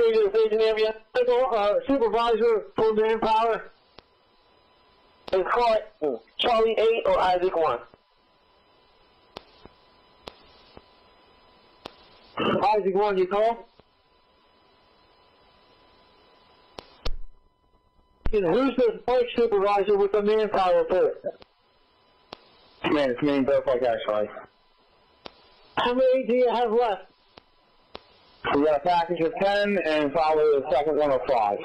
radio station area. Supervisor for manpower. Is call Charlie 8 or Isaac 1. Isaac 1, you call? And who's the flight supervisor with the manpower report? Man, it's me and both like actually. How many do you have left? We got a package of 10 and probably the second one of 5.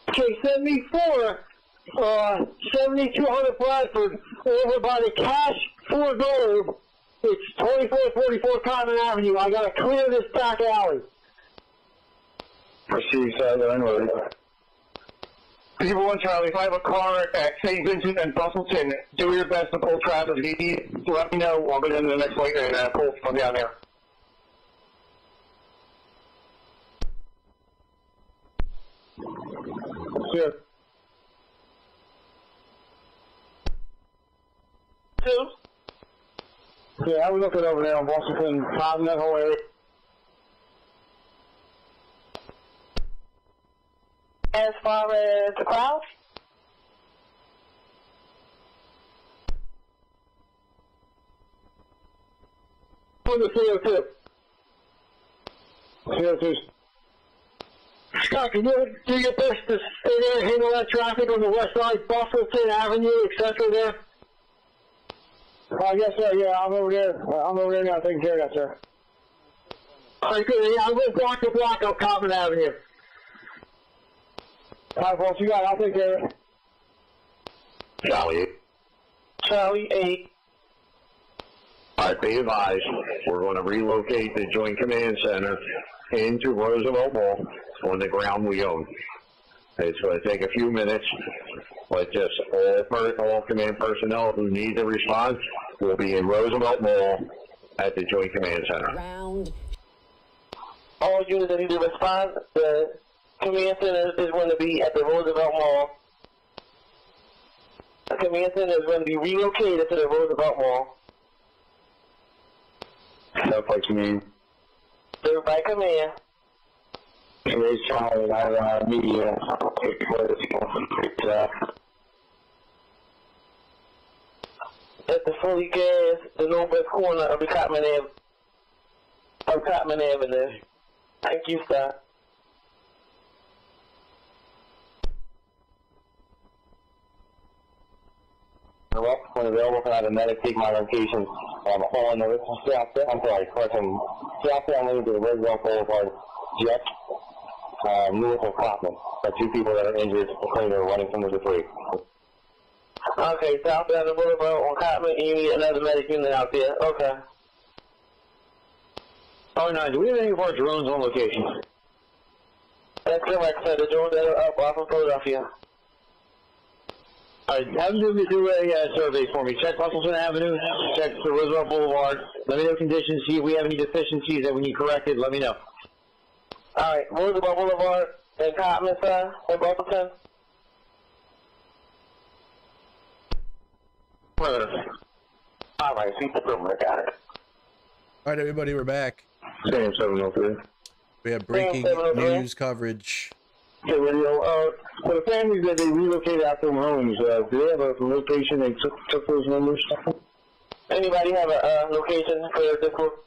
Okay, send me 4. 7200 Bradford over by the Cash 4 Gold. It's 2444 Common Avenue. I gotta clear this back alley. Proceed, sir. Anyway. People 1 Charlie, if I have a car at St. Vincent and Bustleton, do your best to pull traffic. If you need, let me know. I'll get into the next light and pull from down there. Sure. 2. Yeah, I was looking over there on Bustleton, Todd, that whole area. As far as the crowd? For the CO2. CO2. Scott, can you do your best to stay there and handle that traffic on the west side, Bustleton Avenue, etc. there? Yes, sir. Yeah, I'm over there. I'm over there now taking care of that, sir. All right, good. Yeah, I live block to block on Common Avenue. All right, boss, you got it. I'll take care of it. Charlie 8. 8. All right, be advised, we're going to relocate the Joint Command Center into Roosevelt Mall on the ground we own. It's going to take a few minutes, but just all command personnel who need to respond will be in Roosevelt Mall at the Joint Command Center. All units that need to respond, the command center is going to be at the Roosevelt Mall. The command center is going to be relocated to the Roosevelt Mall. That's what you mean. Served by command. Today's Charlie, I media. At the fully gas, the northwest corner of the Cotman Avenue. Thank you, sir. When available, can I have a medic take my location? Hauling the southbound lane to the Roosevelt Boulevard jet, north of Kaufman. 2 people that are injured, claim they're running from the debris. Okay, southbound the Boulevard on Cotman, and you need another medic unit out there. Okay. Oh, no, do we have any of our drones on location? That's correct, sir. The drones that are up off of Philadelphia. All right, have them do a survey for me. Check Bustleton Avenue, check the Roosevelt Boulevard. Let me know conditions, see if we have any deficiencies that we need corrected. Let me know. All right, Roosevelt Boulevard and Cotman, sir, and Bustleton. All right, see the room, I got it. All right, everybody, we're back. Same 703. We have breaking news coverage. Okay, radio. For the families that they relocated out their homes, do they have a location they took those numbers? Anybody have a location for their difficult?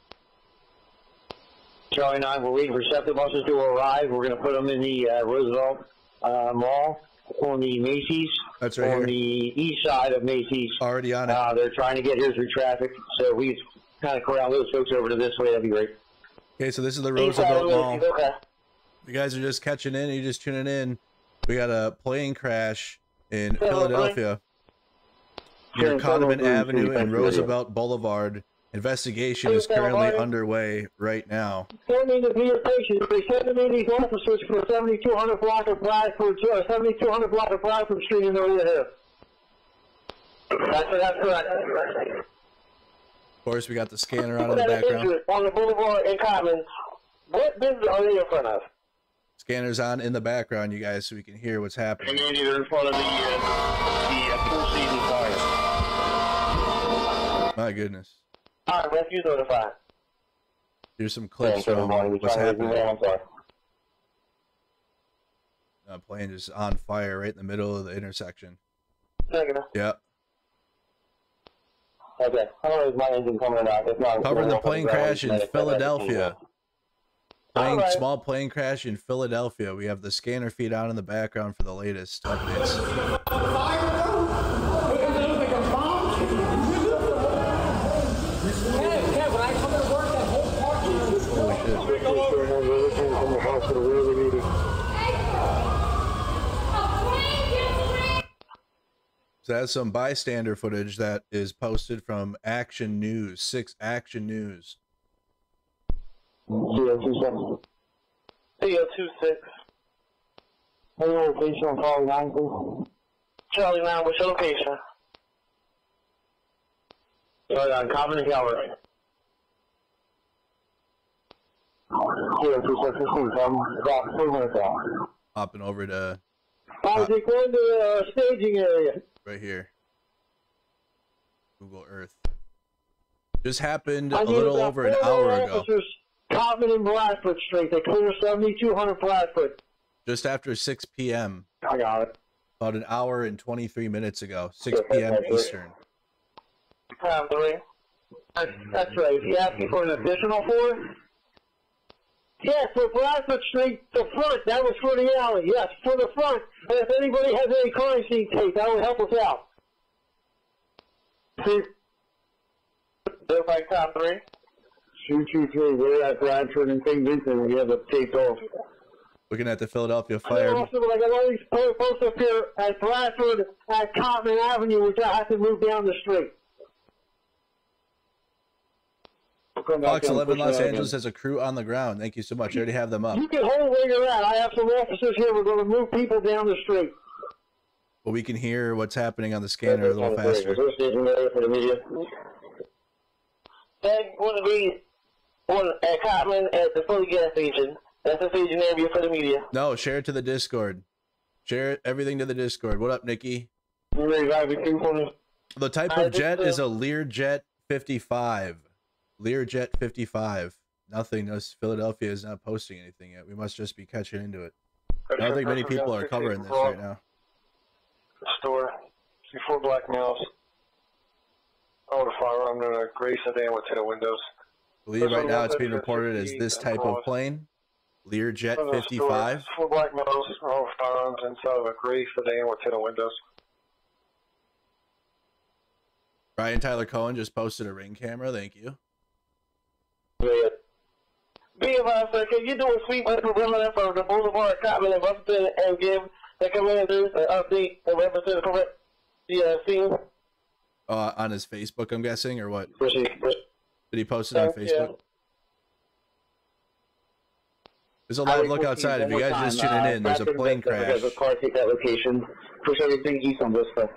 Charlie 9, we're waiting for SEPTA buses to arrive. We're going to put them in the Roosevelt Mall on the Macy's. That's right on here. The east side of Macy's. Already on it. They're trying to get here through traffic, so we kind of corral those folks over to this way. That'd be great. Okay, so this is the Roosevelt Mall. Okay. You guys are just catching in. You're just tuning in. We got a plane crash in Philadelphia near Cotman Avenue and Roosevelt Boulevard. Investigation is currently underway right now. Send me the patient. They send me these officers for 7200 block of Bradford, 7200 block of Bradford Street in Area Hill. That's correct. Of course, we got the scanner on in the background. On the boulevard in Common. What business are they in front of? Scanner's on in the background, you guys, so we can hear what's happening. And Andy, they're in front of the Four Seasons Tires. My goodness. All right, rescue notified. Here's some clips from what's happening. plane just on fire right in the middle of the intersection. Negative. Yep. Okay. How long is my engine coming out? If not, Covering the plane crash in Philadelphia. Right. Small plane crash in Philadelphia. We have the scanner feed on in the background for the latest updates. So that's some bystander footage that is posted from Action News, 6 Action News. 026. 026. Hey, location on Charlie 9, please. Charlie 9, what's your location? Charlie 9, Covenant Calvert. 026, Hopping over to going to the staging area. right here. Google Earth. Just happened a little over an hour ago. Common and Bradford Street. They clear 7200 Bradford. Just after 6 p.m. I got it. About an hour and 23 minutes ago. 6 p.m. Eastern. Time 3. That's right. You asking for an additional 4? Yes, for Bradford Street, the front. That was for the alley. Yes, for the front. And if anybody has any crime scene tape, that would help us out. See? Verify time 3. 223. We're at Bradford and St. Vincent. We have it taped off. Looking at the Philadelphia fire. Also, I got all these posts up here at Bradford at Cotman Avenue, which I have to move down the street. Fox 11 Los Angeles has a crew on the ground. Thank you so much. I already have them up. You can hold where you're at. I have some officers here. We're going to move people down the street. But we can hear what's happening on the scanner a little faster. One of these, one at Cotman at the Philly gas station. That's the staging area for the media. No, share it to the Discord. Share everything to the Discord. What up, Nikki? The The type of jet is a Learjet 55. Learjet 55. Nothing. Philadelphia is not posting anything yet. We must just be catching into it. I don't think many people are covering this right now. Store. See 4 black males. Oh, the firearm in a gray sedan with tinted windows. I believe right now it's being reported as this type of plane. Learjet 55. 4 black males, all firearms inside of a gray sedan with tinted windows. Ryan Tyler Cohen just posted a ring camera. Thank you. Be advised, sir, can you do a sweep with the perimeter from the Boulevard, Cotman, and Buffington and give the commanders an update and represent the correct scene? On his Facebook, I'm guessing, or what? Did he post it on Facebook? Yeah. There's a live look outside. If you guys are just tuning in, there's a plane crash. A car take that location. Push everything east on Vista.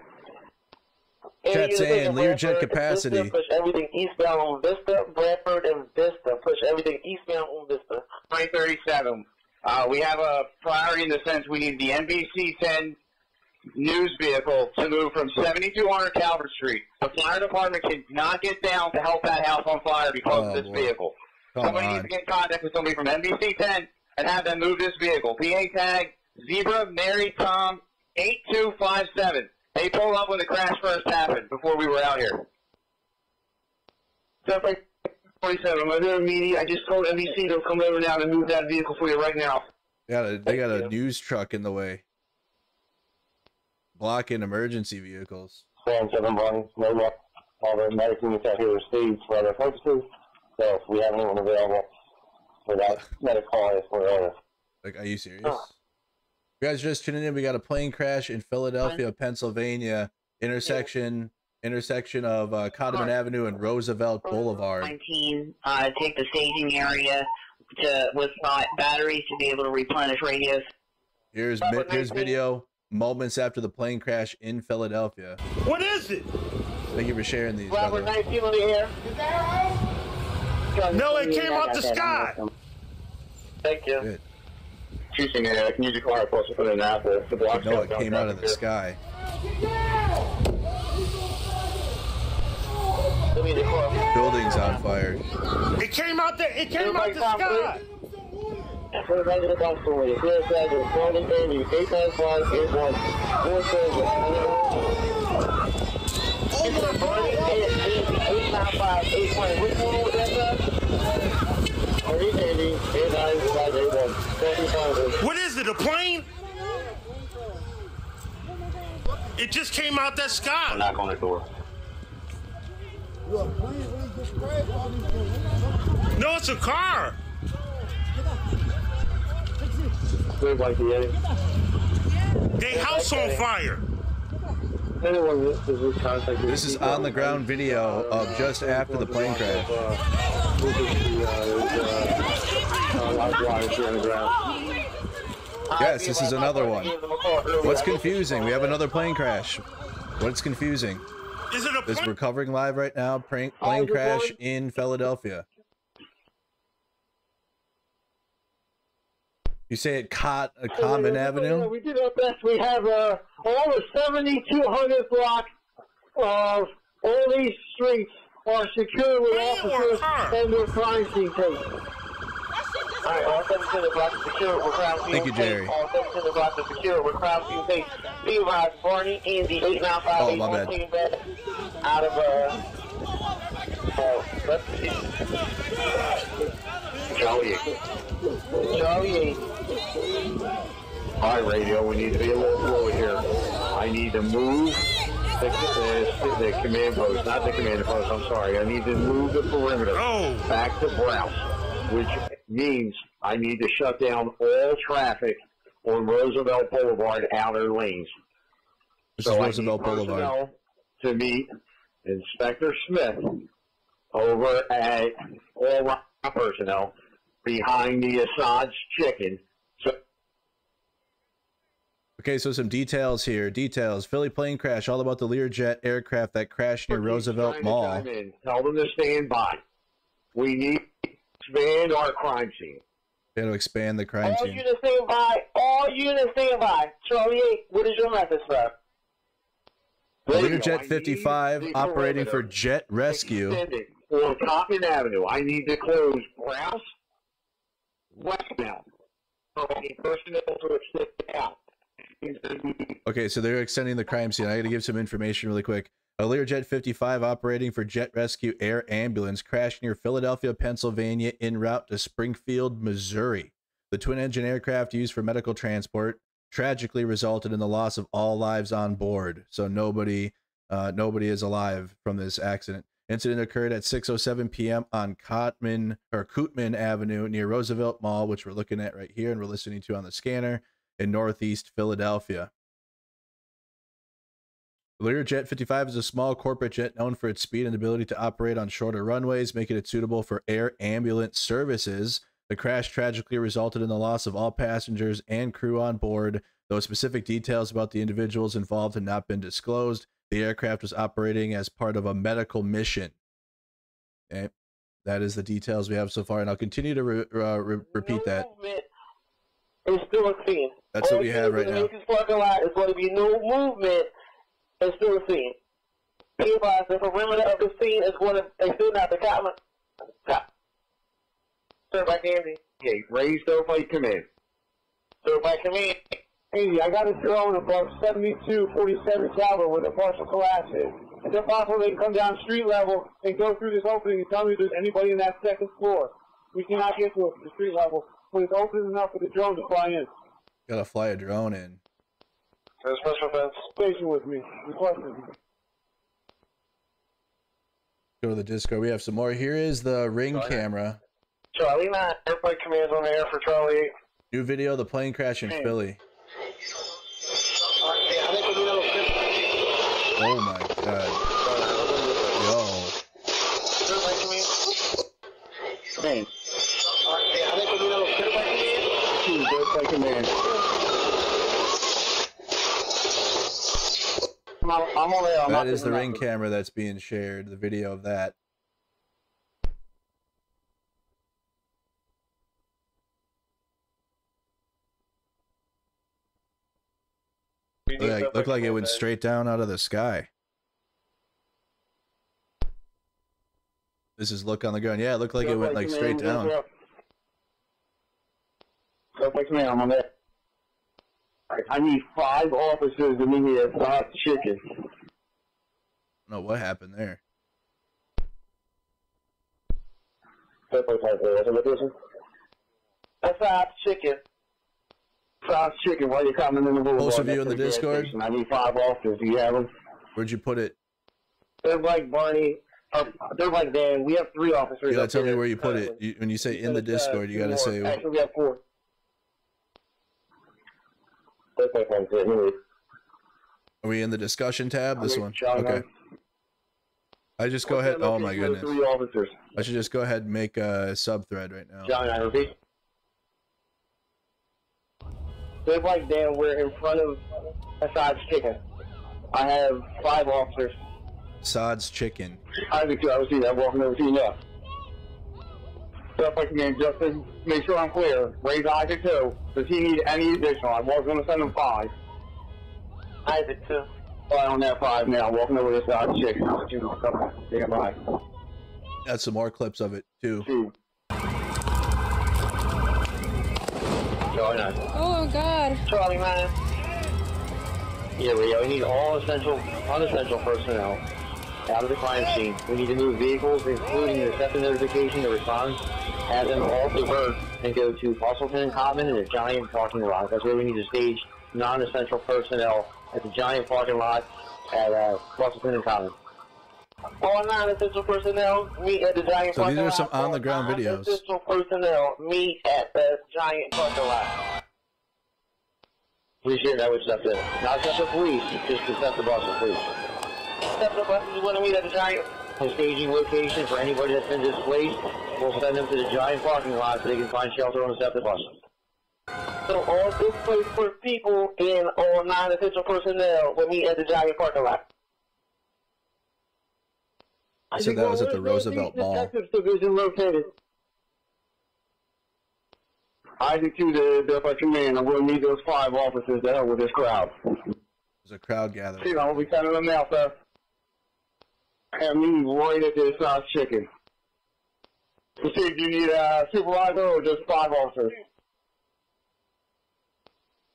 Chat saying Learjet capacity. Vista, push everything eastbound on Vista, Bradford, and Vista. Push everything eastbound on Vista. 937. We have a priority in the sense we need the NBC-10 news vehicle to move from 7200 Calvert Street. The fire department cannot get down to help that house on fire because of this vehicle. Somebody needs to get in contact with somebody from NBC-10 and have them move this vehicle. PA tag Zebra Mary Tom 8257. They pulled up when the crash first happened before we were out here. 47. I'm under a meeting. I just told NBC they'll come over now and move that vehicle for you right now. They got a news truck in the way, blocking emergency vehicles. 7 1, no luck. All the medic units out here are staged for other purposes. So if we have anyone available for that medic call, we're over. Like, are you serious? You guys just tuning in. We got a plane crash in Philadelphia, Pennsylvania, intersection of Cotman Avenue and Roosevelt Boulevard. 19, take the staging area with batteries to be able to replenish radios. Here's video moments after the plane crash in Philadelphia. What is it? Thank you for sharing these. Robert 19 on the air. No, it came out the sky. Thank you. Good. Choosing a music car closer to the apple. The block No, it came out of the sky. The building's on fire. It came out the sky. put it under the dumpster with you. Clear schedule, 20 baby, 89181. Full service. It's a 89581. Which one was that, sir? 20 baby, 89581. 35. What is it, a plane? It just came out that sky. Knock on the door. No, it's a car. Clear like the Eddie. This is on the ground video of just after the plane crash. Yes, this is another one. What's confusing? We have another plane crash. What's confusing? Is it a plane? We're covering live right now. Plane crash in Philadelphia. You say it caught a Common Avenue? We did our best. We have all the 7,200 block of all these streets are secure with officers and with crime scene tapes. Alright, all 7,200 blocks are secure with crime scene tapes. Thank you, Jerry. All 7,200 blocks are secure with crime scene tapes. Be advised, Barney, Andy, 895 Oh, my bad. Out of, let's see. Charlie. Charlie 8. All right, radio, we need to be a little slow here. I need to move the command post, not the command post, I'm sorry. I need to move the perimeter back to Browse, which means I need to shut down all traffic on Roosevelt Boulevard outer lanes. This is Roosevelt Boulevard. To meet Inspector Smith over at all Rock personnel behind the Assad's Chicken. Okay, so some details here. Details. Philly plane crash. All about the Learjet aircraft that crashed near Roosevelt Mall. Tell them to stand by. We need to expand our crime scene. They had to expand the crime All scene. units stand by. All units stand by. Charlie 8, what is your message, sir? Learjet 55 operating for jet rescue. On Common Avenue, I need to close Browse westbound. So I need personnel to extend out. Okay, so they're extending the crime scene. I got to give some information really quick. A Learjet 55 operating for jet rescue air ambulance crashed near Philadelphia, Pennsylvania, en route to Springfield, Missouri. The twin-engine aircraft used for medical transport tragically resulted in the loss of all lives on board. So nobody is alive from this accident. Incident occurred at 6:07 p.m. on Kootman Avenue near Roosevelt Mall, which we're looking at right here and we're listening to on the scanner in Northeast Philadelphia. The Learjet 55 is a small corporate jet known for its speed and ability to operate on shorter runways, making it suitable for air ambulance services. The crash tragically resulted in the loss of all passengers and crew on board, though specific details about the individuals involved had not been disclosed. The aircraft was operating as part of a medical mission. Okay. That is the details we have so far, and I'll continue to repeat that. It's still a scene. That's what we have right now. This parking lot is going to be no movement. It's still a scene. Be advised, the perimeter of the scene is going to still not the common. Sir, by Andy. Okay, raise their flight command. Sir, by command. Andy, I got a drone above 7247 caliber with a partial collapse in. Is it possible they can come down street level and go through this opening and tell me if there's anybody in that second floor? We cannot get to it from the street level, but it's open enough for the drone to fly in. Gotta fly a drone in. There's special fence. Station with me. Requested. Go to the Discord. We have some more. Here is the ring camera. Charlie 9, airplane commands on the air for Charlie 8. New video of the plane crash in Philly. Oh my god. Yo. That is the ring camera that's being shared, the video of that. Looked like it went straight down out of the sky. This is look on the ground. Yeah, it looked like it went like straight down. Perfect, man. I'm on that. I need 5 officers to meet me at Hot Chicken. No, what happened there? Perfect, what's the location? That's Hot Chicken. Hot Chicken, why are you coming in the boulevard? Both of you in the Discord? I need 5 officers. Do you have them? Where'd you put it? They're like Barney. They're like Dan. We have 3 officers. You gotta tell me where you put it. When you say in the Discord, you gotta say. Actually, we have 4. Are we in the discussion tab? This one. Okay. I just go ahead. Oh my goodness. 3 officers. I should just go ahead and make a sub thread right now. John, I repeat. They're like Dan. We're in front of Assad's Chicken. I have 5 officers. Sod's Chicken. I think I was seeing that walking over to you now. Stuff like me, just to make sure I'm clear. Raise Isaac 2. Does he need any additional? I was going to send him 5. Isaac 2. I don't have 5 now. Walking over to Assad's Chicken. Come on. Stand by. Got some more clips of it too. 2. Charlie 9. Oh God. Charlie 9. Yeah, we need all unessential personnel out of the crime scene. We need to move vehicles, including the second notification to respond, have them all divert and go to Bustleton and Common and the giant parking lot. That's where we need to stage non-essential personnel at the giant parking lot at Bustleton and Common. All non-essential personnel meet at the giant So parking lot. these are some on-the-ground videos. Non-essential personnel meet at the giant parking lot. Please hear that, which that's it. Not just the police, just to set the Boston police. Set the buses, you want to meet at the giant. The staging location for anybody that's been displaced, we'll send them to the giant parking lot so they can find shelter on the separate bus. So all displaced for people and all non-essential personnel will meet at the giant parking lot. I said that was at the Roosevelt Mall. Detectives Division located. Isaac 2 to the command. I'm going to need those 5 officers to help with this crowd. There's a crowd gathering. See, I'll be sending them now, sir. And me right at this Chicken. To see if you need a supervisor or just 5 officers.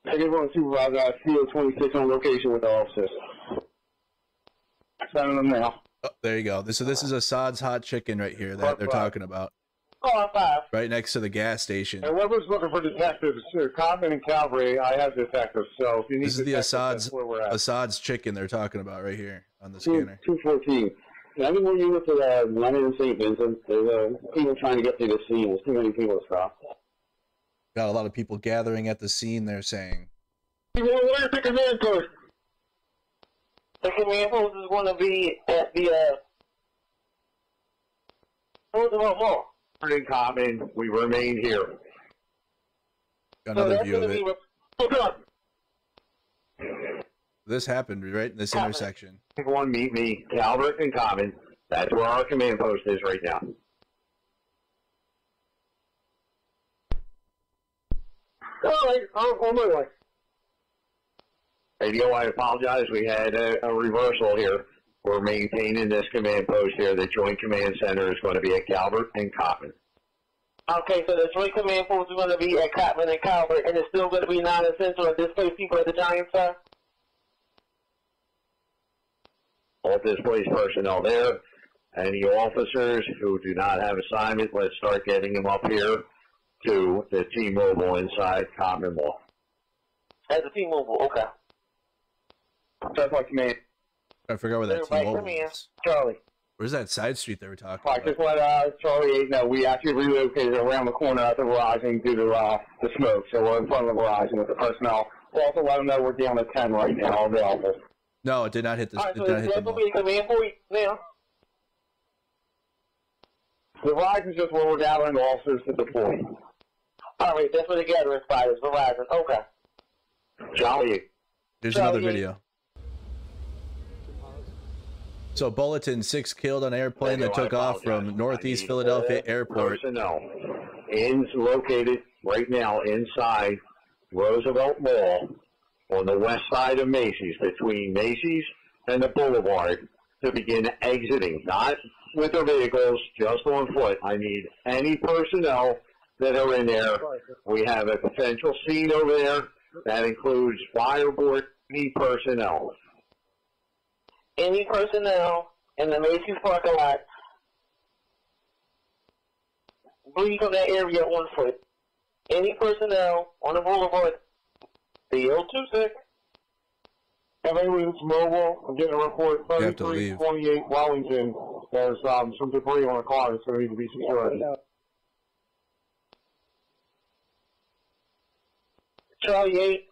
I give one supervisor at CO 26 on location with the officers. Sending them now. Oh, there you go. So this is Assad's Hot Chicken right here that they're talking about. Call 5. Right next to the gas station. And whoever's looking for detectives, Common and Calvary, I have detectives. So if you need This is the detectives, that's where we're at. Assad's Chicken they're talking about right here on the scanner. 214. Anyone you look at Leonard and St. Vincent, there's people trying to get to the scene. There's too many people to stop. Got a lot of people gathering at the scene, they're saying. Where's the command post? The command post is going to be at the Roosevelt Mall. In common, we remain here. Got another view of it. Look up. This happened right in this intersection. Everyone meet me, Calvert and Common. That's where our command post is right now. All right, on my way. Radio, I apologize. We had a reversal here. We're maintaining this command post here. The Joint Command Center is going to be at Calvert and Coppin. Okay, so the Joint Command Post is going to be at Coppin and Calvert, and it's still going to be non-essential and displaced people at the Giant side? All displaced personnel there. Any officers who do not have assignment, let's start getting them up here to the T-Mobile inside Common Law. At the T-Mobile, okay. That's my command. I forgot where that T-Mobile is. Charlie. Where's that side street they were talking I about? just let Charlie 8 know we actually relocated around the corner at the Verizon due to the smoke. So we're in front of the Verizon with the personnel. We'll also let them know we're down to 10 right now available. No, it did not hit the. All right, It so did not that's hit the going to be a command point now. The Verizon is just where we're gathering officers to deploy. All right, that's where the gathering spot is, Verizon. Okay. Charlie. There's another video. So, bulletin: 6 killed on airplane that took off from Northeast Philadelphia Airport. Personnel located right now inside Roosevelt Mall on the west side of Macy's, between Macy's and the Boulevard, to begin exiting, not with their vehicles, just on foot. I need any personnel that are in there. We have a potential scene over there that includes fireboard personnel. Any personnel in the Macy's parking lot, leave from that area at 1 foot. Any personnel on the boulevard, the L26. Everyone's mobile. I'm getting a report. You have to leave. 3328 Wellington. There's some debris on a car that's going to need to be secured. Charlie 8.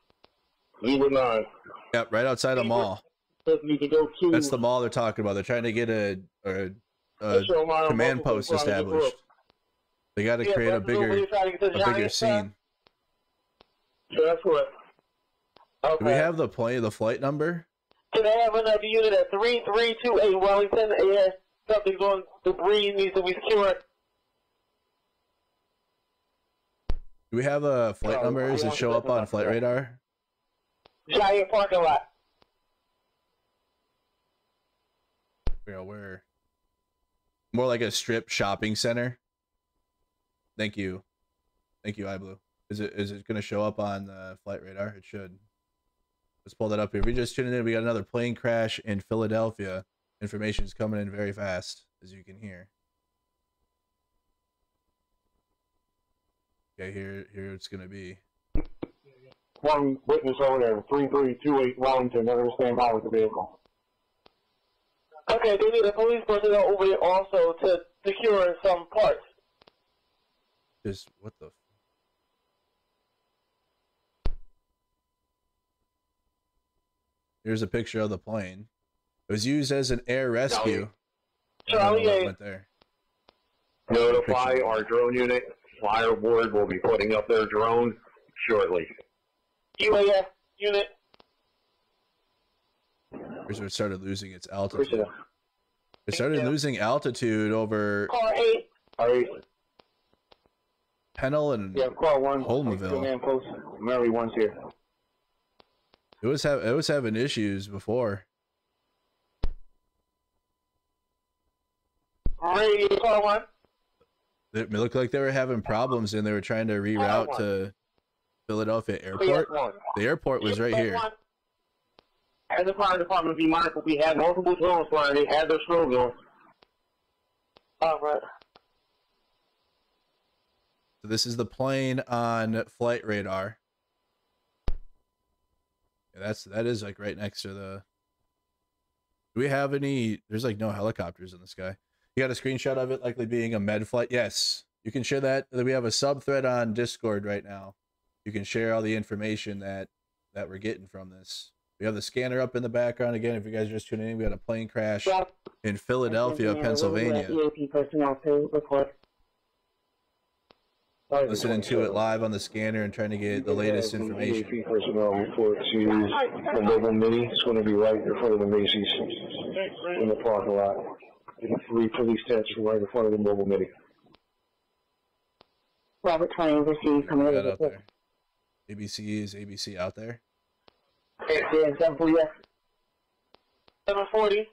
Leave 9. Yep, right outside a mall. Need to go to That's the mall they're talking about. They're trying to get a command post established. They got to create a bigger scene. So that's what. Okay. Do we have the flight number? Can I have another unit at 3328 Wellington? It has something going, debris needs to be secured. Do we have a flight number? Does it show up on flight radar? Giant parking lot. Where? More like a strip shopping center. Thank you, iBlue. Is it going to show up on the flight radar? It should. Let's pull that up here. If we just tuned in, we got another plane crash in Philadelphia. Information is coming in very fast, as you can hear. Okay, here it's going to be. One witness over there, 3328 Wellington. They're going to stand by with the vehicle. Okay, they need a police personnel over there also to secure some parts. Just what the? Here's a picture of the plane. It was used as an air rescue. Charlie 8. Went there. Notify our drone unit. Fireboard will be putting up their drone shortly. UAS unit. Here's where it started losing its altitude. It started losing altitude over Car 8. All Pennell and Car 1. Holmville. Command post. Mary 1's here. It was having issues before. Radio Car 1. It looked like they were having problems and they were trying to reroute to Philadelphia Airport. The airport was right here. As the fire department be mindful, we had multiple drones flying. They had their strobe going. All right. So this is the plane on flight radar. Yeah, that is like right next to the. Do we have any? There's like no helicopters in the sky. You got a screenshot of it likely being a med flight? Yes. You can share that. We have a sub thread on Discord right now. You can share all the information that we're getting from this. We have the scanner up in the background again. If you guys are just tuning in, we had a plane crash in Philadelphia, Pennsylvania. Listening to it live on the scanner and trying to get the latest information. EAP personnel report to the mobile mini. It's going to be right in front of the Macy's in the parking lot. 3 police tents right in front of the mobile mini. Robert 20 overseas coming out out there. ABC is ABC out there. Yeah, 740. 740.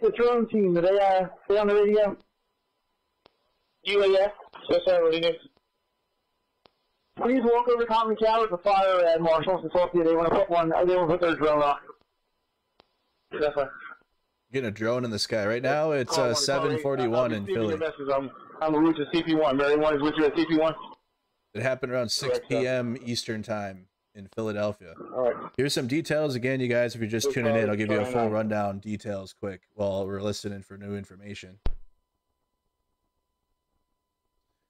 The drone team, are they on the radio? UAS. Yes, sir. Please walk over to Common Tower with the fire and marshals and talk to you. They want to put one. They want to put their drone off. Yes, sir. Getting a drone in the sky right now. It's 7:41 in Philly. I'm the route to CP1. Mary 1 is with you at CP1. It happened around 6 p.m. Eastern time in Philadelphia. All right. Here's some details again, you guys. If you're just tuning in, I'll give you a full rundown, details quick while we're listening for new information.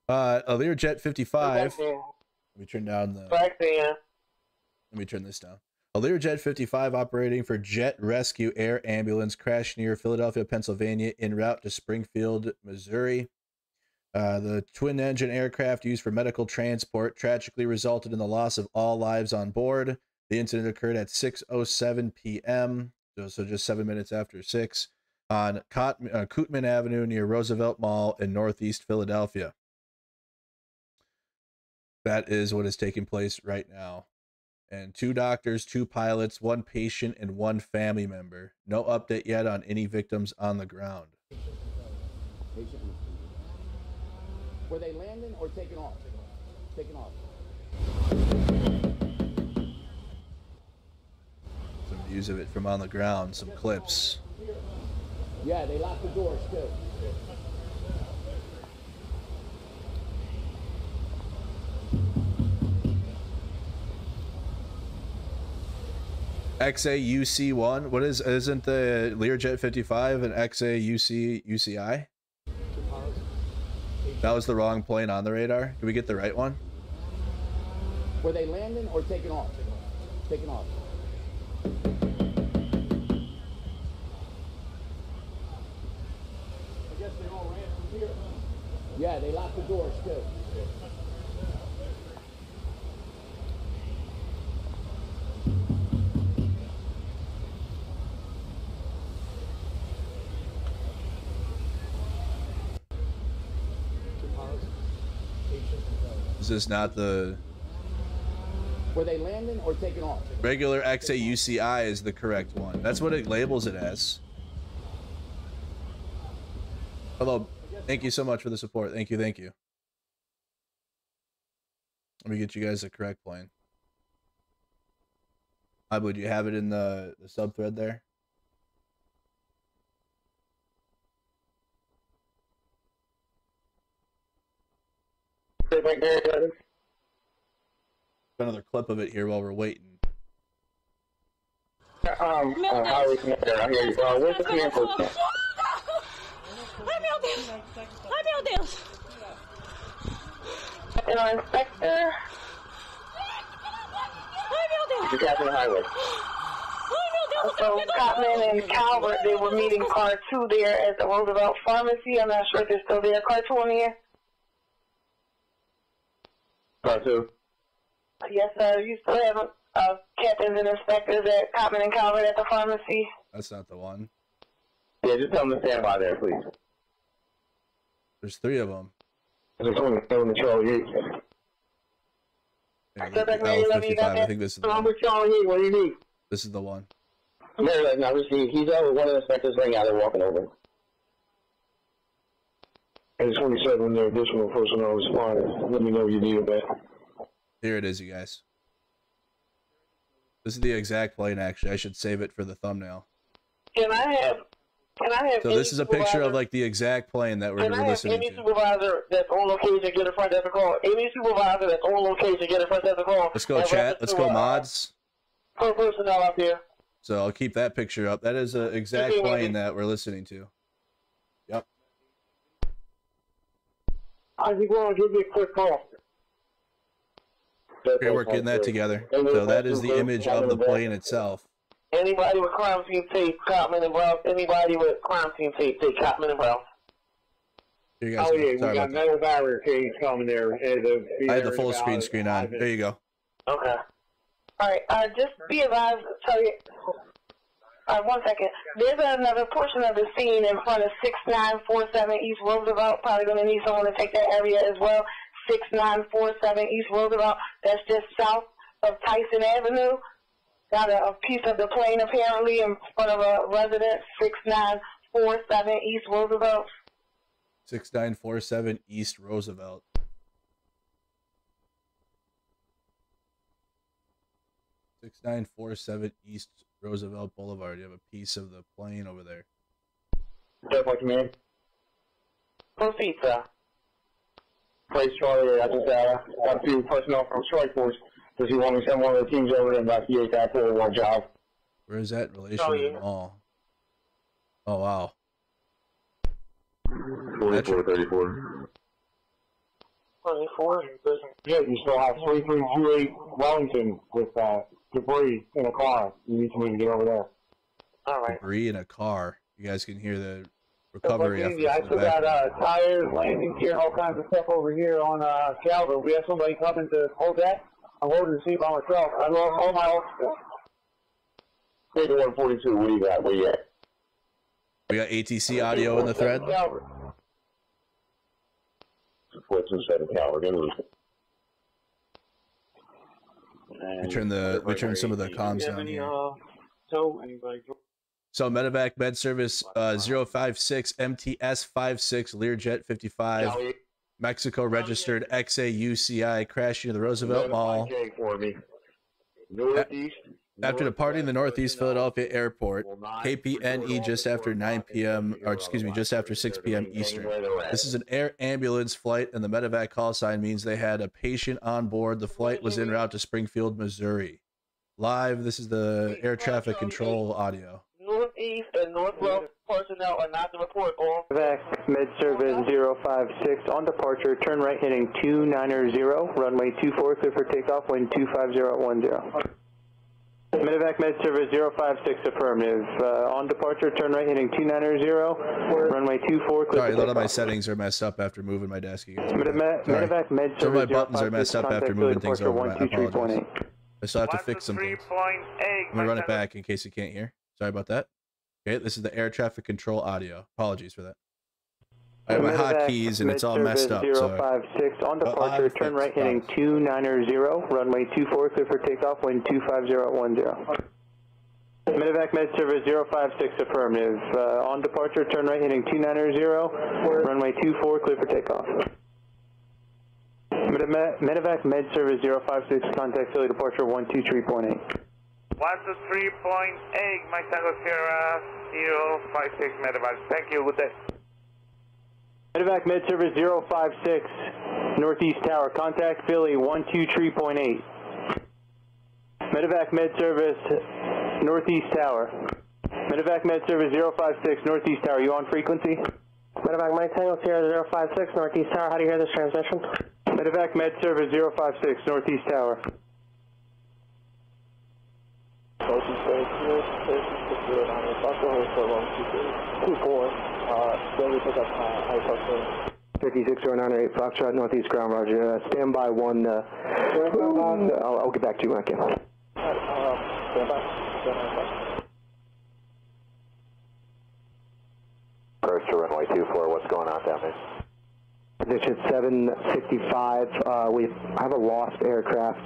A Learjet 55. Let me turn down the. Let me turn this down. A Learjet 55 operating for Jet Rescue Air Ambulance crashed near Philadelphia, Pennsylvania, en route to Springfield, Missouri. The twin-engine aircraft used for medical transport tragically resulted in the loss of all lives on board. The incident occurred at 6:07 p.m., so just 7 minutes after 6, on Kootman Avenue near Roosevelt Mall in northeast Philadelphia. That is what is taking place right now. And 2 doctors, 2 pilots, 1 patient, and 1 family member. No update yet on any victims on the ground. 740 Wellington, 3328 Wellington. They're going to stand by with the vehicle. All right. Here's some details again, you guys. If you're just tuning in, I'll give you a full rundown, details quick while we're listening for new information. Were they landing or taking off? Taking off. Some views of it from on the ground, some clips. Yeah, they locked the doors too. XAUC1. What isn't the Learjet 55 an XAUCI? That was the wrong plane on the radar. Can we get the right one? Were they landing or taking off? Taking off. I guess they all ran from here. Yeah, they locked the doors too. Is this not the... Were they landing or taking off? Regular XAUCI is the correct one. That's what it labels it as. Hello. Thank you so much for the support. Thank you, thank you. Let me get you guys the correct plane. Would you have it in the sub thread there? Another clip of it here while we're waiting. Highway Commander, I hear you. Where's the command post? Ai, meu Deus! Ai, meu Deus! Inspector. Ai, meu Deus! You're captain of the highway. Ai, meu Deus! So, Cotman and Calvert, they were meeting car 2 there at the Roosevelt Pharmacy. I'm not sure if they're still there. Car 2 on the air? Car 2. Yes, sir. You still have captains and inspectors at Cotman and Calvert at the pharmacy? That's not the one. Yeah, just tell them to stand by there, please. There's 3 of them. There's only 7 to Charlie 8. Yeah, L55. I think this is the one. Charlie 8, what do you need? This is the one. Maryland, now received. He's out with one of the inspectors right now. They're walking over. And 27, when there additional personnel responded, let me know you need it. Here it is, you guys. This is the exact plane, actually. I should save it for the thumbnail. Can I have So this is a picture of like the exact plane that we're listening any to. supervisor that's on location get in front of the call? Any supervisor that's on location get in front of the call? Let's go chat. Let's go mods. Per personnel up here. So I'll keep that picture up. That is an exact plane that we're listening to. Yep. I think we'll give you a quick call. Okay, we're getting that together. So that is the image of the plane itself. Anybody with crime scene tape, Cotman and Brown. Anybody with crime scene tape, take Cotman and Brown. Here you guys Oh go. yeah, we Sorry got about that. metal barrier cage coming there. I had the full screen on. There you go. Okay. All right. Just be advised. Tell you. 1 second. There's another portion of the scene in front of 6947 East Roosevelt. Probably going to need someone to take that area as well. 6947 East Roosevelt. That's just south of Tyson Avenue. Got a piece of the plane apparently in front of a resident. 6947 East Roosevelt. 6947 East Roosevelt. (6947) East Roosevelt Boulevard. You have a piece of the plane over there. Definitely, command. Proceed, sir. Place Charlie, I just got a few personnel from Strike Force. Does he want me to send one of the teams over to investigate that for one job? Where is that in relation to the mall? Oh, wow. 4434. 24. Yeah, you still have 3328 Wellington with debris in a car. You need somebody to get over there. All right. Debris in a car. You guys can hear the recovery efforts. I in the still got background. tires, landing gear, all kinds of stuff over here on Calvert. We have somebody coming to hold that. I'm holding the seat by myself. I love all my officers. 142, what do you got? Where you at? We got ATC audio in the thread. 427 Calvert. We turn some of the comms down here. So, anybody? So medevac med service 056 MTS 56 Learjet 55 Mexico registered XAUCI crashing into the Roosevelt Mall. For me. Northeast. After departing the Northeast Philadelphia Airport, KPNE just after 9 p.m. or excuse me, just after 6 p.m. Eastern. This is an air ambulance flight, and the medevac call sign means they had a patient on board. The flight was en route to Springfield, Missouri. Live, this is the air traffic control audio. Northeast and Northwest personnel are not to report. All. Medevac Med Service 056 on departure. Turn right heading 290. Runway 24 clear for takeoff. Wind 25010. Medevac Med Service 056 affirmative. On departure, turn right heading 290. Runway 24 clear. Sorry, a lot of my settings are messed up after moving my desk again. Medevac Med Service. Some of my buttons are messed up after moving things over. I apologize. I still have to fix some things. I'm gonna run it back in case you can't hear. Sorry about that. Okay, this is the air traffic control audio. Apologies for that. I have my hotkeys and it's all messed up. 056 on departure, turn right heading 290. Runway 24 clear for takeoff. Wind 25010. Medevac Med Service 056 affirmative. On departure, turn right heading 290. Runway 24 clear for takeoff. Medevac Med Service 056 contact Philly departure 123.8. 123.8, Mike Tango Sierra 056 Medevac. Thank you, good day. Medevac Med Service 056 Northeast Tower, contact Philly 123.8. Medevac Med Service Northeast Tower. Medevac Med Service 056 Northeast Tower, you on frequency? Medevac Mike Tango Sierra 056 Northeast Tower, how do you hear this transmission? Medevac Med Service 056 Northeast Tower. Turkey 60908 Foxtrot Northeast Ground Roger. Stand by one. I'll get back to you when I can. First to runway 24, what's going on down there? Position 765. We have a lost aircraft.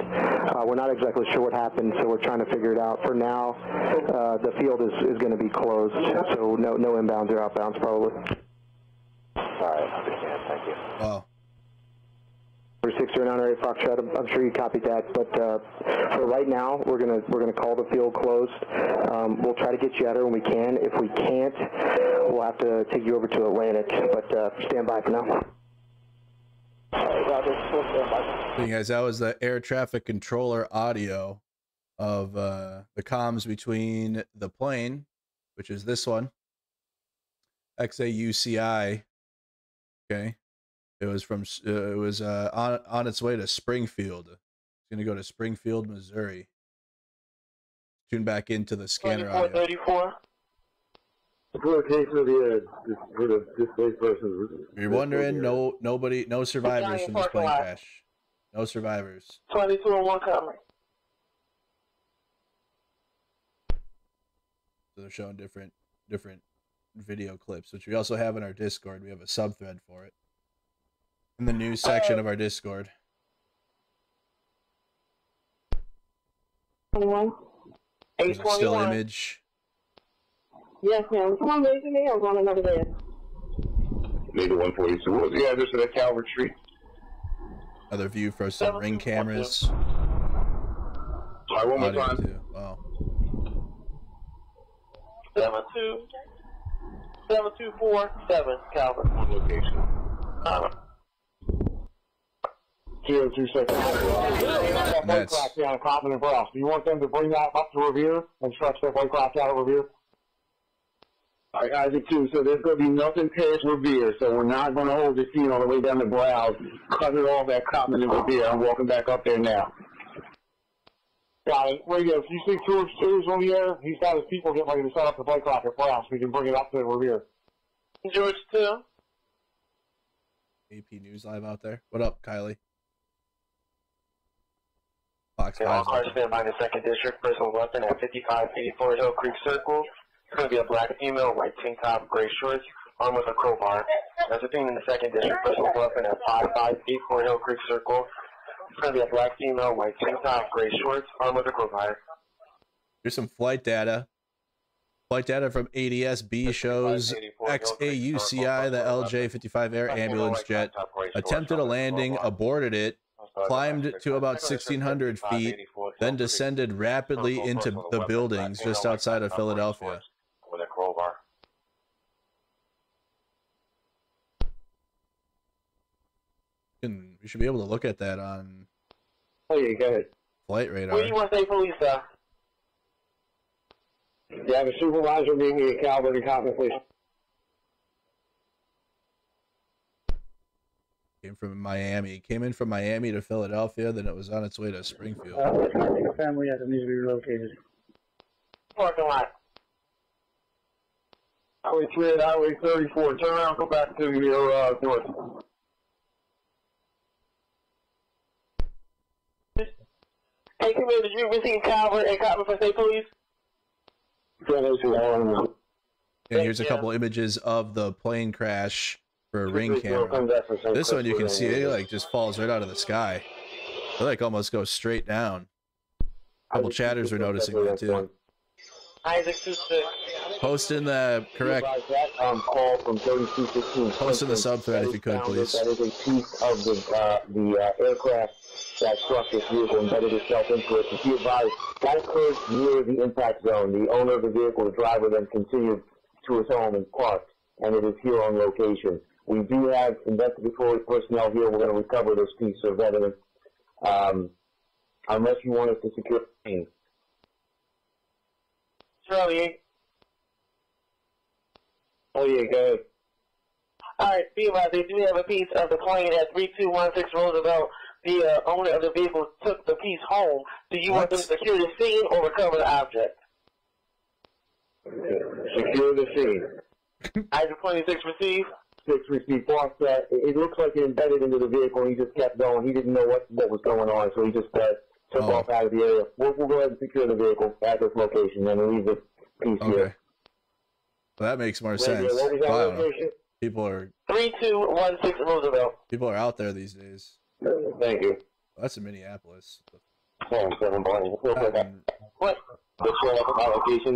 We're not exactly sure what happened, so we're trying to figure it out. For now, the field is going to be closed, so no inbounds or outbounds probably. All right, understand. Thank you. Wow. For 60908 Foxtrot, I'm sure you copied that, but for right now, we're gonna call the field closed. We'll try to get you out here when we can. If we can't, we'll have to take you over to Atlantic. But stand by for now. So you guys, that was the air traffic controller audio of the comms between the plane, which is this one, XAUCI. Okay, it was from on its way to Springfield. It's gonna go to Springfield, Missouri. Tune back into the scanner audio. 34. For the case of the displaced person. If you're wondering, no survivors from this plane crash. No survivors. 22 and 1 coming. So they're showing different video clips, which we also have in our Discord. We have a subthread for it in the news section of our Discord. 21. There's a still image. Yes, ma'am. Come on, raising me. I'm going over there. Maybe 142. What was the address of that Calvert Street? Another view for some ring cameras. Sorry, one more time. Too. Wow. 7247 Calvert. One location. 02 seconds. That's down at Coppin and Frost. Do you want them to bring that up to Revere and stretch that Waycroft out of Revere? All right, Isaac 2, so there's going to be nothing past Revere, so we're not going to hold the scene all the way down the Browse, cover all that Coppin and Revere. I'm walking back up there now. Got it. Radio, if you see George 2's on the air, he's got his people getting ready to set up the Waycroft at Browse. We can bring it up to Revere. George 2. AP News Live out there. What up, Kylie? Fox 5. All cars stand by the 2nd District. Personal weapon at 5584 Hill Creek Circle. It's going to be a black female, white tank top, gray shorts, armed with a crowbar. That's a thing in the 2nd District. Personal weapon at 5584 Hill Creek Circle. It's going to be a black female, white tank top, gray shorts, armed with a crowbar. Here's some flight data Flight data from ADS-B shows XAUCI, the LJ-55 Air ambulance jet, attempted a landing, aborted it, climbed to about 1,600 feet, then descended rapidly into the buildings just outside of Philadelphia. With a crowbar. We should be able to look at that on Go ahead. flight radar. Where do you want to say police, sir? You have a supervisor meet me at Calvert and Cotton, please. Came from Miami. Came in from Miami to Philadelphia, then it was on its way to Springfield. Family has needs to be relocated. Parking lot. Highway 3 and Highway 34. Turn around, go back to your north. Hey, Commander, did you receive Calvert and Cotton for state police? And here's a couple images of the plane crash for a ring camera. This one you can see it like just falls right out of the sky. It like almost goes straight down. A couple chatters are noticing that too. Isaac 26. Post in the correct. Call from 3216. Post in the sub thread if you could, please. That is a piece of the aircraft that struck this vehicle, embedded itself into it. To be advised, that occurred near the impact zone. The owner of the vehicle, the driver, then continued to his home and parked, and it is here on location. We do have investigatory personnel here. We're going to recover this piece of evidence, unless you want us to secure the scene. Charlie. Oh, yeah, go ahead. All right, be advised, they do have a piece of the plane at 3216 Roosevelt. The owner of the vehicle took the piece home. Do you want them to secure the scene or recover the object? Secure the scene. Item 26 received. 6 received. Boss, it looks like it embedded into the vehicle, and he just kept going. He didn't know what was going on, so he just took off out of the area. We'll go ahead and secure the vehicle at this location, and we'll leave this piece here. Well, that makes more sense. What was that location? People are 3216 Roosevelt. People are out there these days. Thank you. Well, that's in Minneapolis. What? Let's show up at my location.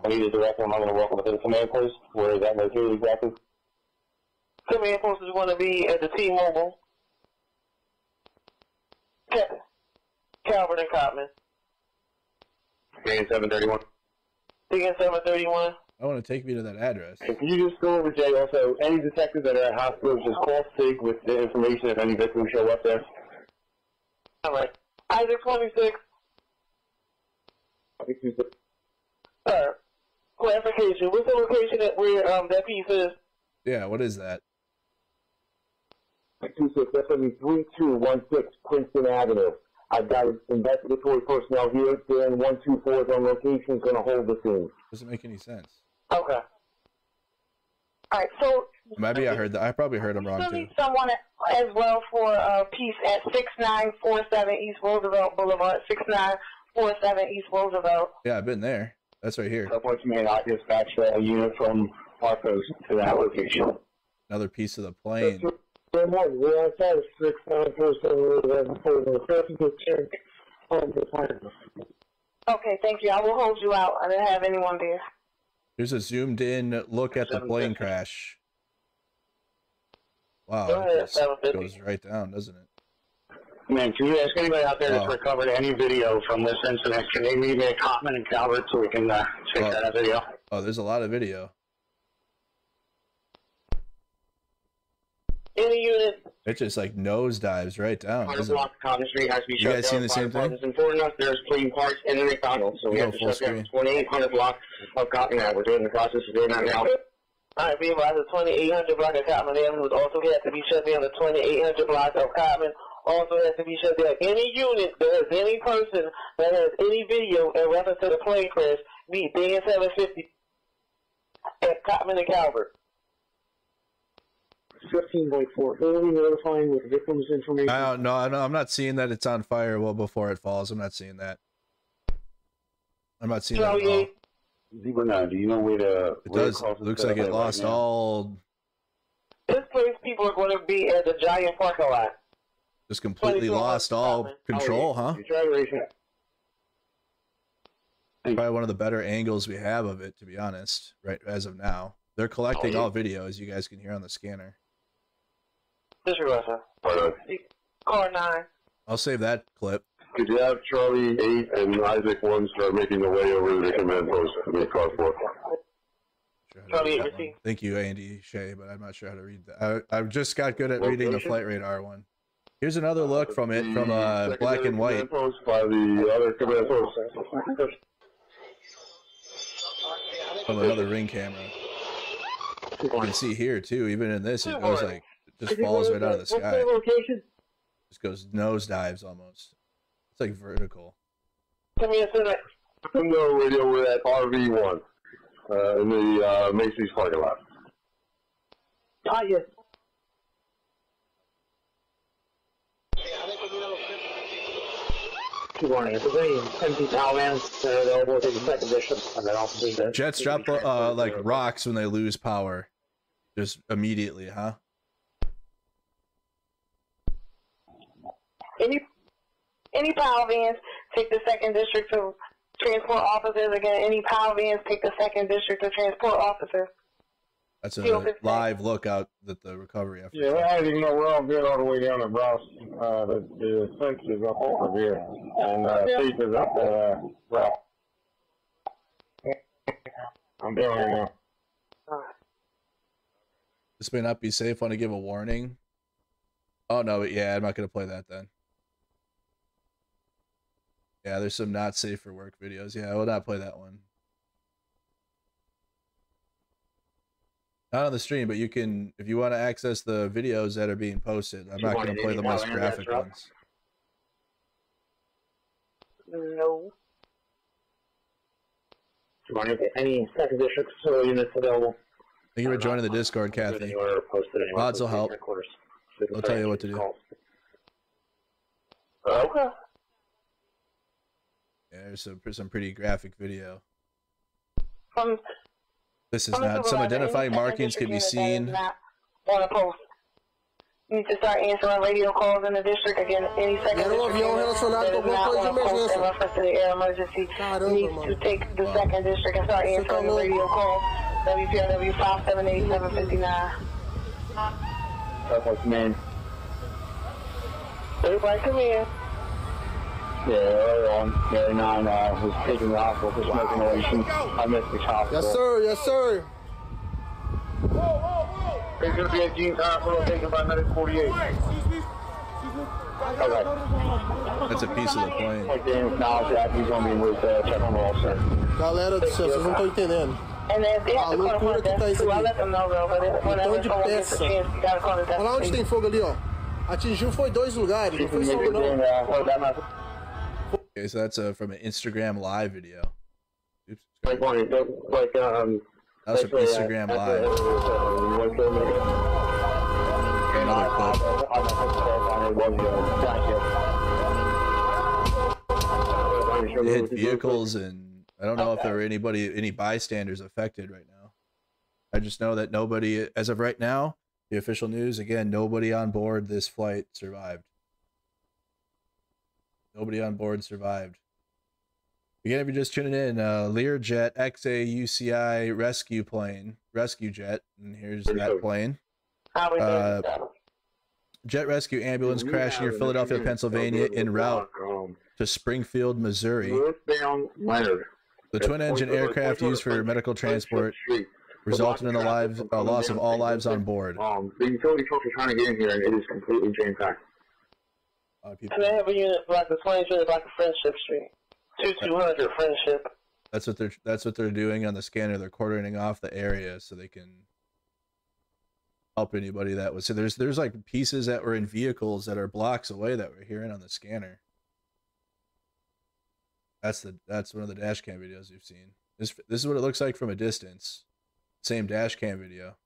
I need a director. I'm going to walk within the command post. Where is that located exactly? Command post is going to be at the T-Mobile. Calvert and Cotman. Again, 731. Again, 731. I want to take me to that address. Can you just go over, Jay, also, any detectives that are at hospitals, just call SIG with the information if any victims show up there. All right. Isaac 26. Clarification. What's the location at where that piece is? Yeah, what is that? 26, that's going to be 3216 Princeton Avenue. I've got investigatory personnel here. Dan 124 is on location, is going to hold the scene. Doesn't make any sense. Okay. All right, so Maybe I heard that. I probably heard him wrong Still too. need someone as well for a piece at 6947 East Roosevelt Boulevard, 6947 East Roosevelt. Yeah, I've been there. That's right here. Unfortunately, I dispatched a unit from our post to that location. Another piece of the plane. We're outside of 6947 Okay, thank you. I will hold you out. I didn't have anyone there. Here's a zoomed in look at the plane crash. Wow, Go ahead, it just goes right down, doesn't it? Man, can you ask anybody out there that's recovered any video from this incident? Can they meet me at Cotman and Calvert so we can check that video? Oh, there's a lot of video. Any unit. It just like nosedives right down. Part of doesn't it? block Cotton Street has to be You shut guys down. seen the same thing? It's important enough. There's clean parts and a McDonald's, so we Go have to full shut down screen. 2800 block of Cotton Ave. We're doing the process of doing that now. All right, be advised, the 2800 block of Cotman Avenue would also have to be shut down. The 2800 block of Cotman also has to be shut down. Any unit that has any person that has any video in reference to the plane crash, meet Dan 750 at Cotman and Calvert. 15.4. Early notifying with victims' information. I don't know. I'm not seeing that it's on fire well before it falls. I'm not seeing that. I'm not seeing that at all. 09, do you know where the... It does. Looks like it lost all. This place, people are going to be at the giant parking lot. Just completely lost all control, huh? Probably one of the better angles we have of it, to be honest, right as of now. They're collecting all video, as you guys can hear on the scanner. Disregard, sir. Car 9. I'll save that clip. Could you have Charlie 8 and Isaac 1 start making their way over to the command post to make car 4? Charlie 8, receive. Thank you, Andy Shea, but I'm not sure how to read that. I just got good at reading the flight radar one. Here's another look from it, from black and white. Post by the other command post. From another ring camera. You can see here too, even in this, it goes like, it just falls right out of the sky. What's the location? Just goes nosedives almost. It's like vertical. Come here, sir. Window radio with that RV1 in the Macy's parking lot. Ah, yes. Good morning. If there's any empty Talvans that are available, take a second edition, and then I'll complete that. Jets drop like rocks when they lose power, just immediately, huh? Any power vans take the second district to transport officers. Again, any power vans take the second district to transport officers. That's a live look out at the recovery effort. Yeah, I didn't know we're all good all the way down to Ross. The fence is up over here, and Faith is up Ralph. I'm doing right now. This may not be safe. Want to give a warning? Oh no, yeah, I'm not gonna play that then. Yeah, there's some not safe for work videos. Yeah, I will not play that one. Not on the stream, but you can, if you want to access the videos that are being posted. I'm not going to play the most graphic ones. No. Do you want to get any second district facility units available? Thank you for joining the Discord, Kathy. Mods will help. They'll tell you what to do. Okay. Yeah, there's some pretty graphic video. This is not. Some identifying markings can be seen. On a post. You need to start answering radio calls in the district. Again, any second district that is not on a post in reference to the air emergency needs to take the second district and start answering the radio calls. WPRW 578-759. That's man. Everybody come in. Yeah, early on, Mary 9 was taking the hospital for smoking inhalation. I missed the hospital. Yes, sir. Yes, sir. There's going to be a Gene's hospital taken by medic 48. Okay. That's a piece of the plane. Like they acknowledge that he's going to be with Chevron Wilson. Galera do céu, vocês não estão entendendo. A loucura que tá isso aqui. Botão de peça. Olha lá onde tem fogo ali, ó. Atingiu foi 2 lugares, não foi só um não. Okay, so that's from an Instagram live video. Oops. Like, That was from Instagram live. Another clip. They hit vehicles, and I don't know if there were any bystanders affected right now. I just know that nobody, as of right now, the official news, again, nobody on board this flight survived. Nobody on board survived. Again, if you're just tuning in, Learjet XA-UCI rescue jet, and here's that plane. Jet rescue ambulance crashed near Philadelphia, Pennsylvania, en route to Springfield, Missouri. The twin-engine aircraft used for medical transport resulted in a loss of all lives on board. The utility trucks are trying to get in here, and it is completely jam-packed. And they have a unit like the 23 like a Friendship Street. 2200 Friendship. That's what they're doing on the scanner. They're cordoning off the area so they can help anybody that was. So there's like pieces that were in vehicles that are blocks away that we're hearing on the scanner. That's one of the dash cam videos we've seen. This is what it looks like from a distance. Same dash cam video.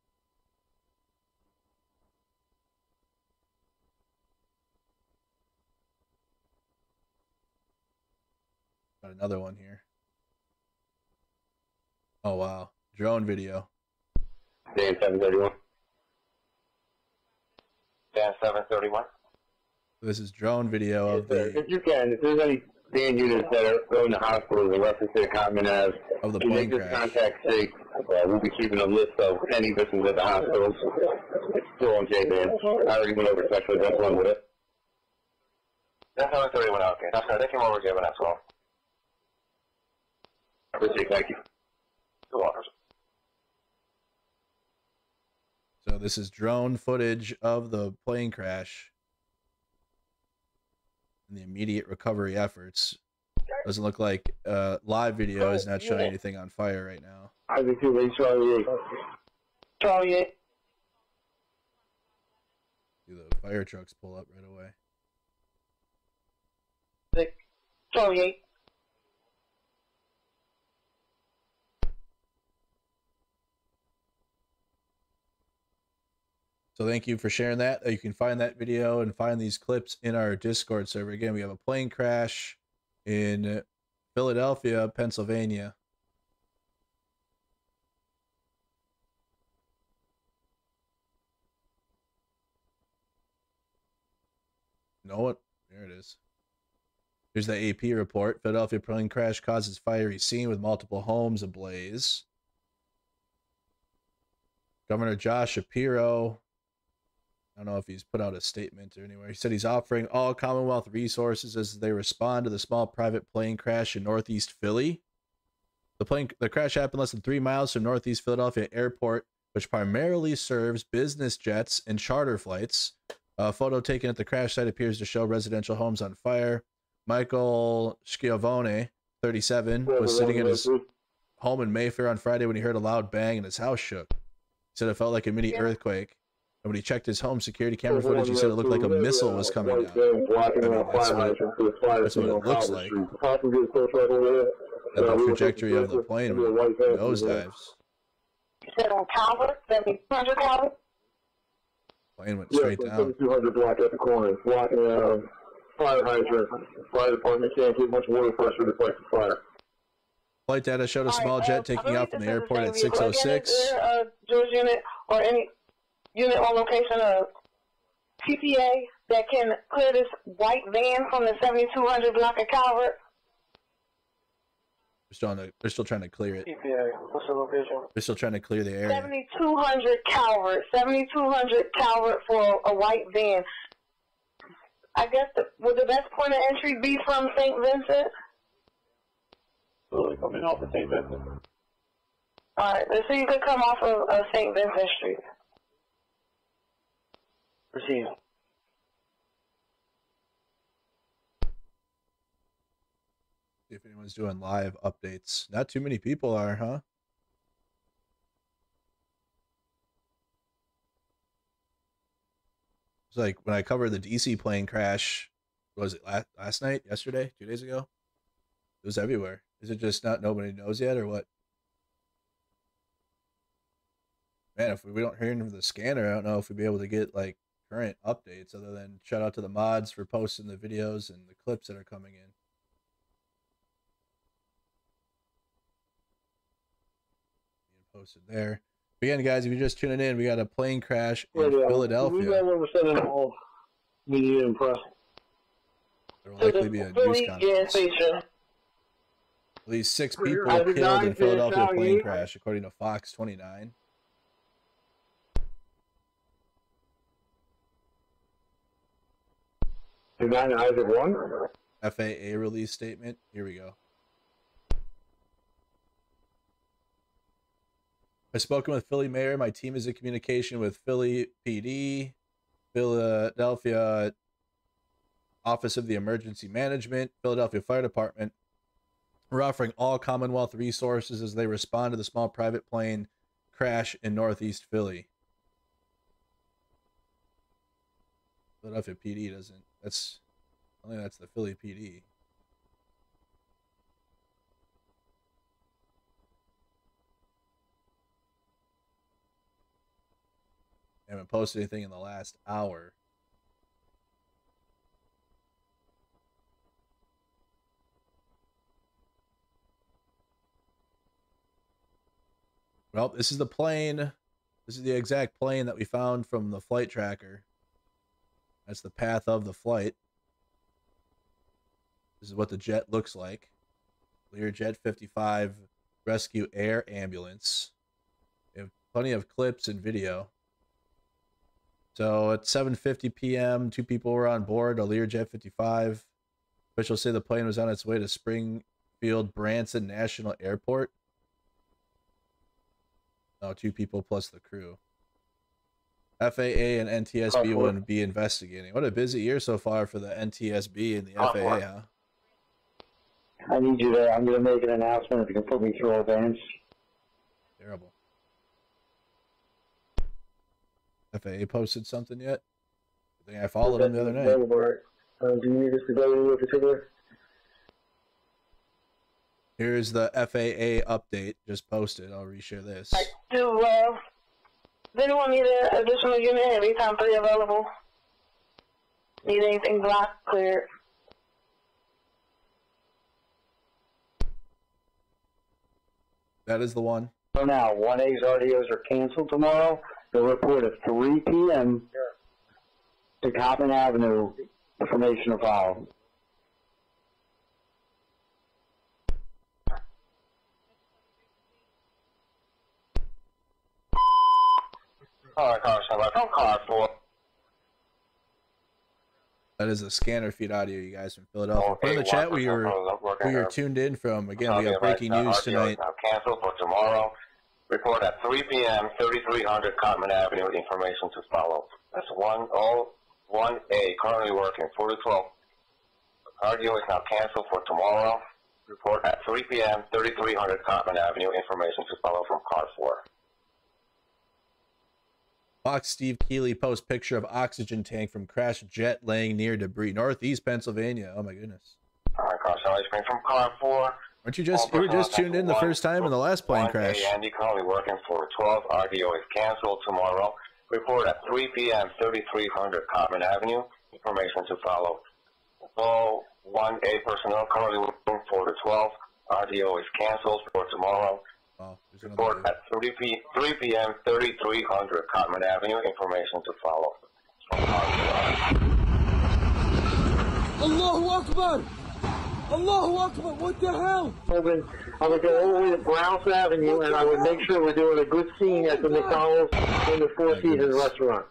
Got another one here. Oh wow, drone video. Dan 731. Dan 731. This is drone video of the. If you can, if there's any seeing units that are going to hospitals in reference to the comment as of the to make plane this crash. contact safe. We'll be keeping a list of any victims at the hospitals. It's still on J-Band. I already went over sexual that's one with it. That's how it's already went out, okay. That's good. They came over J-Band as well. I appreciate it. Thank you. You're welcome. So this is drone footage of the plane crash and the immediate recovery efforts. Doesn't look like live video is not showing anything on fire right now. I think you may Charlie 8. Charlie 8. See the fire trucks pull up right away. Charlie 8. So thank you for sharing that. You can find that video and find these clips in our Discord server. Again, we have a plane crash in Philadelphia, Pennsylvania. Know what? There it is. Here's the AP report. Philadelphia plane crash causes fiery scene with multiple homes ablaze. Governor Josh Shapiro, I don't know if he's put out a statement or anywhere. He said he's offering all Commonwealth resources as they respond to the small private plane crash in Northeast Philly. The crash happened less than 3 miles from Northeast Philadelphia Airport, which primarily serves business jets and charter flights. A photo taken at the crash site appears to show residential homes on fire. Michael Schiavone, 37, was sitting in his home in Mayfair on Friday when he heard a loud bang and his house shook. He said it felt like a mini earthquake. And when he checked his home security camera footage, he said it looked like a missile was coming down. That's what it looks like. And the trajectory of the plane nosedives. You said on Calvert, 7200 Calvert? Plane went straight down. 200 block at the corner. Blocking fire hydrant. Fire department can't get much water pressure to fight the fire. Flight data showed a small jet taking off from the airport at 6:06. Is there a George unit or any unit on location of PPA that can clear this white van from the 7200 block of Calvert? They're still trying to clear it. PPA, what's the location? They're still trying to clear the area. 7200 Calvert. 7200 Calvert for a white van. I guess would the best point of entry be from St. Vincent? Coming off of St. Vincent. Alright, so you could come off of St. Vincent Street. Proceed. See if anyone's doing live updates. Not too many people are, huh? It's like when I covered the DC plane crash, was it last night, yesterday, 2 days ago? It was everywhere. Is it just not nobody knows yet or what? Man, if we don't hear from the scanner, I don't know if we'd be able to get like current updates other than shout out to the mods for posting the videos and the clips that are coming in. Being posted there. Again, guys, if you're just tuning in, we got a plane crash in Philadelphia. We got one sending all media and press. There will likely be a news conference. At least 6 people killed in Philadelphia plane crash, according to Fox 29. FAA release statement. Here we go. I've spoken with Philly Mayor. My team is in communication with Philly PD, Philadelphia Office of the Emergency Management, Philadelphia Fire Department. We're offering all Commonwealth resources as they respond to the small private plane crash in Northeast Philly. Philadelphia PD doesn't. I think that's the Philly PD. I haven't posted anything in the last hour. Well, this is the plane. This is the exact plane that we found from the flight tracker. That's the path of the flight. This is what the jet looks like. Learjet 55 Rescue Air Ambulance. We have plenty of clips and video. So at 7:50 p.m., 2 people were on board a Learjet 55. Officials say the plane was on its way to Springfield Branson National Airport. No, 2 people plus the crew. FAA and NTSB will be investigating. What a busy year so far for the NTSB and the FAA, huh? I need you to, I'm going to make an announcement if you can put me through events. Terrible. FAA posted something yet? I think I followed them the other night. Do you need us to go into a particular? Here's the FAA update, just posted. I'll reshare this. Do, does anyone need an additional unit? Anytime 3 available? Need anything blocked, cleared? That is the one. So now, 1A's RDOs are canceled tomorrow. They'll report at 3 p.m. to Coppin Avenue. Information to follow. Alright, car 7, from car 4. That is a scanner feed audio, you guys, from Philadelphia. Put in the chat where you're tuned in from. Again, we have breaking news tonight. Now canceled for tomorrow. Report at 3 p.m., 3300 Cottman Avenue. Information to follow. That's 1A, currently working, 4 to 12. RDO is now canceled for tomorrow. Report at 3 p.m., 3300 Cottman Avenue. Information to follow from car 4. Fox Steve Keeley posts picture of oxygen tank from crashed jet laying near debris, northeast Pennsylvania. Oh my goodness. Alright, car 7, from car 4. Aren't you just, you were just tuned in the first time in the last plane crash? Andy currently working for 12. RDO is canceled tomorrow. Report at 3 p.m., 3300 Cottman Avenue. Information to follow. All 1A personnel currently working for the 12. RDO is canceled for tomorrow. Wow, report at 3 p.m., 3300 Cottman Avenue. Information to follow. Allahu Akbar! Allahu Akbar! What the hell? I would go all the way to Browse Avenue, and I would make sure we're doing a good scene at the McDonald's in the Four Seasons restaurant.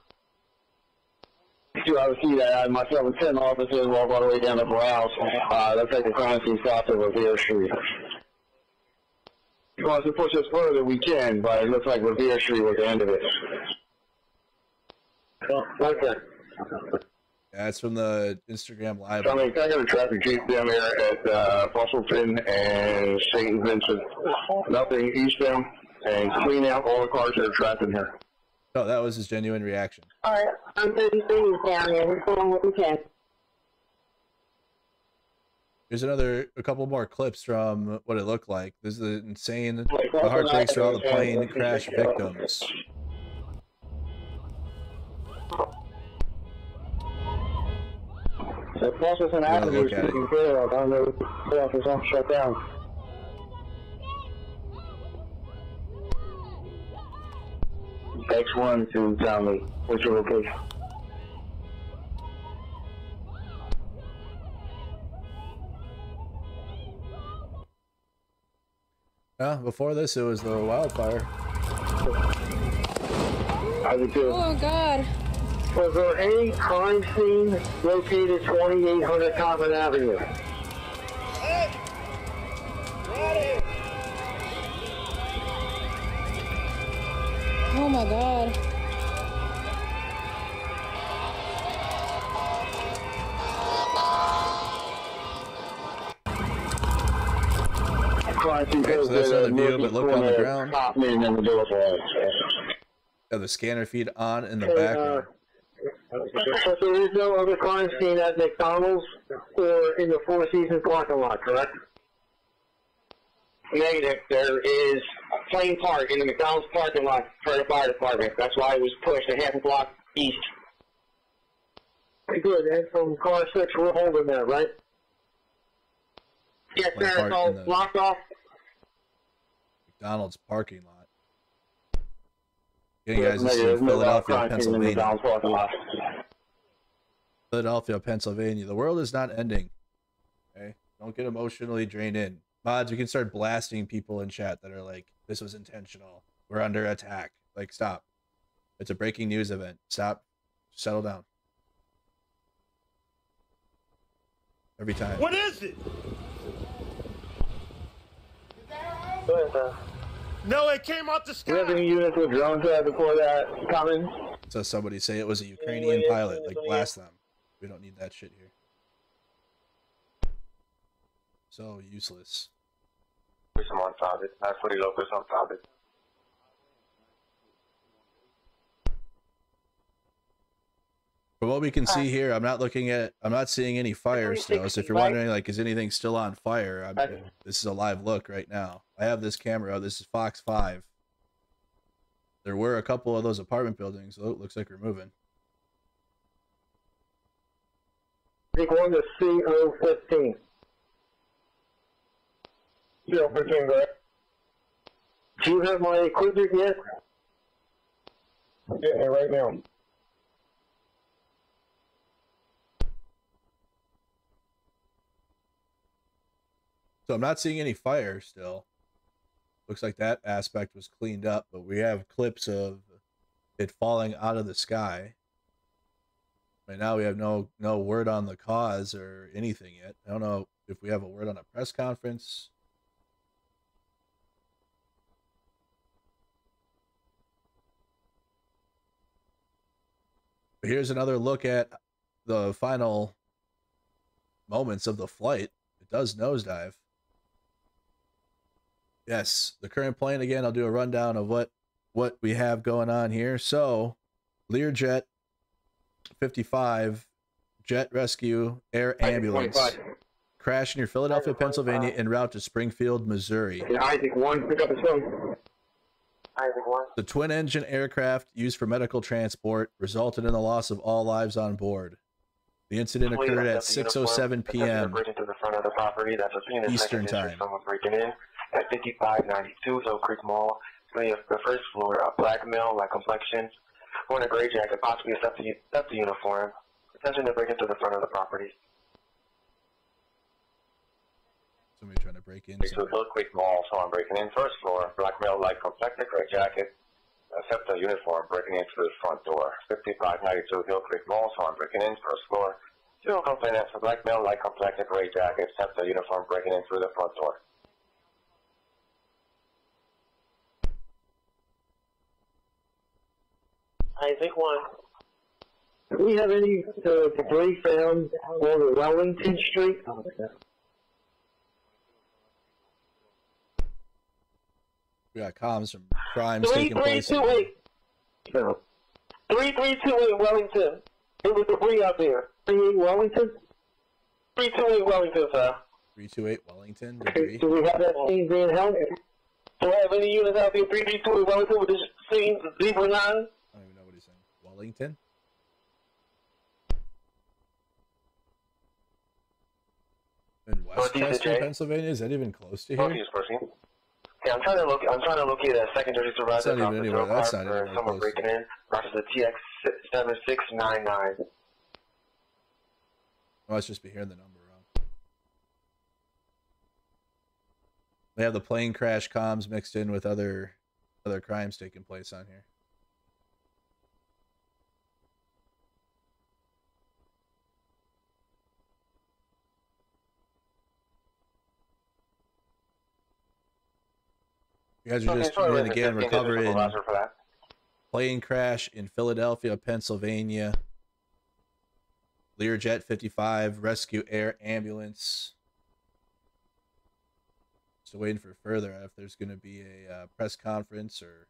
I would see that myself and 10 officers walk all the way down to Browse. Looks like the crime scene south of Revere Street. If you want to push us further, we can, but it looks like Revere Street was the end of it. Okay. Yeah, it's from the Instagram live. So, I got a traffic chief down there at Bustleton and St. Vincent. Nothing eastbound, and clean out all the cars that are trapped in here. Oh, that was his genuine reaction. Alright, I'm 30 things down here. We're doing what we can. Here's a couple more clips from what it looked like. This is the insane, the heartbreaks for all the plane crash victims. The Washington Avenue is taken care of. I don't know if the office won't shut down. X1 to Tommy. What's your location? Yeah, before this, it was the wildfire. Oh, God. Was there any crime scene located 2800 Common Avenue? Oh my God. Okay, so that's another view, but look on the ground. Yeah, the scanner feed on in the background. So there is no other crime scene at McDonald's or in the Four Seasons parking lot, correct? Negative. There is a plane park in the McDonald's parking lot for the fire department. That's why it was pushed a half a block east. Very good. And from car 6, we're holding that, right? Yes, sir. It's all blocked off. McDonald's parking lot. Again, guys, this is Philadelphia, Pennsylvania. Philadelphia, Pennsylvania. The world is not ending. Okay. Don't get emotionally drained in. Mods, we can start blasting people in chat that are like, this was intentional. We're under attack. Like, stop. It's a breaking news event. Stop. Settle down. Every time. What is it? No, it came out the sky. We have any units with drones there before that coming? So somebody say it was a Ukrainian pilot. Like, blast them. We don't need that shit here. So useless. I'm on target. That's pretty locus on target. From what we can see here, I'm not seeing any fire still. So if you're wondering, like, is anything still on fire? This is a live look right now. I have this camera. This is Fox 5. There were a couple of those apartment buildings. So it looks like we're moving. Take one to CO15. CO15, right? Do you have my equipment yet? Yeah, right now. So I'm not seeing any fire still. Looks like that aspect was cleaned up, but we have clips of it falling out of the sky. Right now we have no word on the cause or anything yet. I don't know if we have a word on a press conference. But here's another look at the final moments of the flight. It does nosedive. Yes, the current plane, again, I'll do a rundown of what we have going on here. So, Learjet 55, jet rescue, air ambulance, crash near Philadelphia, Pennsylvania, en route to Springfield, Missouri. Isaac 1, pick up his phone. Isaac 1. The twin-engine aircraft used for medical transport resulted in the loss of all lives on board. The incident occurred at 6:07 p.m. Eastern Time. Someone breaking in at 5592 Hill Creek Mall. The first floor, a black male, light complexion, wearing a gray jacket, possibly a safety uniform. Attention to break into the front of the property. Somebody trying to break in. So Hill Creek Mall, someone breaking in. First floor, black male, light complexion, gray jacket, SEPTA uniform, breaking into the front door. 5592 Hill Creek Mall, someone breaking in. First floor, zero complainants, black male, light complexion, gray jacket, SEPTA uniform, breaking in through the front door. Isaac 1. Do we have any debris found on Wellington Street? We got comms from crimes taking place. 3328 Wellington. There was debris out there. 38 Wellington? 328 Wellington, sir. 328 Wellington. Debris. Do we have that scene being held? Do we have any units out there? 3328 Wellington with this scene, Zebra 9? I don't even know what he's saying. Wellington? In Westchester, Pennsylvania? Is that even close to here? Yeah, I'm trying to locate a secondary supervisor. That's not even anywhere. That's not even someone close. breaking in. Process the TX7699. Oh, let's just be hearing the number wrong. They have the plane crash comms mixed in with other crimes taking place on here. You guys are just again recovering plane crash in Philadelphia, Pennsylvania. Learjet 55 rescue air ambulance. Still waiting for further if there's going to be a press conference or.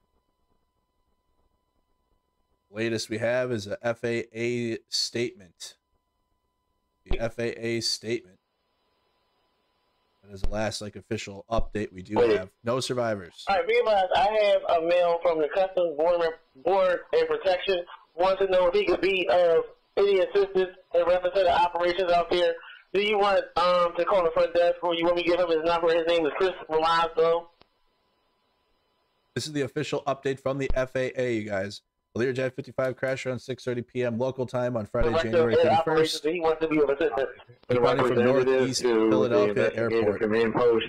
Latest we have is a FAA statement. The FAA statement. That is the last official update we do have. No survivors. All right, realize I have a mail from the Customs Border and Protection. Wants to know if he could be of any assistance in reference to the operations out there. Do you want to call the front desk, or you want me to give him his number? His name is Chris Milazzo. This is the official update from the FAA, you guys. Learjet 55 crashed around 6:30 p.m. local time on Friday, January 31st. He wants to be of assistance. Departing from Northeast Philadelphia Airport. Command post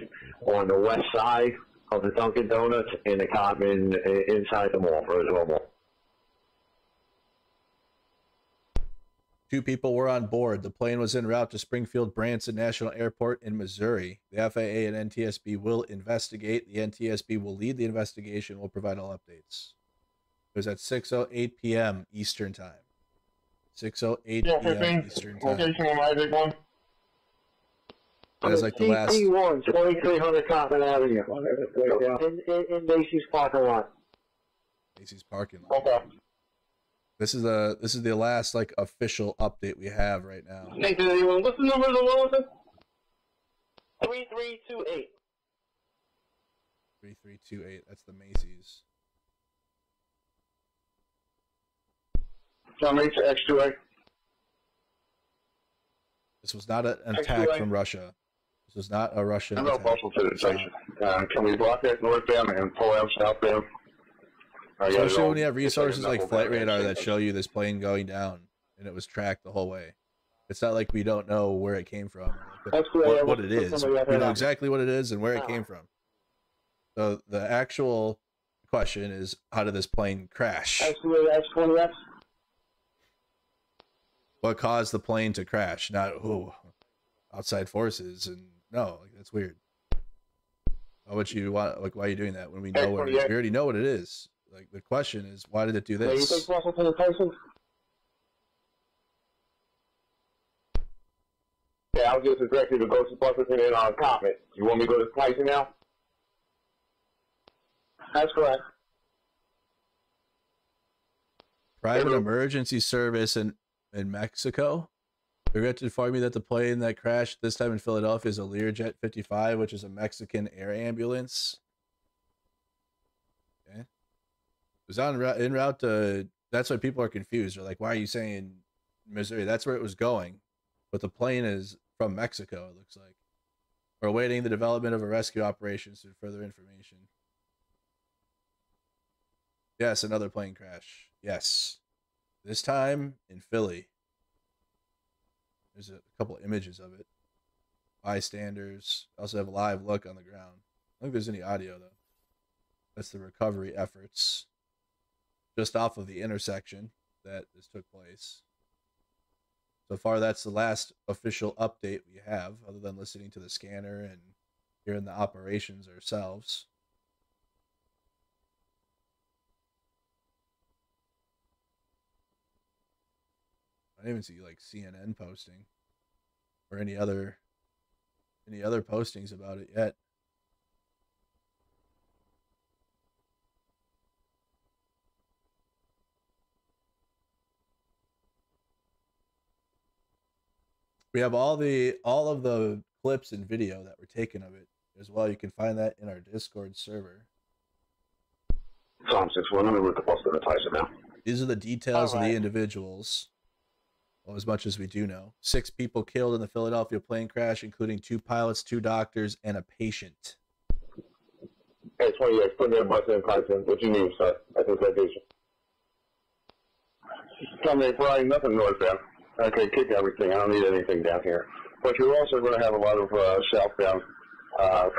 on the west side of the Dunkin' Donuts in the Cotman inside the mall, Roosevelt Mall. 2 people were on board. The plane was en route to Springfield Branson National Airport in Missouri. The FAA and NTSB will investigate. The NTSB will lead the investigation. Will provide all updates. It was at 6:08 p.m. Eastern Time. 6:08 p.m. Eastern Time. That was like the last. CT1, 2300 Cotman Avenue. In Macy's parking lot. Macy's parking lot. Okay. This is the last like official update we have right now. What's the number of the lowest? 3328. 3328. That's the Macy's. John Reach X2A. This was not an attack from Russia. This was not a Russian I'm attack. partial to the station. Can we block that northbound and pull out southbound? Especially when you have resources like Flight Radar that show you this plane going down, and it was tracked the whole way. It's not like we don't know where it came from, or what it is. We know exactly what it is and where it came from. So the actual question is, how did this plane crash? What caused the plane to crash? Not outside forces, and no, like that's weird. Why would you want? Like, why are you doing that when we know what it is? We already know what it is. Like, the question is, why did it do this? Yeah, I'll give the directive to go to Buffington and on Comet. You want me to go to Tyson now? That's correct. Private emergency service in Mexico. Regret to inform you that the plane that crashed this time in Philadelphia is a Learjet 55, which is a Mexican air ambulance. Okay. It was en route to, that's why people are confused. They're like, why are you saying Missouri? That's where it was going. But the plane is from Mexico, it looks like. We're awaiting the development of a rescue operations for further information. Yes, another plane crash. Yes. This time in Philly. There's a couple images of it. Bystanders. Also have a live look on the ground. I don't think there's any audio, though. That's the recovery efforts. Just off of the intersection that this took place. So far, that's the last official update we have, other than listening to the scanner and hearing the operations ourselves. I didn't even see like CNN posting or any other postings about it yet. We have all of the clips and video that were taken of it as well. You can find that in our Discord server. Tom 6-1, I'm with the bus to the Tyson now. These are the details of the individuals. Well, as much as we do know. 6 people killed in the Philadelphia plane crash, including 2 pilots, 2 doctors, and a patient. Hey, 28, put me in bus in Tyson. What you need, sir? I think that gives you. Coming Friday, nothing northbound. Okay, kick everything. I don't need anything down here. But you're also going to have a lot of southbound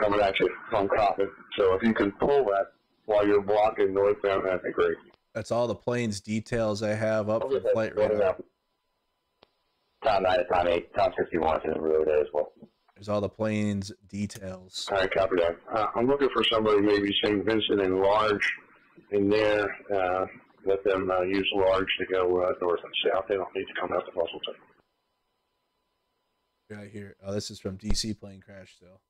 coming at you from Coppin. So if you can pull that while you're blocking northbound, that'd be great. That's all the plane's details I have up for Flight Radar. Tom 9 to Tom 8, Tom 61 is in the road there as well. There's all the plane's details. All right, copy that. I'm looking for somebody, maybe St. Vincent and large in there. Let them use large to go north and south. They don't need to come out to Bustleton. Right here. Oh, this is from DC plane crash still.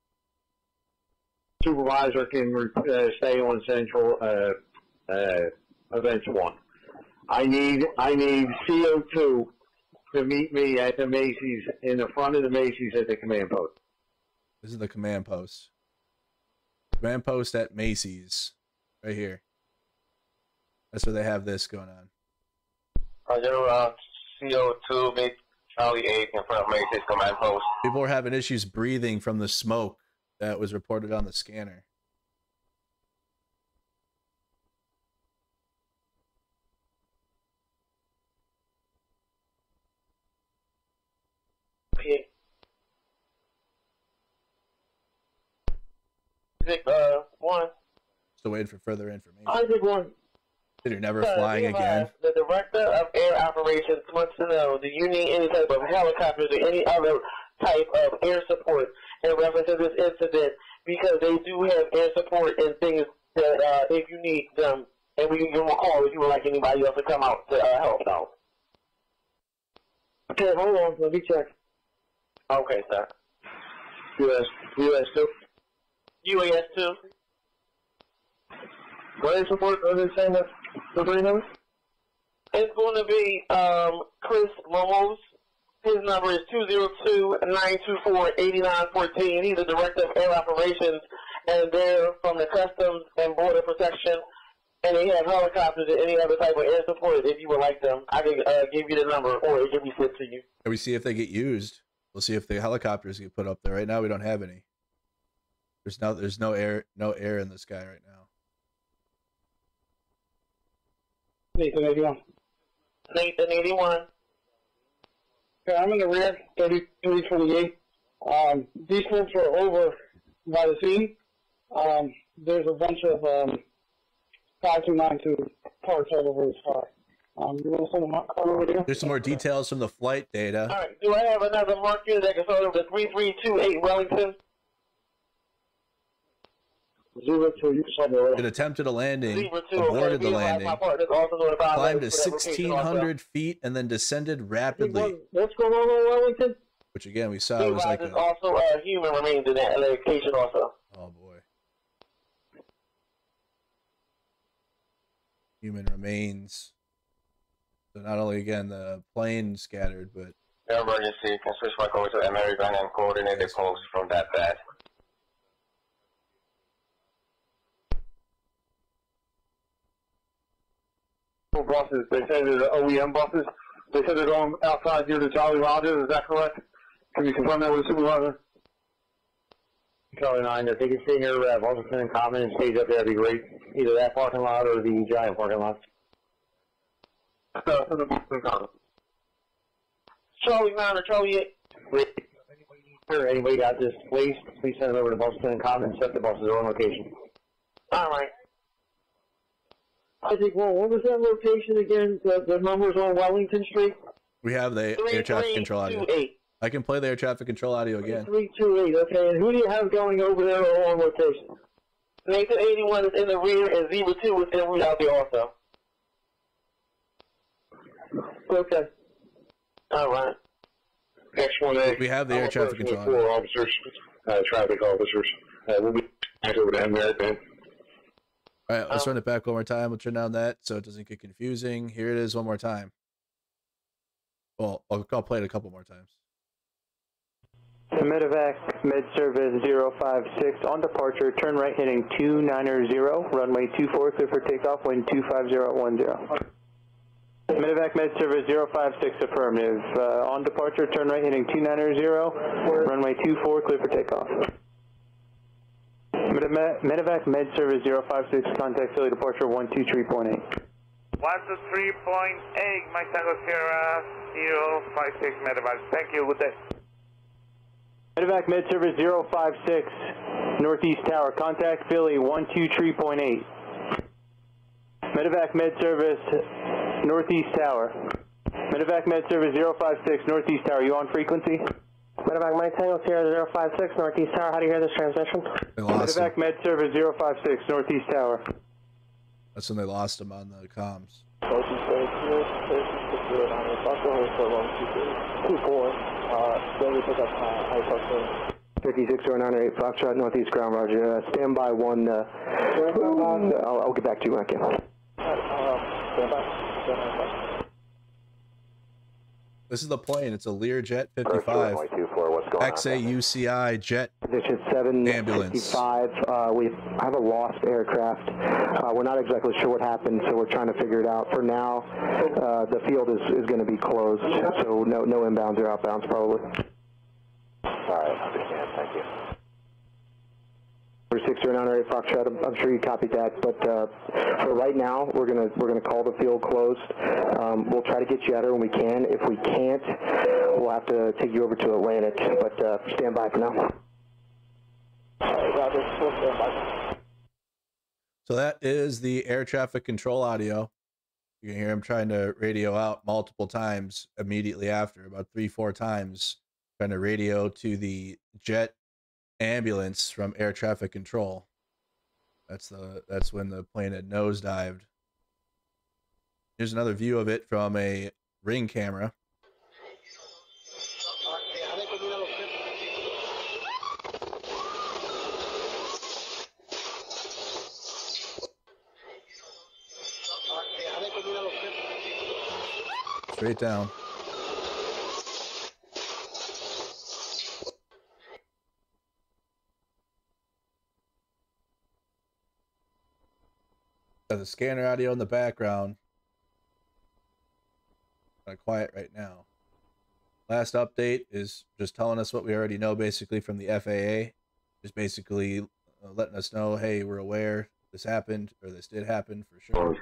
Supervisor can stay on Central Events 1. I need CO2 to meet me at the Macy's, in the front of the Macy's at the command post. This is the command post. Command post at Macy's. Right here. That's where they have this going on. CO2, make Charlie 8 in front of Macy's command post. People were having issues breathing from the smoke that was reported on the scanner. Isaac 1. Still waiting for further information. Isaac 1. You're never flying again. The Director of Air Operations wants to know, do you need any type of helicopters or any other type of air support in reference to this incident? Because they do have air support and things that if you need them, and we can give them a call if you would like anybody else to come out to help out. Okay, hold on, let me check. Okay, sir. US2. UAS2. What is support? What is it saying? The three numbers? It's going to be Chris Momos. His number is 202-924-8914. He's the Director of Air Operations, and they're from the Customs and Border Protection, and they have helicopters and any other type of air support if you would like them. I can give you the number, or it can be sent to you. And we see if they get used. We'll see if the helicopters get put up there. Right now, we don't have any. There's no air in the sky right now. Nathan 81. Nathan 81. Okay, I'm in the rear, 3028. These folks are over by the scene. There's a bunch of 5292 parts all over the sky. You want to send them out over there? There's some more details from the flight data. All right, do I have another marker that can start over the 3328 Wellington? 02, you can it attempted a landing, aborted the landing, climbed to 1,600 feet, and then descended rapidly. What's going on Wellington? Which again, we saw was like a... also human remains in that location also. Oh boy. Human remains. So not only again the plane scattered, but... Emergency, can switch back over to American and coordinate the post from that pad. Buses, they say they're the OEM buses. They said they're going outside near the Jolly Rogers. Is that correct? Can you confirm that with the supervisor? Charlie 9, if they can stay near Washington and Common and stays up there, that'd be great. Either that parking lot or the giant parking lot. Charlie 9 or Charlie 8. Wait. Sure, anybody got this, please send it over to Washington and Common and set the buses on location. All right. I think, well, what was that location again? The numbers on Wellington Street? We have the air traffic control audio. I can play the air traffic control audio again. 328, okay. And who do you have going over there on location? Nathan 81 is in the rear, and 02 is in route out there also. Okay. All right. X1A. We have the air traffic control audio. 4 officers, traffic officers. We'll be back over to Emirates, man. All right, let's run it back one more time. We'll turn down that so it doesn't get confusing. Here it is one more time. Well, I'll play it a couple more times. Medevac, med service 056 on departure, turn right heading 290, runway 24, clear for takeoff, wind 25010. Medevac, med service 056 affirmative, on departure, turn right heading 290, runway 24, clear for takeoff. Medevac, med service 056, contact Philly departure 123.8. 123.8, Mike Tango Sierra 056 Medevac. Thank you, good day. Medevac, med service 056, Northeast Tower, contact Philly 123.8. Medevac, med service Northeast Tower. Medevac, med service 056, Northeast Tower, you on frequency? Medevac, Mike Tango Sierra 056, Northeast Tower, how do you hear this transmission? Medevac, med service 056, Northeast Tower. That's when they lost him on the comms. 560908 Foxtrot, Northeast Ground, Roger. Stand by one. I'll get back to you when I can. This is the plane. It's a Learjet 55. XAUCI jet Position ambulance. 755. We have a lost aircraft. We're not exactly sure what happened, so we're trying to figure it out. For now, the field is going to be closed, so no inbounds or outbounds probably. All right, understand. Thank you. 6098 Foxtrot, I'm sure you copied that, but for right now, we're gonna call the field closed. We'll try to get you out there when we can. If we can't, we'll have to take you over to Atlantic, but stand by for now. All right, So that is the air traffic control audio. You can hear him trying to radio out multiple times immediately after, about 3-4 times, trying to radio to the jet ambulance from air traffic control. That's when the plane had nosedived. Here's another view of it from a ring camera. Straight down. Got the scanner audio in the background. Kind of quiet right now. Last update is just telling us what we already know, basically, from the FAA. Just basically letting us know, hey, we're aware this happened, or this did happen for sure.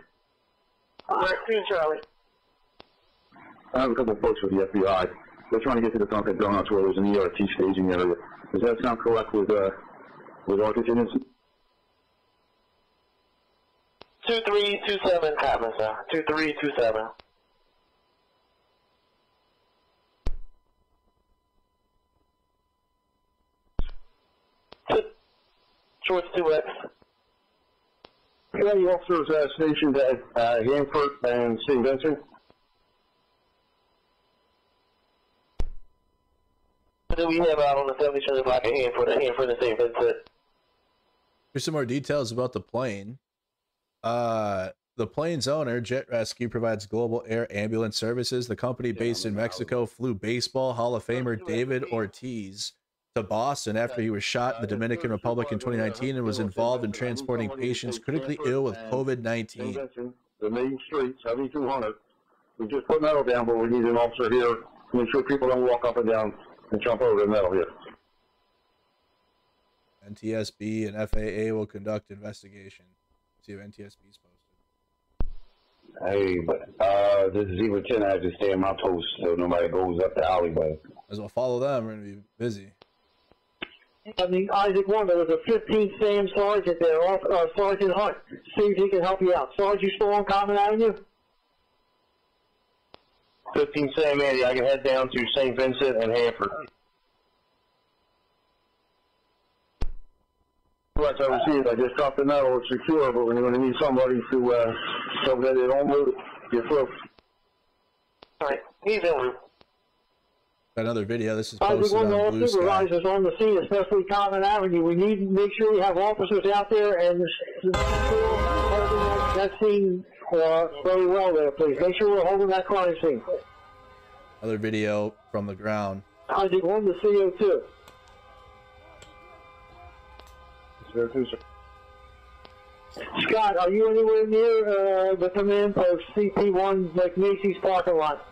Charlie. I have a couple of folks with the FBI. They're trying to get to the Dunkin' Donuts where there's an ERT staging area. Does that sound correct with our contingency? 2327, Captain, sir. 2327. Shorts 2X. Yeah, the officers stationed at Hanford and St. Vincent. What do we have out on the 77 block at Hanford and St. Vincent? Here's some more details about the plane. The plane's owner, Jet Rescue, provides global air ambulance services. The company, based in Mexico, flew baseball Hall of Famer David Ortiz to Boston after he was shot in the Dominican Republic in 2019 and was involved in transporting patients critically ill with COVID-19. The main street, 7200. We just put metal down, but we need an officer here to make sure people don't walk up and down and jump over the metal here. NTSB and FAA will conduct investigation. See if NTSB is posted. Hey, this is Eva 10. I have to stay in my post so nobody goes up the alleyway. As well follow them. We're going to be busy. I mean, Isaac 1, there was a 15th Sam Sergeant there, Sergeant Hunt. See if he can help you out. Sarge, you still on Common Avenue? 15 Sam Andy, I can head down to St. Vincent and Hanford. Right, I received. I just dropped the metal. It's secure, but we're going to need somebody to so that they don't move it. Get through. All right, he's en route. Another video. This is posted on Blue Sky. Supervisors on the scene, especially Common Avenue. We need to make sure we have officers out there and that scene very well there, please. Make sure we're holding that crime scene. Another video from the ground. Isaac 1 to CO2. Scott, are you anywhere near the command post CP1, like Macy's parking lot?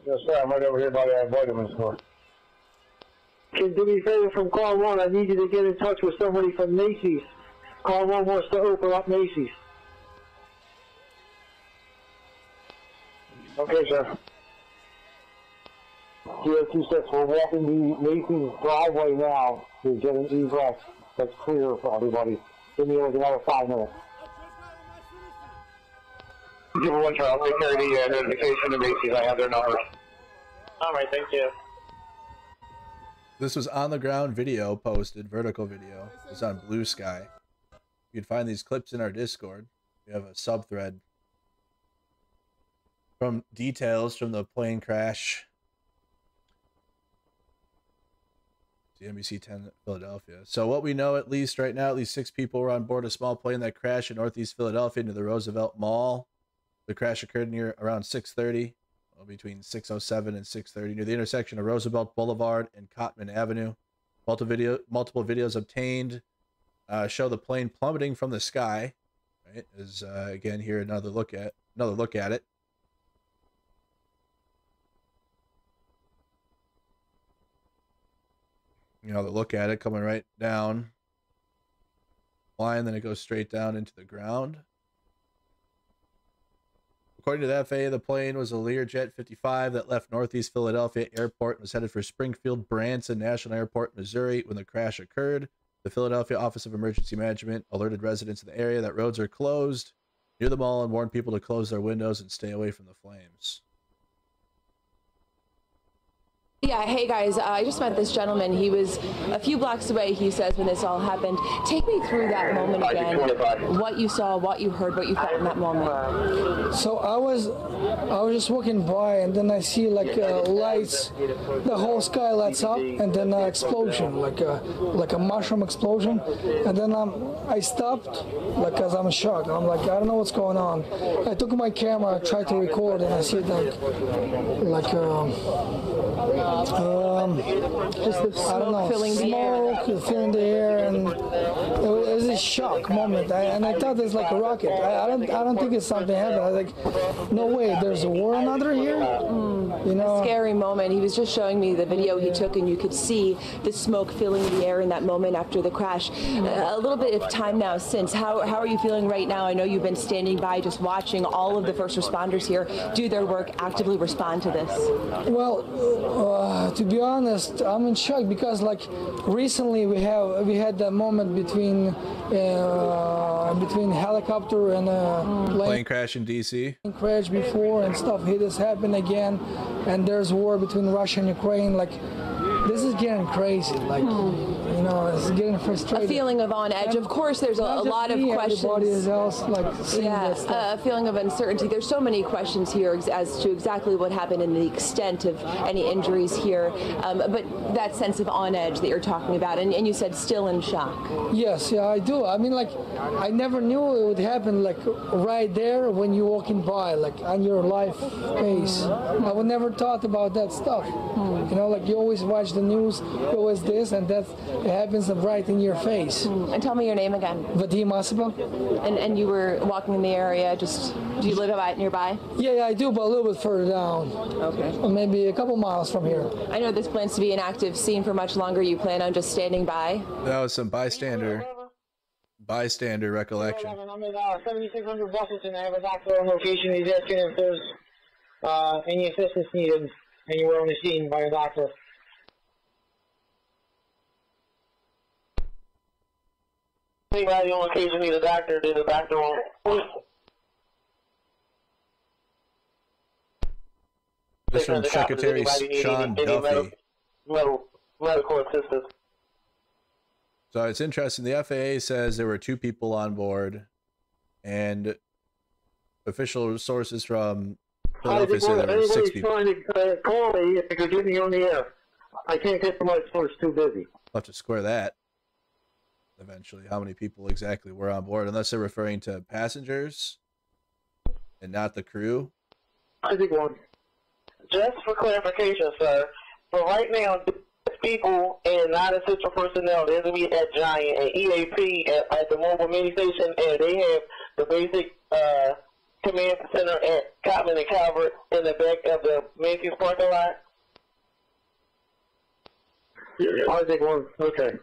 Yes, sir. I'm right over here by that vitamin store. Can do me a favor from Car 1. I need you to get in touch with somebody from Macy's. Car 1 wants to open up Macy's. Okay, sir. CO26, we're walking the Macy's driveway now to get an egress that's clear for everybody. Give me another 5 minutes. Give me one try. I'll take care of the notification to Macy's. I have their numbers. All right, thank you. This was on the ground video posted, vertical video. It's on Blue Sky. You can find these clips in our Discord. We have a sub-thread from details from the plane crash. NBC 10 Philadelphia. So what we know, at least right now, at least 6 people were on board a small plane that crashed in Northeast Philadelphia near the Roosevelt Mall. The crash occurred near around 6:30, between 6:07 and 6:30, near the intersection of Roosevelt Boulevard and Cotman Avenue. Multiple videos obtained show the plane plummeting from the sky. Right, as again here another look at it. You know, the look at it coming right down, flying, then it goes straight down into the ground. According to the FAA, the plane was a Learjet 55 that left Northeast Philadelphia Airport and was headed for Springfield Branson National Airport, Missouri, when the crash occurred. The Philadelphia Office of Emergency Management alerted residents in the area that roads are closed near the mall and warned people to close their windows and stay away from the flames. Yeah, hey guys, I just met this gentleman. He was a few blocks away, he says, when this all happened. Take me through that moment again. What you saw, what you heard, what you felt in that moment. So I was just walking by, and then I see like lights. The whole sky lights up, and then an explosion, like a mushroom explosion. And then I stopped, like, cause I'm shocked. I'm like, I don't know what's going on. I took my camera, tried to record, and I see just the smoke filling the air. Filling the air, and it was a shock moment. And I thought it's like a rocket. I don't think it's something happened. I was like, no way, there's a war under here. You know, a scary moment. He was just showing me the video he took, and you could see the smoke filling the air in that moment after the crash. A little bit of time now since. How are you feeling right now? I know you've been standing by, just watching all of the first responders here do their work, actively respond to this. Well, to be honest, I'm in shock because, like, recently we had that moment between helicopter and plane crash in DC. Crash before and stuff. This happened again, and there's war between Russia and Ukraine. Like, this is getting crazy. Like, you know, it's getting frustrating. A feeling of on edge. Of course, there's a lot of questions. Everybody else, like, a feeling of uncertainty. There's so many questions here as to exactly what happened and the extent of any injuries here. But that sense of on edge that you're talking about, and you said still in shock. Yes, yeah, I do. I mean, like, I never knew it would happen, like, right there when you're walking by, like, on your life pace. I would never thought about that stuff. You know, like, you always watch the news, you always this, and that it happens right in your face. And tell me your name again. Vadim Asipov. And you were walking in the area, do you live about nearby? Yeah, I do, but a little bit further down. Okay. Or maybe a couple miles from here. I know this plans to be an active scene for much longer. You plan on just standing by? That was some bystander recollection. I'm at 7600 Washington. I have a doctor on location. He's asking if there's any assistance needed anywhere on the scene by a doctor. Anybody on location need a doctor, then the doctor won't. This from Secretary Sean Duffy. Medical assistance. So it's interesting. The FAA says there were 2 people on board, and official sources from Philadelphia say there were 6 people. Everybody's trying to call me if they could get me on the air. I can't get to my source, too busy. I'll have to square that eventually, how many people exactly were on board, unless they're referring to passengers and not the crew. I think one. Just for clarification, sir, for right now, people and non-essential personnel, they're going to be at Giant and EAP at the mobile mini station, and they have the basic command center at Cotman and Calvert in the back of the Macy's parking lot. I think one. Okay.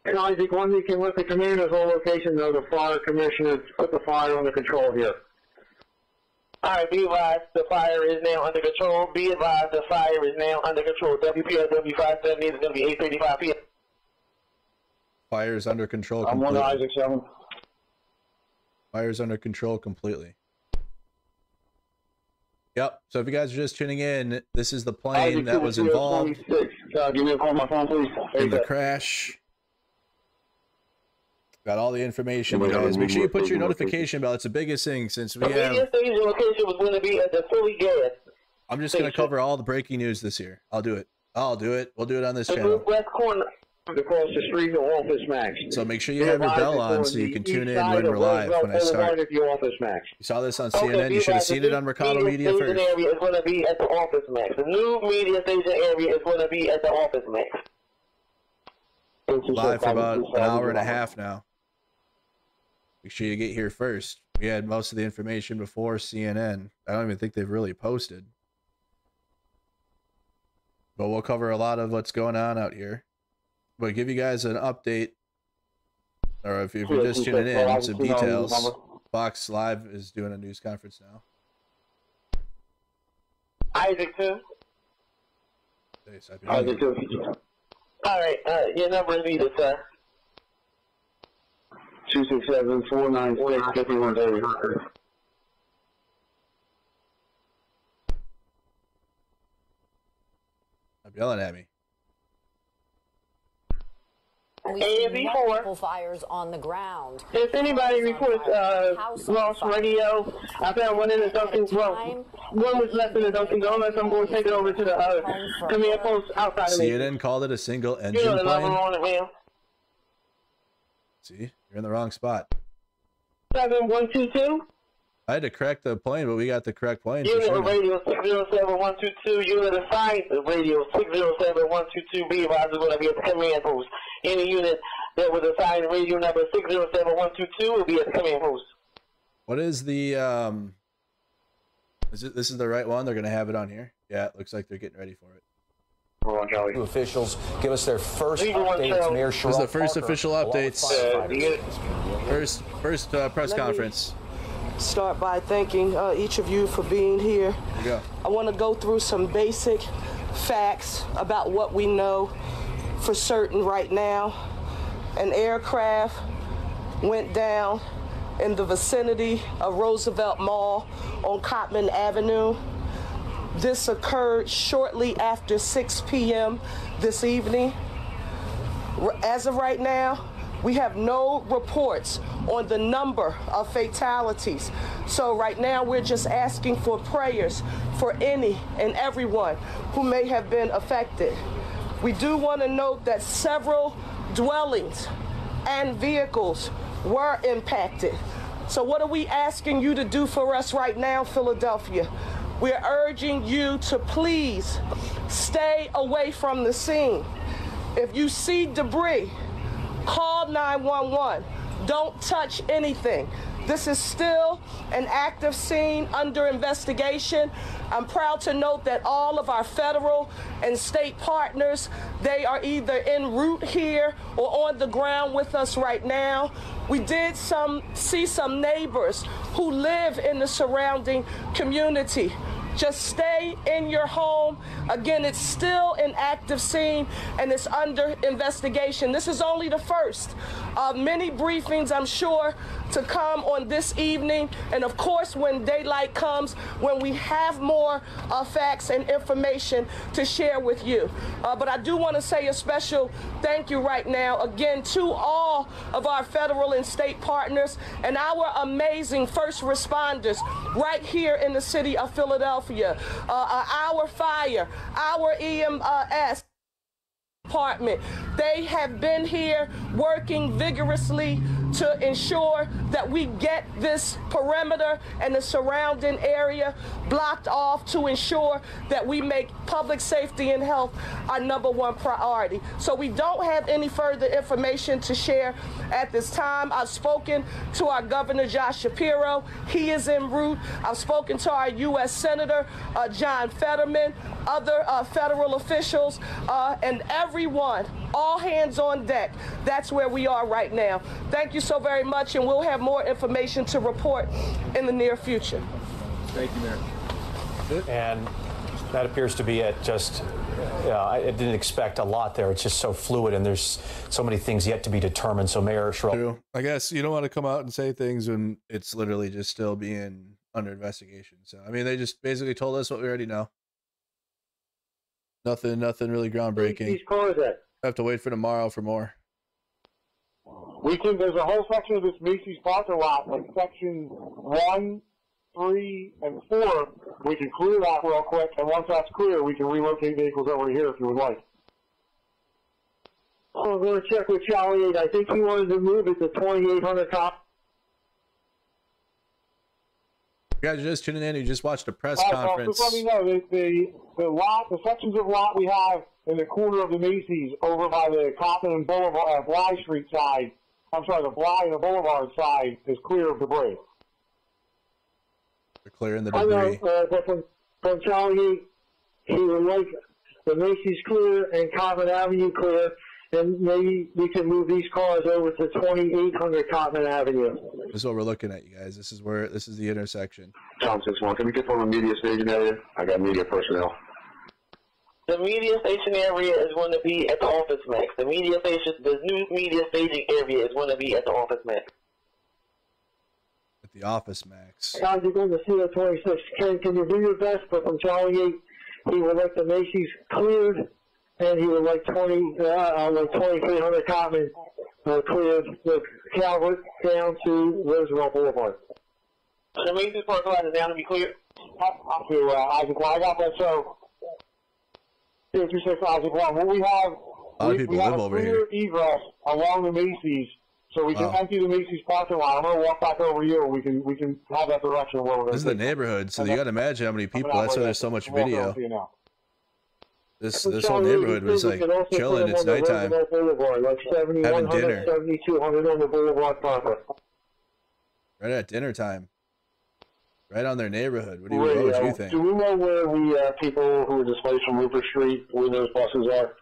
And I think one, you can let the commanders on location know the fire commissioners put the fire under control here. All right, be advised, the fire is now under control. Be advised, the fire is now under control. WPLW 570 is going to be 8:35 p.m. Fire is under control I'm completely. 1 Isaac 7. Fire is under control completely. Yep. So if you guys are just tuning in, this is the plane that was involved give me a call on my phone, please. in the crash. Got all the information, you guys. Make sure you put your notification bell. It's the biggest thing since we have. The media station location was going to be at the Philly gas. I'm just going to cover all the breaking news this year. I'll do it. We'll do it on this channel. West corner. Across the street to Office Max. So make sure you have your bell on so you can tune in when we're live when I start. Office Max. You saw this on CNN. You should have seen it on Mercado Media first. The area is going to be at the Office Max. The new media station area is going to be at the Office Max. Live for about an hour and a half now. Make sure you get here first. We had most of the information before CNN. I don't even think they've really posted. But we'll cover a lot of what's going on out here. But give you guys an update, or if you're just tuning in, some details. Fox Live is doing a news conference now. Isaac 2. Isaac 2. All right, your number is either, sir. 267-496-5130. Stop yelling at me. We see multiple fires on the ground. If anybody reports lost radio, I found one in the Dunkin'. Well, one was left in the Dunkin' Donuts. I'm going to take it over to the command post outside of me. CNN called it a single engine You know the number plane. on it, man. See, you're in the wrong spot. 7122. I had to correct the plane, but we got the correct plane. Unit of radio 607122. Unit assigned radio 607122. Be advised going to be at the command post. Any unit that was assigned radio number 607122 will be at the command post. What is the this is the right one? They're gonna have it on here. Yeah, it looks like they're getting ready for it. Officials give us their first updates. Mayor This is the first official updates. First press conference. Start by thanking each of you for being here. Here you go. I want to go through some basic facts about what we know for certain right now. An aircraft went down in the vicinity of Roosevelt Mall on Cottman Avenue. This occurred shortly after 6 p.m. this evening. As of right now, we have no reports on the number of fatalities. So right now we're just asking for prayers for any and everyone who may have been affected. We do want to note that several dwellings and vehicles were impacted. So what are we asking you to do for us right now, Philadelphia? We're urging you to please stay away from the scene. If you see debris, call 911. Don't touch anything. This is still an active scene under investigation. I'm proud to note that all of our federal and state partners, they are either en route here or on the ground with us right now. We did see some neighbors who live in the surrounding community. Just stay in your home. Again, it's still an active scene and it's under investigation. This is only the first of many briefings, I'm sure, to come on this evening. And of course, when daylight comes, when we have more facts and information to share with you. But I do want to say a special thank you right now, again, to all of our federal and state partners and our amazing first responders right here in the city of Philadelphia. Our fire, our EMS department, they have been here working vigorously to ensure that we get this perimeter and the surrounding area blocked off to ensure that we make public safety and health our #1 priority. So we don't have any further information to share at this time. I've spoken to our Governor Josh Shapiro. He is en route. I've spoken to our U.S. Senator John Fetterman, other federal officials, and everyone, all hands on deck. That's where we are right now. Thank you so very much, and we'll have more information to report in the near future. Thank you, Mayor. And that appears to be it. Just, I didn't expect a lot there. It's just so fluid, and there's so many things yet to be determined. So, Mayor Sherrill, I guess you don't want to come out and say things when it's literally just still being under investigation. So, I mean, they just basically told us what we already know. Nothing really groundbreaking. These cars at? I have to wait for tomorrow for more. There's a whole section of this Macy's parking lot, like section 1, 3, and 4. We can clear that real quick, and once that's clear, we can relocate vehicles over here if you would like. I'm going to check with Charlie 8. I think he wanted to move it to 2800 cop. You guys are just tuning in. You just watched a press conference. Just let me know the sections of lot we have in the corner of the Macy's over by the Cottman and Boulevard, Bly Street side. I'm sorry, the Bly and the Boulevard side is clear of debris. They're clearing the debris. But from Charlie, he would like the Macy's clear and Cottman Avenue clear, then maybe we can move these cars over to 2800 Cotman Avenue. This is what we're looking at, you guys. This is the intersection. Tom 6-1, can we get from a media staging area? I got media personnel. The media station area is going to be at the office max. The new media staging area is going to be at the office max. At the office max. Guys, you're going to see the 26. Can you do your best? But from Charlie 8, he would like the Macy's cleared, and he would like 2300 Cotman cleared with Calvert down to Roosevelt Boulevard. The Macy's parking lot is down to be cleared. Up to Isaac One. I got that, so 56 Isaac One. What we have, a lot of people live over here. Egress along the Macy's, so we can empty the Macy's parking lot. I'm gonna walk back over here. We can have that direction where we're. This is the neighborhood, so you got to imagine how many people. That's why there's so much video. This whole neighborhood was like chilling. It's nighttime, like having dinner. 7200 on the boulevard proper. Right at dinner time. Right on their neighborhood. What would you think? Do we know where the people who were displaced from Rupert Street, where those buses are?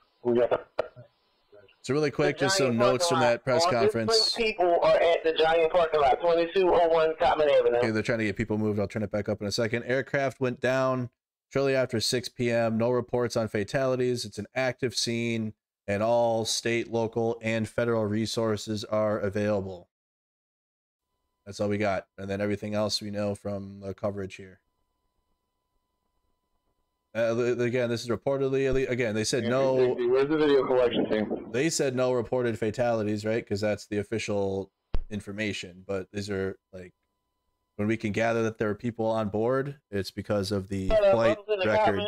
So really quick, just some notes from that press conference. People are at the giant parking lot, 2201 Cotman Avenue. Okay, they're trying to get people moved. I'll turn it back up in a second. Aircraft went down shortly after 6 p.m. No reports on fatalities. It's an active scene, and all state, local, and federal resources are available. That's all we got. And then everything else we know from the coverage here. Again, this is reportedly, again, they said no. Where's the video collection team? They said no reported fatalities, right? Because that's the official information. But these are like, when we can gather that there are people on board, it's because of the flight record.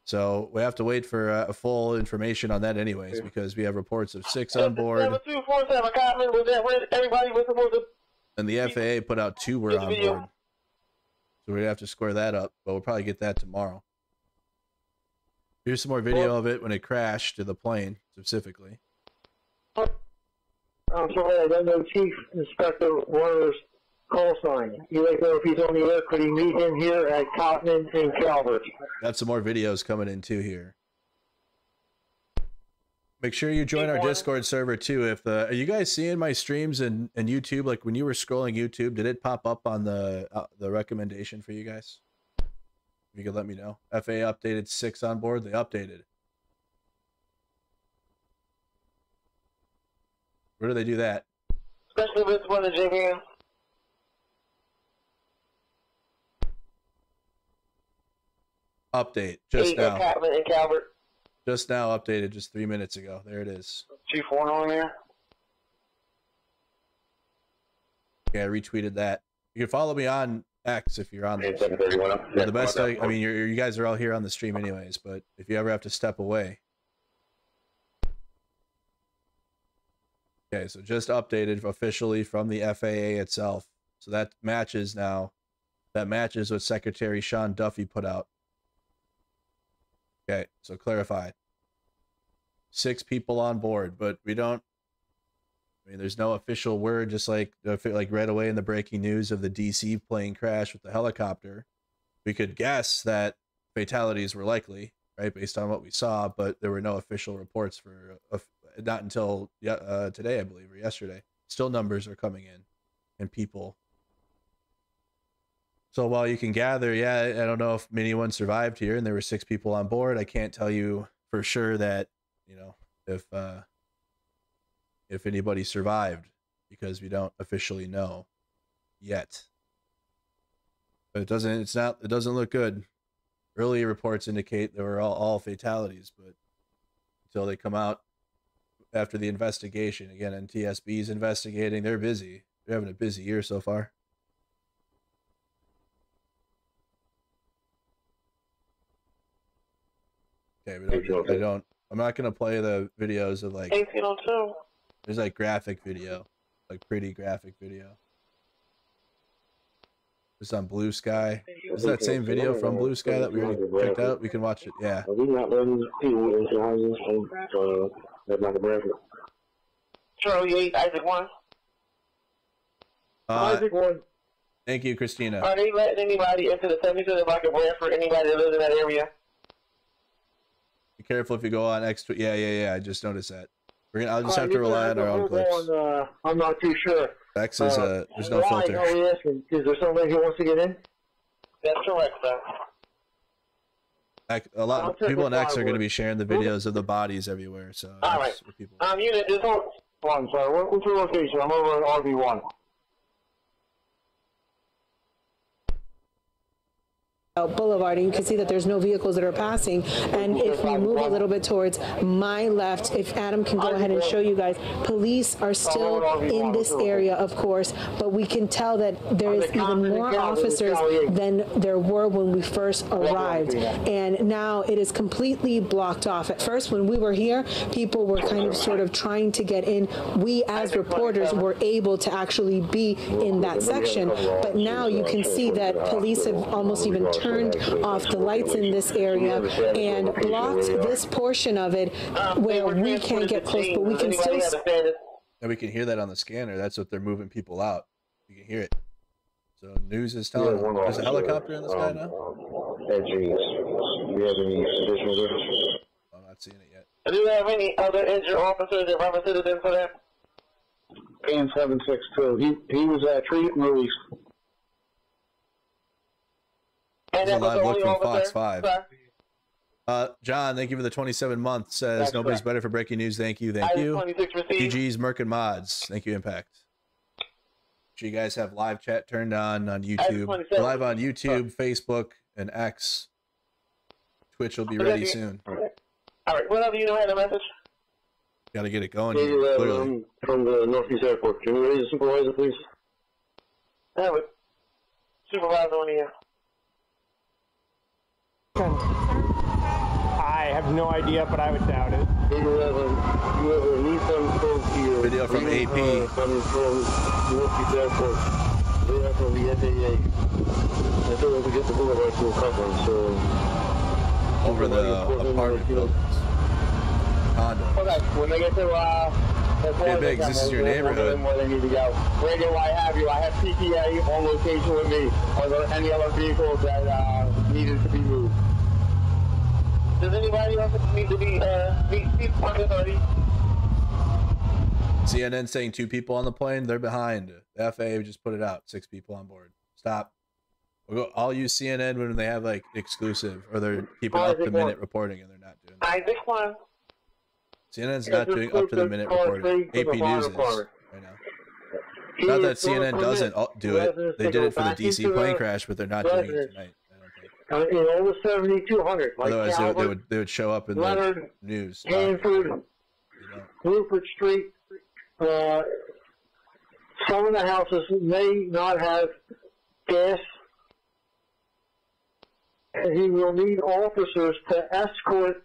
So we have to wait for full information on that anyways, because we have reports of 6 on board. 7247 Cotman, was that where everybody was supposed to? And the FAA put out 2 were on board. So we'd have to square that up, but we'll probably get that tomorrow. Here's some more video of it when it crashed to the plane, specifically. I'm sorry, I don't know Chief Inspector Warner's call sign. You like know if he's on the air, could he meet him here at Cotman and Calvert? Got some more videos coming in too here. Make sure you join our Discord server too. If are you guys seeing my streams and YouTube? Like when you were scrolling YouTube, did it pop up on the recommendation for you guys? If you could let me know. FAA updated 6 on board. They updated. Where do they do that? Especially with one of JVM. Update just now. Cotman and Calvert. Just now updated, just 3 minutes ago. There it is. Chief Warner on there? Yeah, I retweeted that. You can follow me on X if you're on there. The best, I mean, you guys are all here on the stream anyways, but if you ever have to step away. Okay, so just updated officially from the FAA itself. So that matches now. That matches what Secretary Sean Duffy put out. Okay, so clarified. 6 people on board, but we don't. I mean, there's no official word. Just like right away in the breaking news of the DC plane crash with the helicopter, we could guess that fatalities were likely, right, based on what we saw. But there were no official reports for not until today, I believe, or yesterday. Still, numbers are coming in, and people. So while you can gather, yeah, I don't know if anyone survived here, and there were 6 people on board. I can't tell you for sure that, you know, if anybody survived, because we don't officially know yet. But it doesn't look good. Early reports indicate there were all fatalities, but until they come out after the investigation, again, NTSB is investigating. They're busy. They're having a busy year so far. Okay, I'm not gonna play the videos of like. There's like graphic video, like pretty graphic video. It's on Blue Sky. Is that same video from Blue Sky that we already checked out? We can watch it. Yeah. Charlie 8, Isaac 1. Isaac 1. Thank you, Christina. Are they letting anybody into the 72 if I can Bradford? Anybody that lives in that area? careful if you go on X. Yeah. I just noticed that. I'll just have to rely on our own clips. I'm not too sure. X is there's no filter. Is there somebody who wants to get in? That's correct, sir. A lot of people in X are going to be sharing the videos of the bodies everywhere. So all right. People... Unit, just hold on, sir. What's your location? I'm over at RV1. Boulevard, and you can see that there's no vehicles that are passing. And if we move a little bit towards my left, if Adam can go ahead and show you guys, police are still in this area, of course, but we can tell that there is even more officers than there were when we first arrived. And now it is completely blocked off. At first, when we were here, people were kind of sort of trying to get in. We, as reporters, were able to actually be in that section. But now you can see that police have almost even turned off the lights in this area and blocked this portion of it where we can't get close, but we can still. And we can hear that on the scanner. That's what they're moving people out. You can hear it. So news is telling them. There's a helicopter in the sky now? I'm not seeing it yet. Do you have any other injured officers that run citizens for that? And 762. He was treated and released. This is a live look from Fox 5. John, thank you for the 27 months. Says that's nobody's correct. Better for breaking news. Thank you. PG's Merc and Mods. Thank you, Impact. Sure you guys have live chat turned on YouTube. We're live on YouTube, Facebook, and X. Twitch will be ready soon. All right. Whatever you know, had a message. Got to get it going. Clearly. From the Northeast Airport. Can you raise the supervisor, please? Have it. Supervisor on here. I have no idea, but I would doubt it. Video from AP. Coming from Northeast Airport. They are from the FAA. I don't want to get the boulevard to a cover, so... Over the apartment buildings. Condo. Okay, when they get to, Hey, Biggs, this is your neighborhood. Radio, I have you. I have PTA on location with me. Are there any other vehicles that needed to be moved? Does anybody else need to be CNN saying 2 people on the plane. They're behind. The FAA just put it out. 6 people on board. Stop. I'll use CNN when they have like exclusive or they're keeping up to minute reporting and they're not doing that. CNN's not doing up to the minute reporting. AP News is right now. Not that CNN doesn't do it. They did it for the DC plane crash, but they're not doing it tonight. In over 7,200. Like otherwise, they would show up in the news. Hanford, Rupert Street. Some of the houses may not have gas. And he will need officers to escort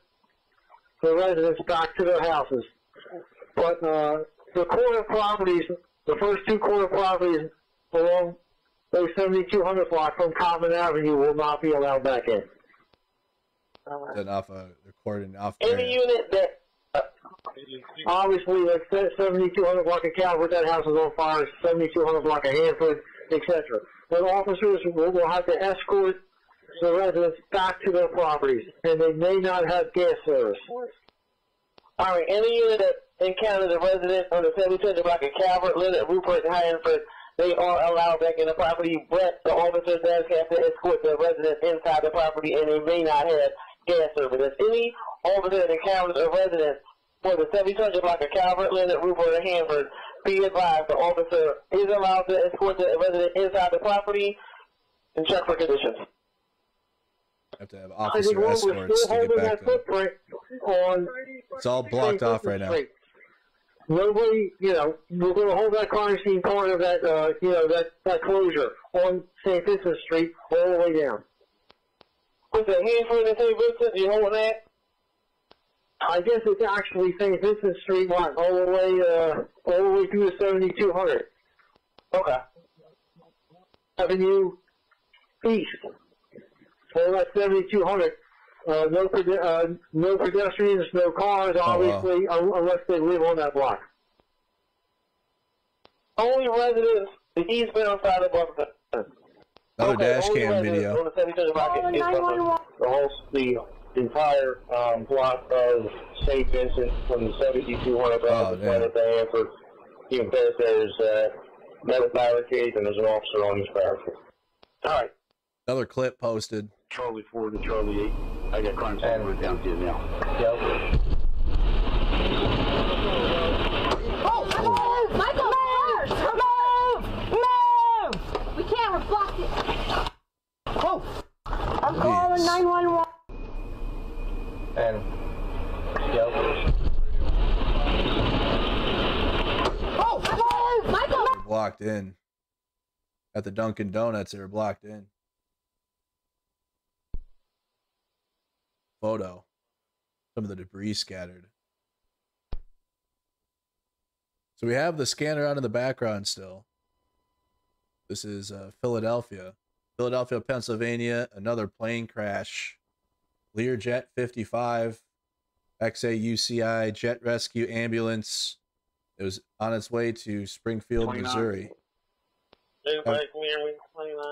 the residents back to their houses. But the corner properties, the first 2 corner properties along those 7,200 block from Common Avenue will not be allowed back in. Then off recording off. Any unit that obviously, like 7,200 block of Calvert, that house is on fire. 7,200 block of Hanford, etc. But officers will have to escort the residents back to their properties, and they may not have gas service. All right, any unit that encounters a resident on the 7,200 block of Calvert, Leonard, Rupert, and Hanford, they are allowed back in the property, but the officers does have to escort the resident inside the property, and they may not have gas service. If any officer that encounters a resident for the 7,200 block of Calvert, Leonard, Rupert, and Hanford, be advised the officer is allowed to escort the resident inside the property and check for conditions. Have to have officer escorts to get back there. It's all blocked off right now. Nobody, we're going to hold that crime scene part of that, that closure on St. Vincent Street all the way down. With the Hanford and St. Vincent, you holding that? I guess it's actually St. Vincent Street, all the way through the 7,200. Okay. Avenue East. All that 7,200. No pedestrians, no cars, obviously, unless they live on that block. Only residents, the eastbound side of Buffalo. Another dash cam video. On the 7,200 block is the entire block of St. Vincent from 7200 to Planet Hanford. You can bet there's metal barricades and there's an officer on this barricade. All right. Another clip posted. Charlie 4 to Charlie 8. I got crime scene route down to you now. Yep. Oh, Michael, move! We can't reflect it. Oh, I'm calling 911. And, yep. Oh, Michael! They're blocked in. At the Dunkin' Donuts, they were blocked in. Photo. Some of the debris scattered. So we have the scanner on in the background still. This is Philadelphia. Philadelphia, Pennsylvania. Another plane crash. Learjet 55. XAUCI Jet Rescue Ambulance. It was on its way to Springfield, 29. Missouri.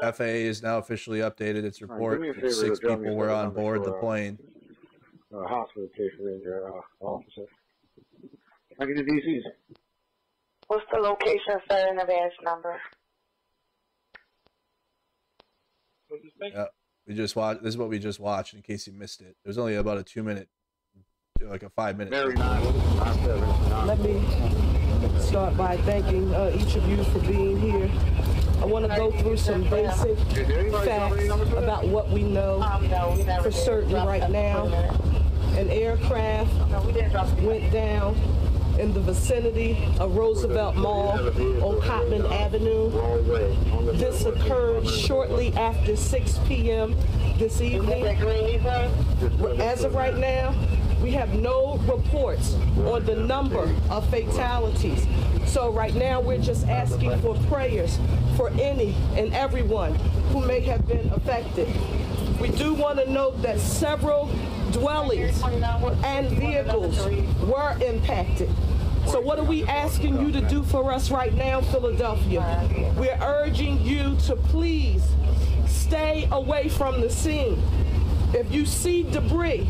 FAA is now officially updated its report. Right, 6 people were on board the plane. Hospital case for your officer. I get the DCs. What's the location, sir, and advance number? Yeah, we just watched. This is what we just watched. In case you missed it, it was only about a 2-minute, like a 5-minute. Very nice. Let me start by thanking each of you for being here. I want to go through some basic facts about what we know for certain right now. An aircraft went down in the vicinity of Roosevelt Mall on Cotman Avenue. This occurred shortly after 6 p.m. this evening. As of right now, we have no reports on the number of fatalities. So right now we're just asking for prayers for any and everyone who may have been affected. We do want to note that several dwellings and vehicles were impacted. So what are we asking you to do for us right now, Philadelphia? We're urging you to please stay away from the scene. If you see debris,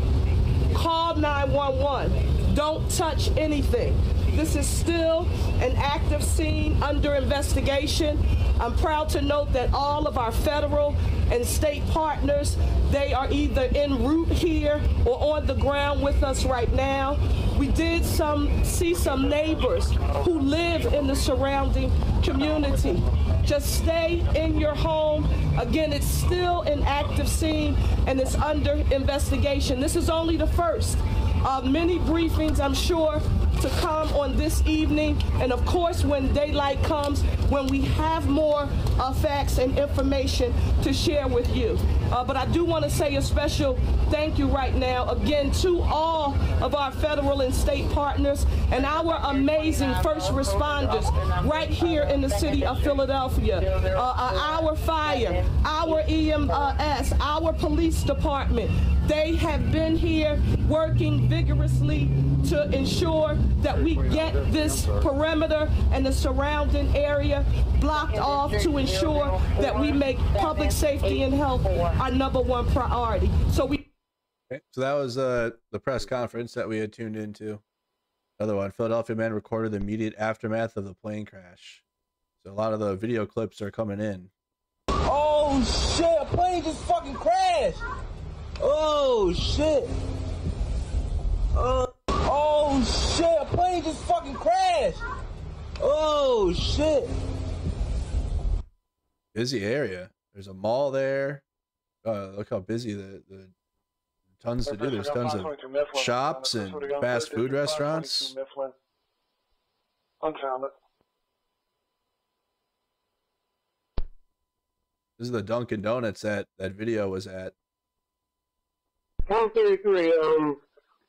call 911. Don't touch anything. This is still an active scene under investigation. I'm proud to note that all of our federal and state partners, they are either en route here or on the ground with us right now. We did see some neighbors who live in the surrounding community. Just stay in your home. Again, it's still an active scene and it's under investigation. This is only the first of many briefings, I'm sure, to come on this evening. And of course, when daylight comes, when we have more facts and information to share with you. But I do want to say a special thank you right now, again, to all of our federal and state partners and our amazing first responders right here in the city of Philadelphia. Our fire, our EMS, our police department, they have been here working vigorously to ensure that we get this perimeter and the surrounding area blocked off to ensure that we make public safety and health our #1 priority. So that was the press conference that we had tuned into. Another one. Philadelphia man recorded the immediate aftermath of the plane crash. So a lot of the video clips are coming in. Oh shit! A plane just fucking crashed. Oh shit! Oh shit! A plane just fucking crashed. Oh shit! Busy area. There's a mall there. Look how busy the tons to do. There's tons of shops and fast food restaurants. This is the Dunkin' Donuts that video was at. 133.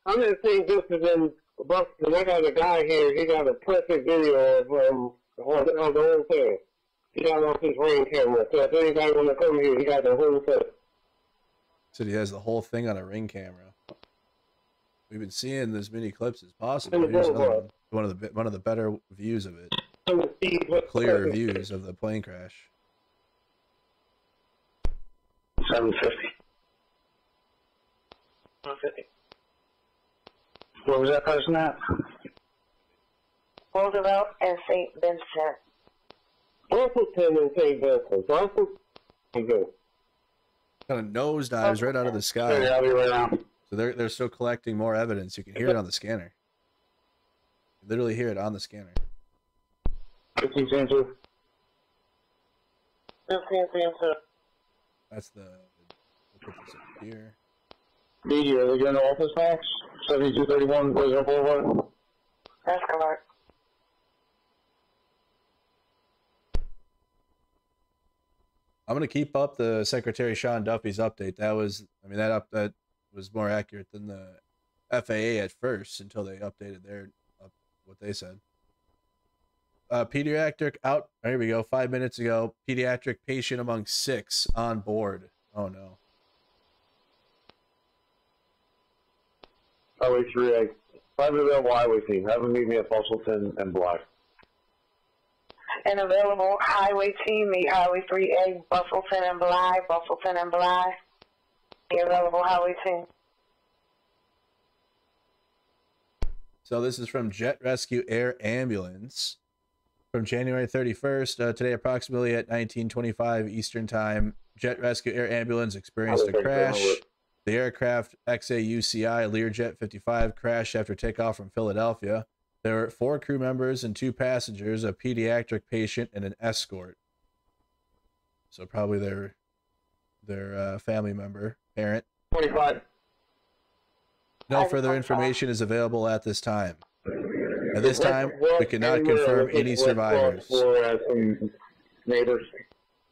I'm in St. Vincent in Boston. I got a guy here. He got a perfect video of the whole thing. He got off his ring camera. So if anybody want to come here, he got the whole thing. Said he has the whole thing on a ring camera. We've been seeing as many clips as possible. Here's another one. One of the better views of it. Clearer views of the plane crash. 750. 150. Where was that person at? Roosevelt and St. Vincent. Buffleton and St. Vincent. Buffleton. Go. Kind of nosedives right out of the sky. Yeah, I'll be right out. So they're still collecting more evidence. You can hear it on the scanner. You literally hear it on the scanner. 15 cents. 15 cents. That's the. We'll put this up here. Media, are they going to office max? 7231 Roosevelt Boulevard? That's correct. I'm gonna keep up the Secretary Sean Duffy's update. That was, I mean, that was more accurate than the FAA at first until they updated their what they said. Pediatric out. Here we go. 5 minutes ago, pediatric patient among 6 on board. Oh no. Highway 3A. 5 available highway team. Have them meet me at Bustleton and Bly. An available highway team, meet Highway 3A, Bustleton and Bly, Bustleton and Bly. The available highway team. So this is from Jet Rescue Air Ambulance from January 31st. Today, approximately at 19:25 Eastern Time, Jet Rescue Air Ambulance experienced a crash. The aircraft XAUCI Learjet 55 crashed after takeoff from Philadelphia. There were 4 crew members and 2 passengers, a pediatric patient and an escort. So probably their family member, parent. 25. No further information is available at this time. At this time, we cannot confirm any survivors. Neighbors.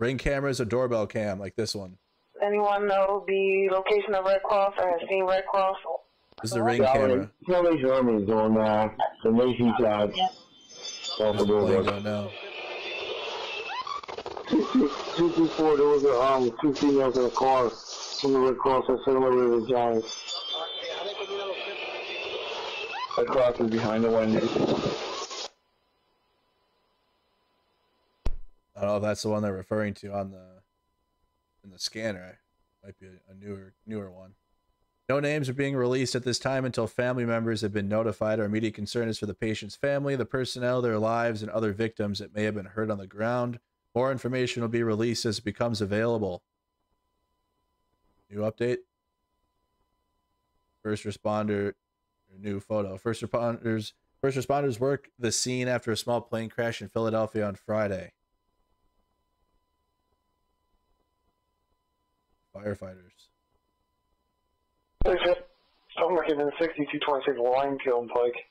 Ring cameras or doorbell cam like this one. Anyone know the location of Red Cross or has seen Red Cross? This is the ring camera. Kelly German's on the Macy's side. Off the door. No. 224, there was 2 females in a car from the Red Cross that said over the Giants. Red Cross is behind the window. I don't know if that's the one they're referring to on in the scanner. Might be a newer one. No names are being released at this time until family members have been notified. Our immediate concern is for the patient's family, the personnel, their lives, and other victims that may have been hurt on the ground. More information will be released as it becomes available. New update. First responder, new photo. First responders work the scene after a small plane crash in Philadelphia on Friday. Firefighters. I'm looking in 6226 Line Kiln Pike.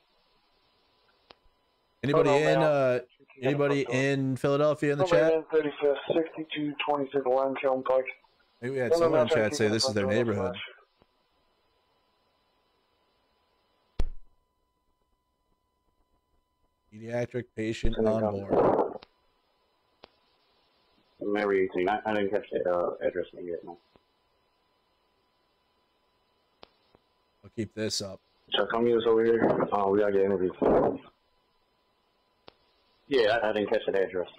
Anybody in Philadelphia in the chat? 35th, 6226 Line Kiln Pike. Maybe we had someone in chat say this is their neighborhood. Pediatric patient on board. Mary 18. I didn't catch the address yet. No. I'll keep this up. Chuck, come meet us over here. We gotta get interviews. Yeah, I didn't catch the address.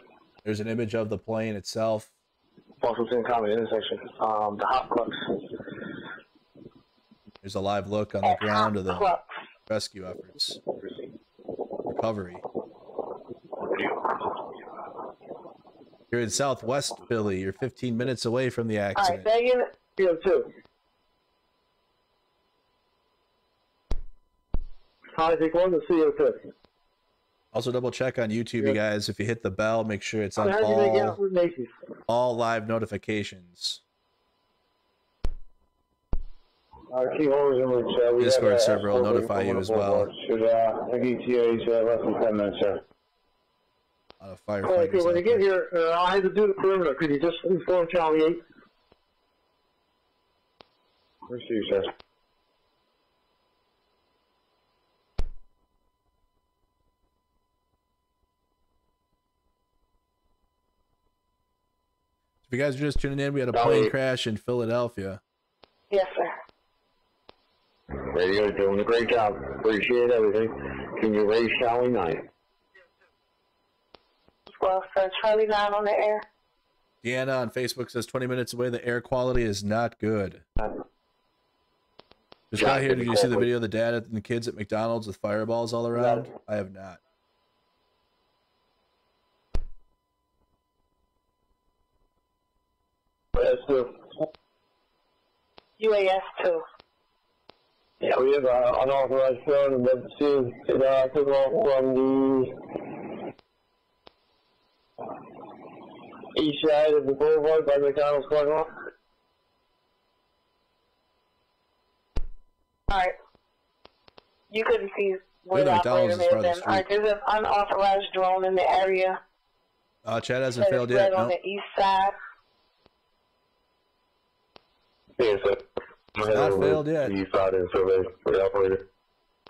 There's an image of the plane itself. Washington Common intersection. The hot clucks. There's a live look on the ground of the rescue efforts. Recovery. You're in Southwest Philly. You're 15 minutes away from the accident. All right, Megan, CO2. Isaac, on the CO2. Also, double check on YouTube, you guys. If you hit the bell, make sure it's on all live notifications. Discord server will notify you as well. Should ETA less than 10 minutes, sir. A lot of firefighters. Okay, when you get here, I had to do the perimeter. Could you just inform Charlie 8? Receive, sir. If you guys are just tuning in, we had a plane crash in Philadelphia. Yes, sir. Radio doing a great job. Appreciate everything. Can you raise Charlie 9? Well, sir, Charlie 9 on the air. Deanna on Facebook says 20 minutes away, the air quality is not good. This guy here, did you see the video of the dad and the kids at McDonald's with fireballs all around? I have not. UAS 2. Yeah, we have unauthorized phone and then see took off from the east side of the boulevard by McDonald's parking lot. Alright. You couldn't see where the operator may have been. Alright, there's an unauthorized drone in the area. Chad hasn't failed yet. On the east side. Yeah, so not failed yet. The east side and survey for the operator.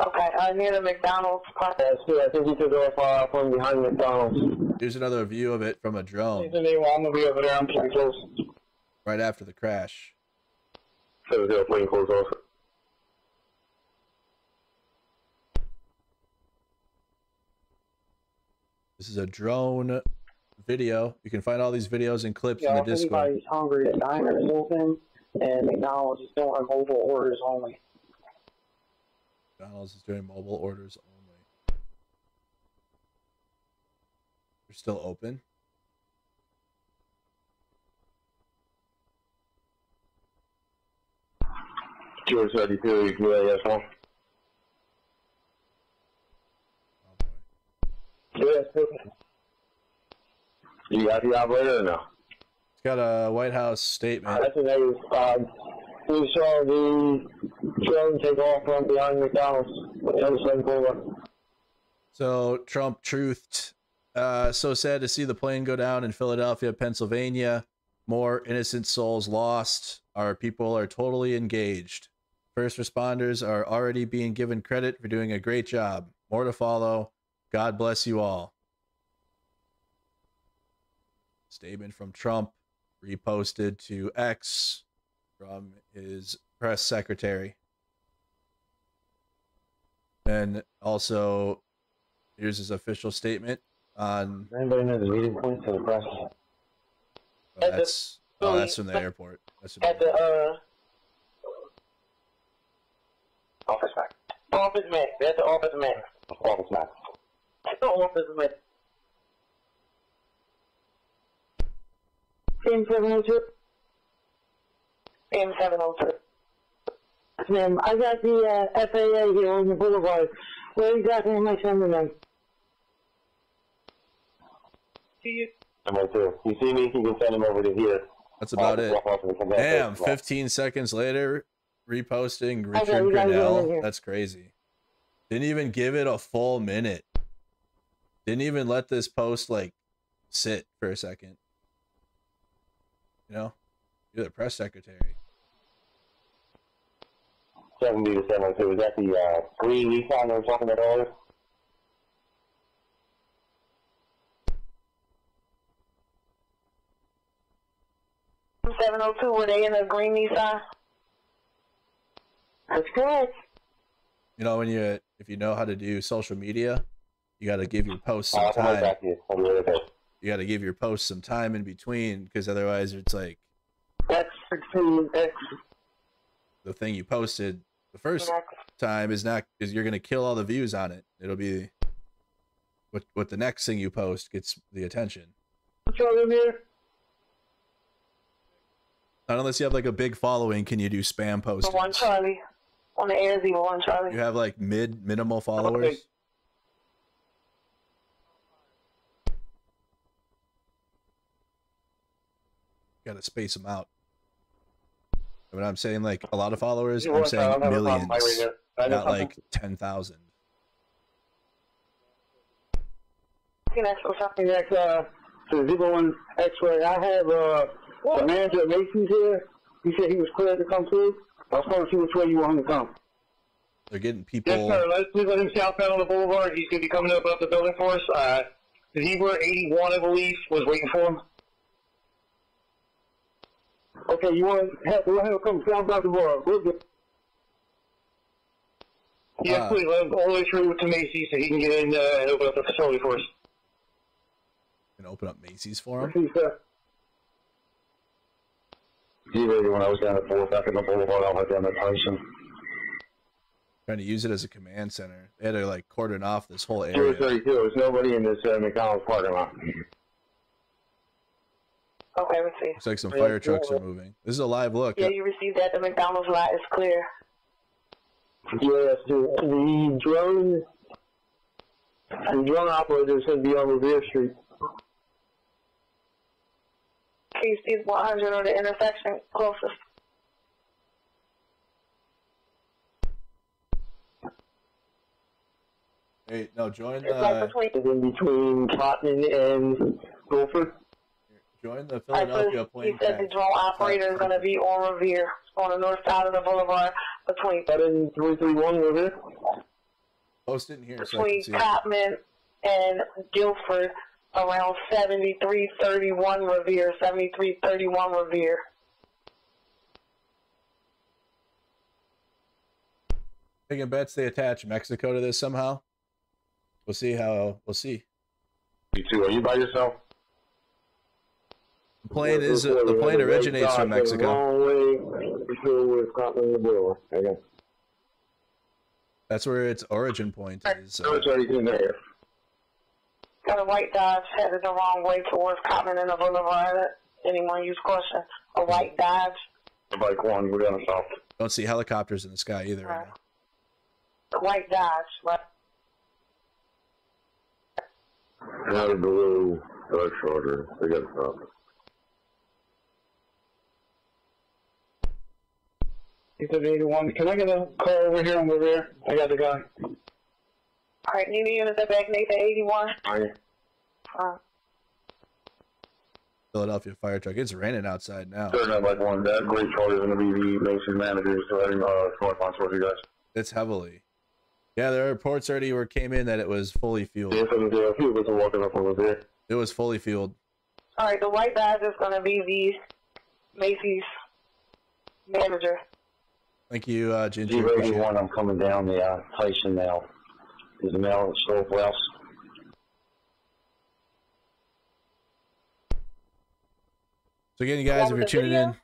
Okay, near the McDonald's park. I think he took off from behind McDonald's. Here's another view of it from a drone. I'm gonna be over there. I'm pretty close. Right after the crash. So the plane closed off. This is a drone video. You can find all these videos and clips in the Discord. If anybody's hungry, the diner is open, and McDonald's is doing mobile orders only. McDonald's is doing mobile orders only. They're still open. George 32, UAS 1. Yes, you got the operator or no? It's got a White House statement. That's the name. We saw the drone take off from behind McDonald's. So Trump truthed. So sad to see the plane go down in Philadelphia, Pennsylvania. More innocent souls lost. Our people are totally engaged. First responders are already being given credit for doing a great job. More to follow. God bless you all. Statement from Trump reposted to X from his press secretary. And also, here's his official statement on. Anybody know the meeting point for the press? That's from the airport. That's at the office max. Office max. That's the office max. Office max. Office max. M702. M702. Ma'am, I got the FAA here on the boulevard. Where exactly am I sending them? I'm right there. You see me? You can send them over to here. That's about it. Damn, 15 seconds later, reposting Richard Grinnell. That's crazy. Didn't even give it a full minute. Didn't even let this post, like, sit for a second. You know? You're the press secretary. 70 to 702. Is that the green Nissan they were talking about earlier? M702, were they in a green Nissan? That's correct. You know, if you know how to do social media, you got to give your posts some time. You got to give your posts some time in between, because otherwise it's like X16X. The thing you posted the first time is you're gonna kill all the views on it. It'll be what the next thing you post gets the attention. Not unless you have like a big following, can you do spam posts? 1 Charlie on the air 01 Charlie. You have like minimal followers. Okay. Got to space them out. When I'm saying like a lot of followers, I'm saying millions, not like 10,000. Next, to 01 X-ray, I have the manager at Macy's here. He said he was cleared to come through. I was going to see which way you want him to come. They're getting people. Yes, sir. Let's leave him southbound on the boulevard. He's going to be coming up the building for us. The Zebra 81, I believe, was waiting for him. Okay, you want to have him come southbound the boulevard? We'll get. Yes, please. Let him all the way through to Macy's so he can get in and open up the facility for us. Can open up Macy's for him? Okay, sir. Zebra 81, I was down at 4th back in the boulevard. I'll head down that person. Trying to use it as a command center. They had to like cordon off this whole area. 232. There's nobody in this McDonald's parking lot. Okay, let's see. Looks like some fire trucks are moving. This is a live look. Yeah, you received that. The McDonald's lot is clear. Yes, the drone operator is going to be on Revere Street. Can you see 100 or the intersection closest? Hey, no, join It's like in between Cotton and Guilford. Join the Philadelphia plane. He said the drone operator is going to be on Revere, on the north side of the boulevard between. That in 331 Revere? Post it in here. Between so I can see Cotman and Guilford, around 7331 Revere, 7331 Revere. Taking bets they attach Mexico to this somehow. We'll see how. We'll see. You too. Are you by yourself? The plane originates from Mexico. That's where its origin point is. Got a white Dodge headed the wrong way towards Cotman and the boulevard. Anyone use caution? A white Dodge. Bike one, we're gonna stop. Don't see helicopters in the sky either. Right now. The white Dodge, right? Another blue Dodge Charger. We gotta stop. He's at 81. Can I get a call over here on Revere? I got the guy. All right, need a unit at back, Nathan 81. Philadelphia fire truck. It's raining outside now. They're not like one. That great Charlie is going to be the Mason manager, so I think correspond towards you guys. It's heavily. Yeah, there are reports already where it came in that it was fully fueled. Yeah, so fuel was walking up over there. It was fully fueled. All right, the white Dodge is going to be the Macy's manager. Thank you, Ginger. G81, I'm coming down the station now. Is the mail still west? So again, you guys, if you're tuning in,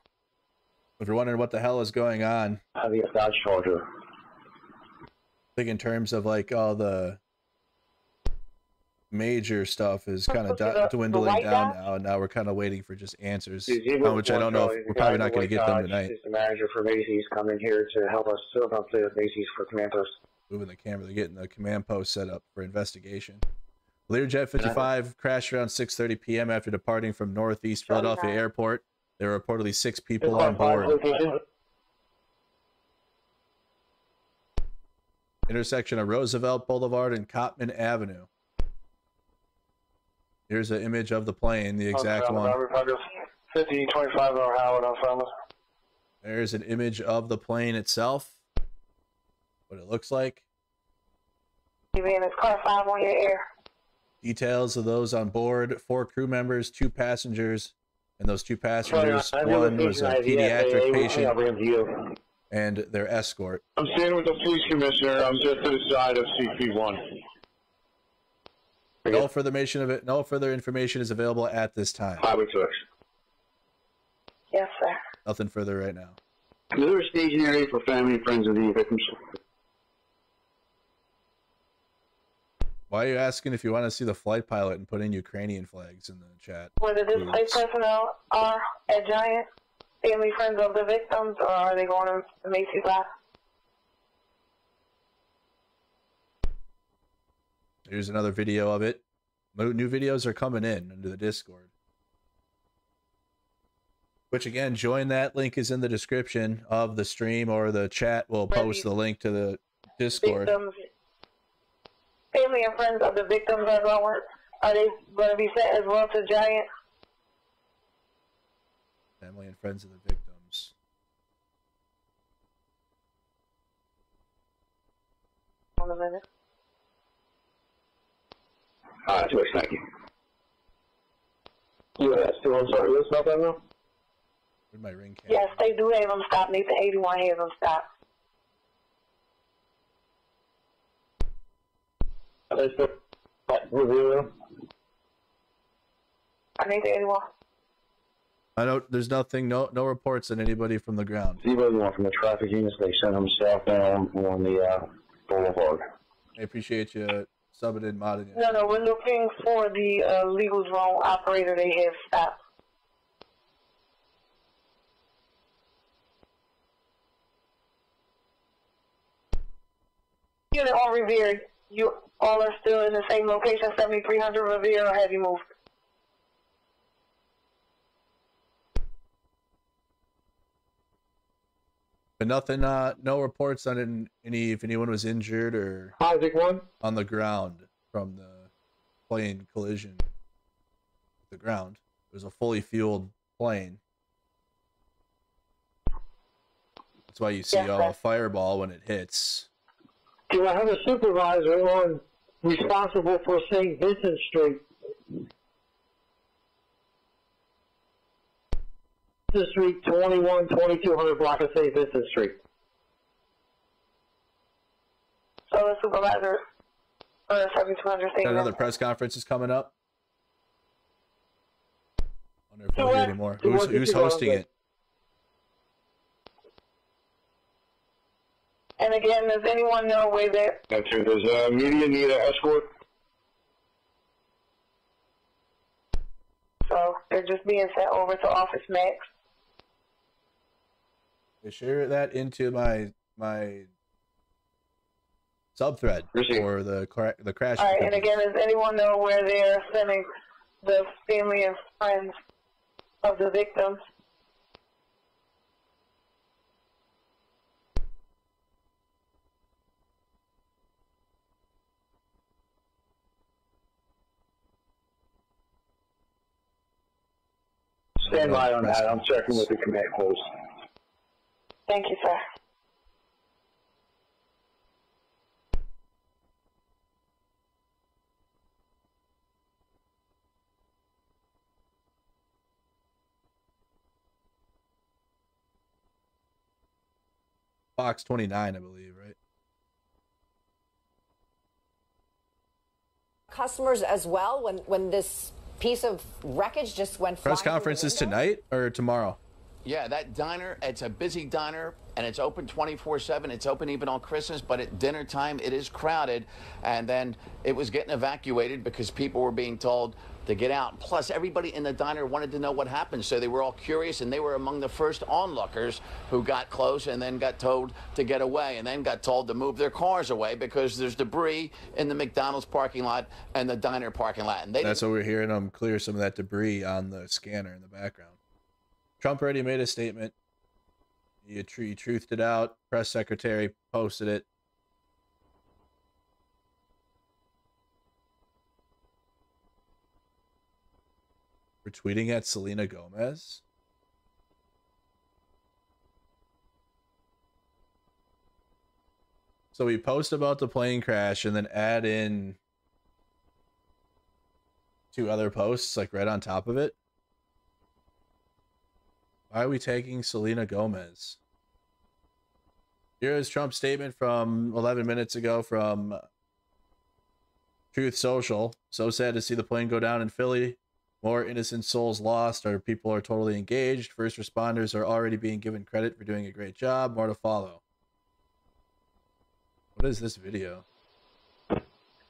if you're wondering what the hell is going on, I think it's Dodge Charger. I think in terms of like all the major stuff is kind of dwindling down now, and now we're kind of waiting for just answers, which I don't know if we're probably not going to get them tonight. The manager for Macy's coming here to help us set up the Macy's for command post. Moving the camera, they're getting the command post set up for investigation. Learjet 55 crashed around 6:30 p.m. after departing from Northeast Philadelphia Airport. There were reportedly 6 people on board. Intersection of Roosevelt Boulevard and Cotman Avenue. Here's an image of the plane, the exact one. 5025 or Howard on Falmouth. There's an image of the plane itself. What it looks like. You in his car 5 on your air. Details of those on board: 4 crew members, 2 passengers, and those 2 passengers, one was a pediatric patient and their escort. I'm staying with the police commissioner. I'm just to the side of CP1. No further information is available at this time. Highway 6. Yes, sir. Nothing further right now. Is there a staging area for family and friends of the victims? Why are you asking if you want to see the flight pilot and put in Ukrainian flags in the chat? Whether this place personnel are at Giant, family, friends of the victims, or are they going to the Macy's lot? Here's another video of it. New videos are coming in into the Discord. Which again, join that. Link is in the description of the stream, or the chat will post the link to the Discord. Victims, family and friends of the victims are they going to be sent as well to Giant? Family and friends of the victims. Hold a minute. George, thank you. US 2, I'm sorry, what's not that now? Where'd my ring Yes, they do have them stop. Nathan 81 has them stop. They still review them? Nathan 81. I don't. There's nothing. No reports on anybody from the ground. Anybody want from the traffic units? They sent them southbound on the boulevard. I appreciate you subbing in, modding it. No, we're looking for the legal drone operator they have stopped. Unit on Revere, you all are still in the same location, 7300 Revere, or have you moved? But nothing. No reports on if anyone was injured or on the ground from the plane collision. The ground. It was a fully fueled plane. That's why you see a fireball when it hits. Do I have a supervisor on responsible for St. Vincent Street? Street 2200 block of St. Vincent Street. So the supervisor for 7200 St. Another press conference is coming up. I wonder if we'll get any more. Who's hosting it? And again, does anyone know where they're... That's it. Does media need an escort? So they're just being sent over to Office Max. They share that into my subthread for the crash. All right, and again, does anyone know where they're sending the family and friends of the victims? Stand by on that. I'm checking with the command post. Thank you, sir. Fox 29, I believe, right? Customers as well when this piece of wreckage just went flying. Press conference is tonight or tomorrow? Yeah, that diner, it's a busy diner, and it's open 24/7. It's open even on Christmas, but at dinner time, it is crowded. And then it was getting evacuated because people were being told to get out. Plus, everybody in the diner wanted to know what happened, so they were all curious, and they were among the first onlookers who got close and then got told to get away, and then got told to move their cars away because there's debris in the McDonald's parking lot and the diner parking lot. And that's what we're hearing them clear some of that debris on the scanner in the background. Trump already made a statement. He truthed it out. Press secretary posted it. We're tweeting at Selena Gomez. So we post about the plane crash and then add in 2 other posts like right on top of it. Why are we taking Selena Gomez? Here is Trump's statement from 11 minutes ago from Truth Social. So sad to see the plane go down in Philly. More innocent souls lost. Our people are totally engaged. First responders are already being given credit for doing a great job. More to follow. What is this video?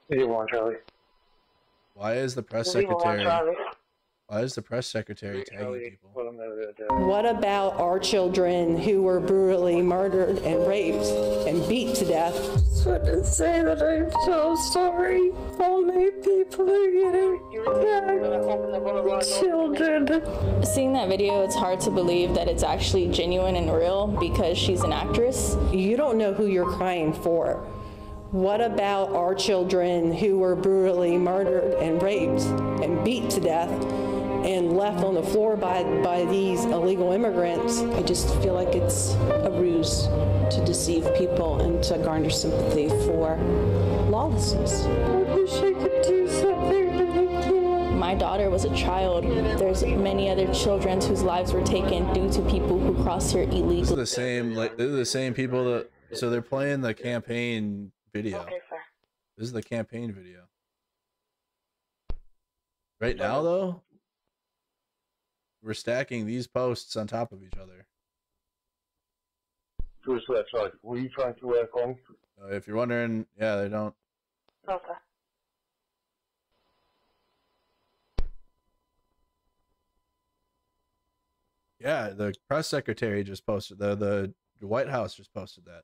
Leave Charlie. Why is the press secretary... Why is the press secretary tagging people? What about our children who were brutally murdered and raped and beat to death? I just want to say that I'm so sorry. All my people are getting children. Seeing that video, it's hard to believe that it's actually genuine and real because she's an actress. You don't know who you're crying for. What about our children who were brutally murdered and raped and beat to death and left on the floor by these illegal immigrants? I just feel like it's a ruse to deceive people and to garner sympathy for lawlessness. I wish I could do something, but I can't. My daughter was a child. There's many other children whose lives were taken due to people who crossed here illegally. This is the same, like, they're the same people that, so they're playing the campaign video. Okay, sir. This is the campaign video. Right now, though? we're stacking these posts on top of each other. Who's that side? Were you trying to call? If you're wondering, yeah, they don't. Okay. Yeah, the press secretary just posted the White House just posted that.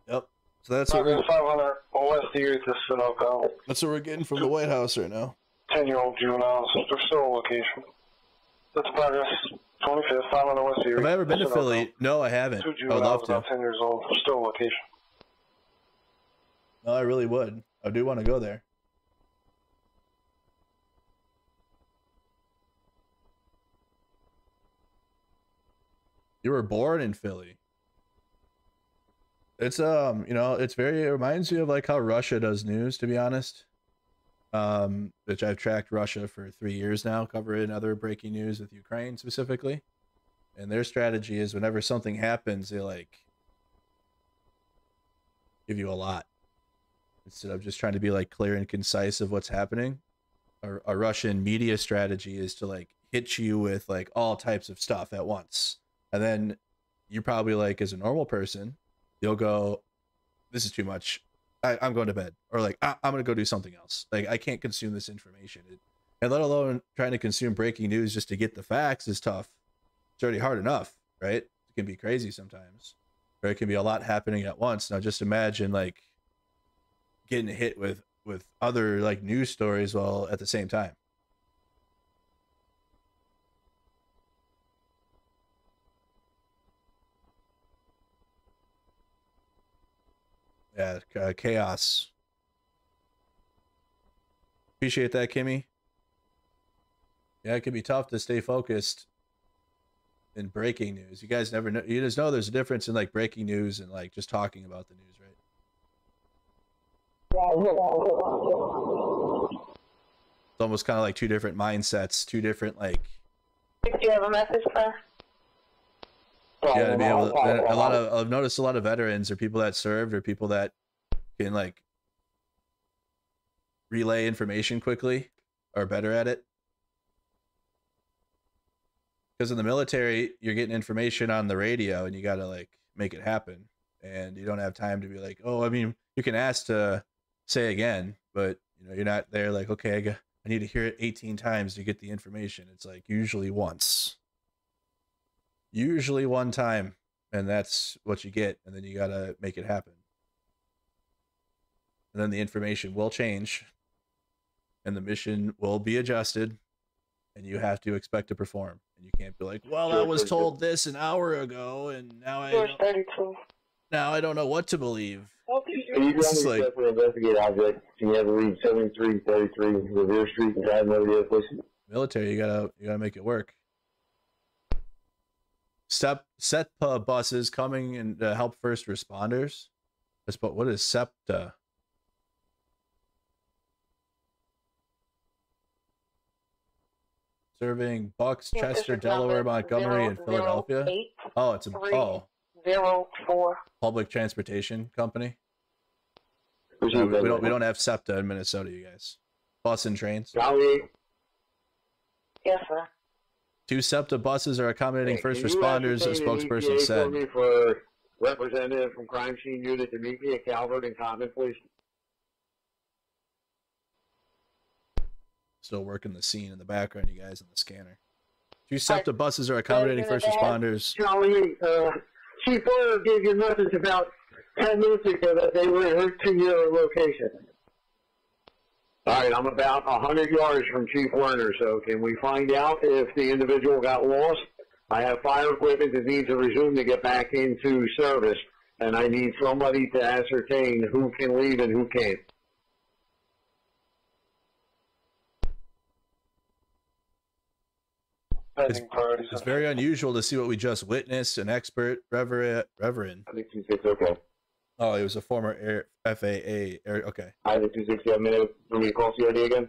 Yep. So that's what we're 500 OSD to Sunoco. That's what we're getting from the White House right now. 10-year-old juveniles. They're still on location. That's progress. 25th, 500 OSD. Have I ever been to Philly? No, I haven't. Two I would love juveniles to. about 10 years old. Still on location. No, I really would. I do want to go there. You were born in Philly. It's you know, it reminds me of like how Russia does news, to be honest. Which I've tracked Russia for 3 years now, covering other breaking news with Ukraine specifically. And their strategy is whenever something happens, they like give you a lot instead of just trying to be like clear and concise of what's happening. A Russian media strategy is to like hit you with like all types of stuff at once. And then you probably like, as a normal person, you'll go, this is too much. I'm going to bed. Or like, I'm going to go do something else. Like, I can't consume this information. And let alone trying to consume breaking news just to get the facts is tough. It's already hard enough, right? It can be crazy sometimes. Or it can be a lot happening at once. Now just imagine like getting hit with other like news stories while at the same time. Yeah, chaos. Appreciate that, Kimmy. Yeah, it can be tough to stay focused in breaking news. You guys never know. You just know there's a difference in like breaking news and like just talking about the news, right? It's almost kind of like two different mindsets, two different like. Do you have a message, sir? Yeah, to be able to, I've noticed a lot of veterans or people that served or people that can like relay information quickly are better at it. Because in the military, you're getting information on the radio and you got to like make it happen. And you don't have time to be like, oh, I mean, you can ask to say again, but you know, you're not there like, okay, I need to hear it 18 times to get the information. It's like usually once. Usually one time, and that's what you get, and then you gotta make it happen. And then the information will change, and the mission will be adjusted, and you have to expect to perform. And you can't be like, well, I was told this an hour ago, and now I don't know what to believe. You can only like, investigate object. You have to read 7333 Revere Street and drive over the other place. Military, you gotta make it work. SEPTA buses coming and help first responders. But what is SEPTA? Serving Bucks, Chester, Delaware, Montgomery, and Philadelphia. Oh, it's a 04 public transportation company. We don't have SEPTA in Minnesota, you guys. Bus and trains. Yes, sir. 2 SEPTA buses are accommodating first responders, a spokesperson said. For representative from crime scene unit to meet me at Calvert and Common, please. Still working the scene in the background, you guys, on the scanner. 2 SEPTA buses are accommodating first responders. Charlie, Chief Warner gave you a message about 10 minutes ago that they were at her 2-year location. All right, I'm about 100 yards from Chief Werner, so can we find out if the individual got lost? I have fire equipment that needs to resume to get back into service, and I need somebody to ascertain who can leave and who can't. It's very unusual to see what we just witnessed. An expert, Reverend. I think it's okay. Oh, he was a former FAA. Okay. I have a 260 minute for me to call CID again.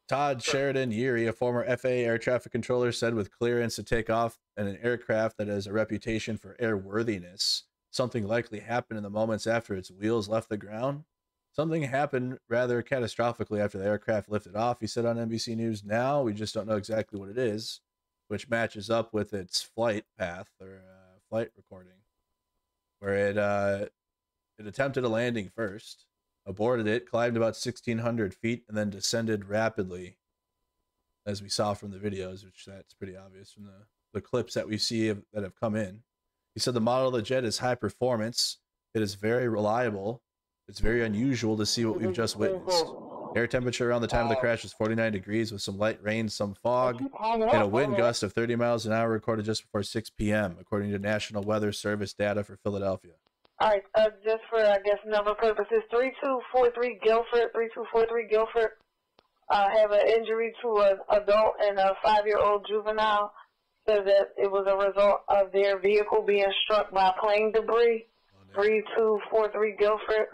Todd Sheridan Yeary, a former FAA air traffic controller, said with clearance to take off and an aircraft that has a reputation for airworthiness. Something likely happened in the moments after its wheels left the ground. Something happened rather catastrophically after the aircraft lifted off, he said on NBC News. Now we just don't know exactly what it is, which matches up with its flight path or flight recording, where it attempted a landing first, aborted it, climbed about 1,600 feet, and then descended rapidly, as we saw from the videos, which that's pretty obvious from the clips that we see that have come in. He said the model of the jet is high performance. It is very reliable. It's very unusual to see what we've just witnessed. Air temperature around the time of the crash was 49 degrees with some light rain, some fog, and a wind gust of 30 miles an hour recorded just before 6 p.m., according to National Weather Service data for Philadelphia. All right, just for, I guess, number purposes, 3243 Guilford have an injury to an adult and a 5-year-old juvenile. Says that it was a result of their vehicle being struck by plane debris. 3243 Guilford.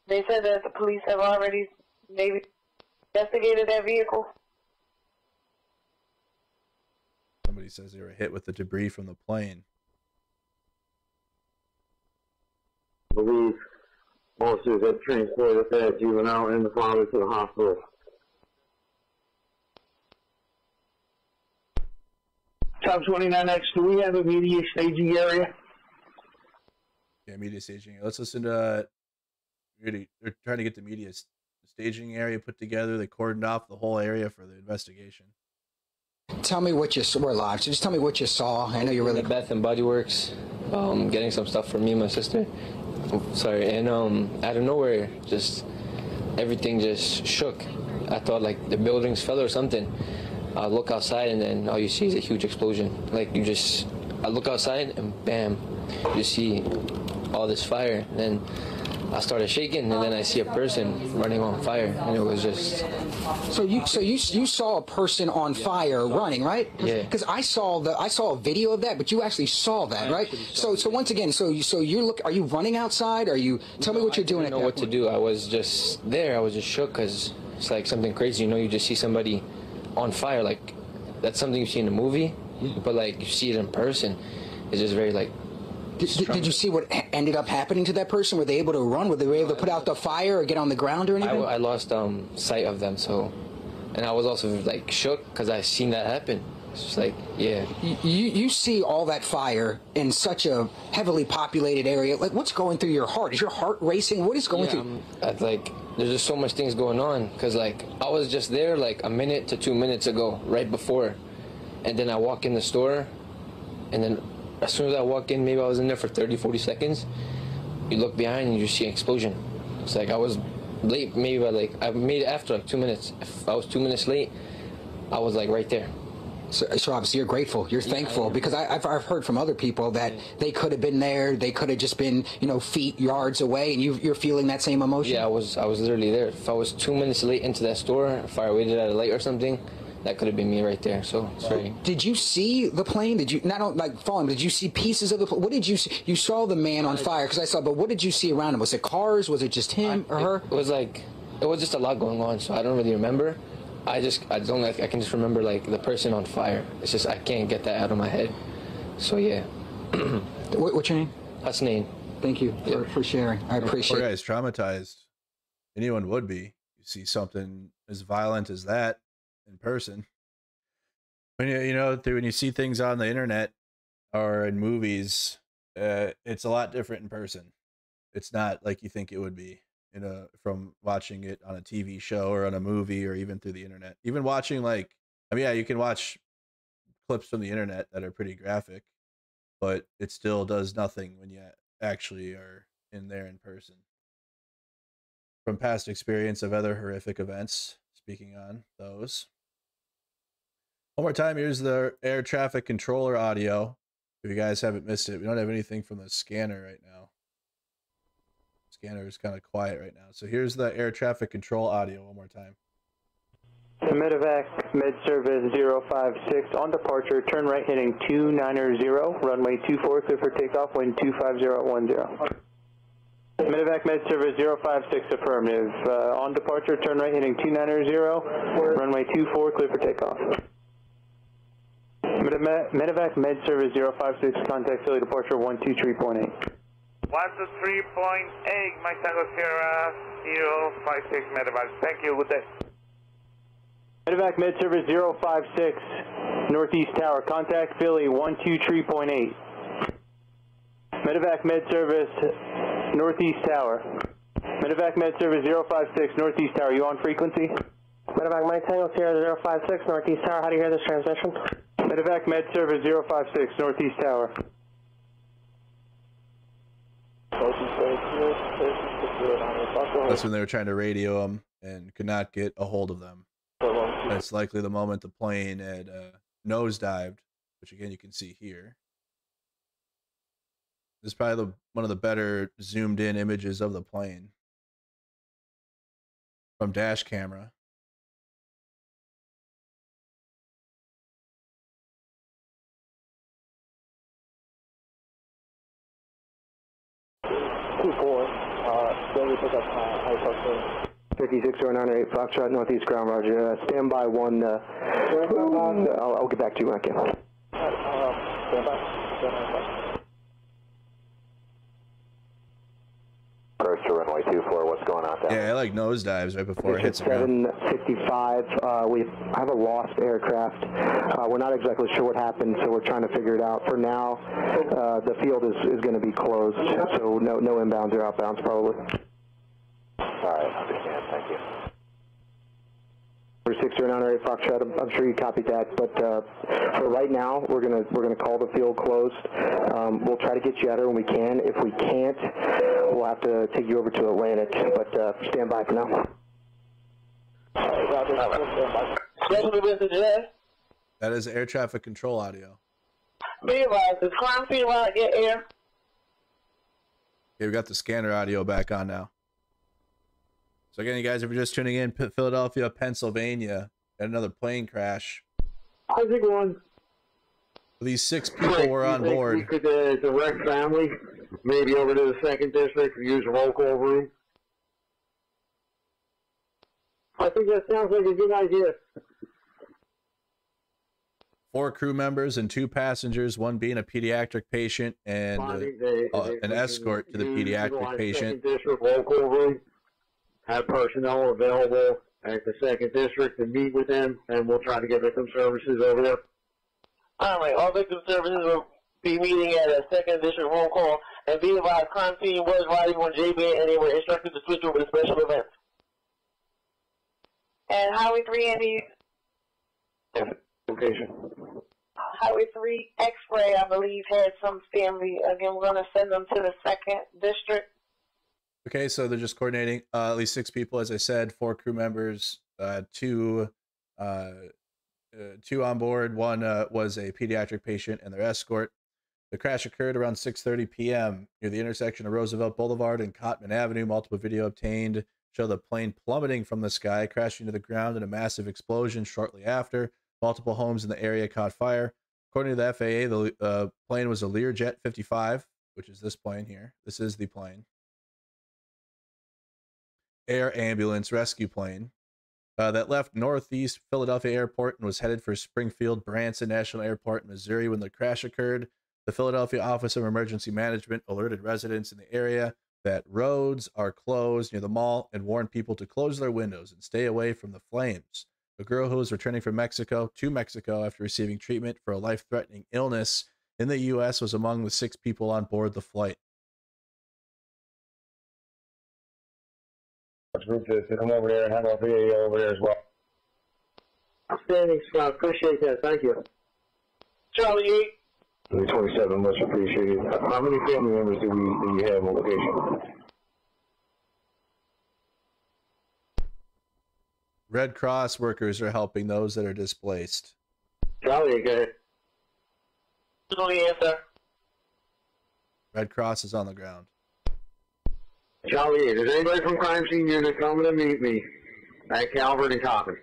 They said that the police have already maybe investigated that vehicle. Somebody says they were hit with the debris from the plane. I believe officers have transported that juvenile and the father to the hospital. Top 29X, do we have a media staging area? Yeah, media staging. Let's listen to. Really, they're trying to get the media staging area put together. They cordoned off the whole area for the investigation. Tell me what you saw. We're live, so just tell me what you saw. I know you're really. Bath and Body Works, getting some stuff for me and my sister. Sorry, and out of nowhere, just everything just shook. I thought like the buildings fell or something. I look outside and then all you see is a huge explosion. Like I look outside and bam, you see all this fire. And then I started shaking and then I see a person running on fire, and it was just. So you saw a person on fire running, right? Yeah. Because I saw a video of that, but you actually saw that, right? So once again, so you are you running outside? Are you? Tell me what you're doing. I didn't know what to do. I was just there. I was just shook because it's like something crazy. You know, you just see somebody on fire, like that's something you see in a movie, but like you see it in person, it's just very like. Did you see what ended up happening to that person? Were they able to run? Were they able to put out the fire or get on the ground or anything? I lost sight of them, so, and I was also like shook because I seen that happen. It's just like, yeah. You see all that fire in such a heavily populated area. Like, what's going through your heart? Is your heart racing? What is going through? Like, there's just so much things going on because like I was just there like a minute to 2 minutes ago, right before, and then I walk in the store, and then as soon as I walk in, maybe I was in there for 30-40 seconds, you look behind and you see an explosion. It's like I was late, maybe by like I made it after like 2 minutes. If I was 2 minutes late, I was like right there. So obviously you're grateful, you're thankful, because I've heard from other people that they could have been there, they could have just been, you know, feet, yards away, and you're feeling that same emotion? Yeah, I was literally there. If I was 2 minutes late into that store, if I waited at a light or something, that could have been me right there. So sorry. Did you see the plane? Did you not like falling? Did you see pieces of the plane? What did you see? You saw the man on fire because I saw. But what did you see around him? Was it cars? Was it just him or her? It was like it was just a lot going on. So I don't really remember. I can just remember like the person on fire. It's just I can't get that out of my head. So yeah. What's your name? Hasnain. Thank you for sharing. I appreciate it. Poor guy's traumatized. Anyone would be. You see something as violent as that in person. When when you see things on the internet or in movies, it's a lot different in person. It's not like you think it would be, from watching it on a TV show or on a movie or even through the internet. Even watching you can watch clips from the internet that are pretty graphic, but it still does nothing when you actually are in there in person. From past experience of other horrific events, speaking on those. One more time, here's the air traffic controller audio. If you guys haven't missed it, we don't have anything from the scanner right now. Scanner is kind of quiet right now. So here's the air traffic control audio one more time. Medevac, med service 056, on departure, turn right heading 290, runway 24, clear for takeoff, wind 25010. Medevac, med service 056, affirmative. On departure, turn right heading 290, runway 24, clear for takeoff. Medevac Medevac Med Service 056, contact Philly departure 123.8. 123.8, Mike Tango Sierra 056 Medevac. Thank you, good day. Medevac Med Service 056, Northeast Tower, contact Philly 123.8. Medevac Med Service Northeast Tower. Medevac Med Service 056 Northeast Tower, you on frequency? Medevac Mike Tango Sierra 056 Northeast Tower, how do you hear this transmission? Medevac Med Service 056 Northeast Tower. That's when they were trying to radio them and could not get a hold of them. That's likely the moment the plane had nosedived, which again you can see here. This is probably one of the better zoomed in images of the plane from dash camera. Pick up 56098 Foxtrot Northeast Ground, Roger. Stand by one. I'll get back to you when I can. Stand by. Approach to runway 24, what's going on down? Yeah, I like nosedives right before it hits the ground. 755. We have a lost aircraft. We're not exactly sure what happened, so we're trying to figure it out. For now, the field is going to be closed, so no inbounds or outbounds probably. All right, understand. Thank you. 6098 Foxtrot, I'm sure you copied that, but for right now, we're gonna call the field closed. We'll try to get you out there when we can. If we can't, we'll have to take you over to Atlantic, but stand by for now. That is air traffic control audio. Be advised, is crime scene allowed to get air? Okay, we got the scanner audio back on now. So again, you guys, if you're just tuning in, Philadelphia, Pennsylvania, had another plane crash. How's it going? These 6 people were on board. We could direct family, maybe over to the 2nd District, use a roll call room. I think that sounds like a good idea. 4 crew members and 2 passengers, one being a pediatric patient and an escort to the pediatric patient. 2nd District roll call room. Have personnel available at the 2nd District to meet with them, and we'll try to get victim services over there. All right, all victim services will be meeting at a 2nd District roll call, and be advised, crime scene was riding on JB, and they were instructed to switch over to special events. And Highway 3, Andy? Location. Highway 3 X-Ray, I believe, had some family. Again, we're going to send them to the 2nd District. Okay, so they're just coordinating at least 6 people, as I said, 4 crew members, 2 on board. One was a pediatric patient and their escort. The crash occurred around 6:30 p.m. near the intersection of Roosevelt Boulevard and Cotman Avenue. Multiple video obtained show the plane plummeting from the sky, crashing to the ground in a massive explosion shortly after. Multiple homes in the area caught fire. According to the FAA, the plane was a Learjet 55, which is this plane here. This is the plane. Air ambulance rescue plane that left Northeast Philadelphia Airport and was headed for Springfield Branson National Airport in Missouri when the crash occurred. The Philadelphia Office of Emergency Management alerted residents in the area that roads are closed near the mall and warned people to close their windows and stay away from the flames. A girl who was returning from Mexico after receiving treatment for a life-threatening illness in the U.S. was among the 6 people on board the flight. Group to come over there and have our VA over there as well. Outstanding, Scott. Appreciate that. Thank you. Charlie 8. 27, much appreciated. How many family members do we have on location? Red Cross workers are helping those that are displaced. Charlie, get it. Answer. Red Cross is on the ground. Charlie, is anybody from crime scene unit coming to meet me at Calvert and Coppin?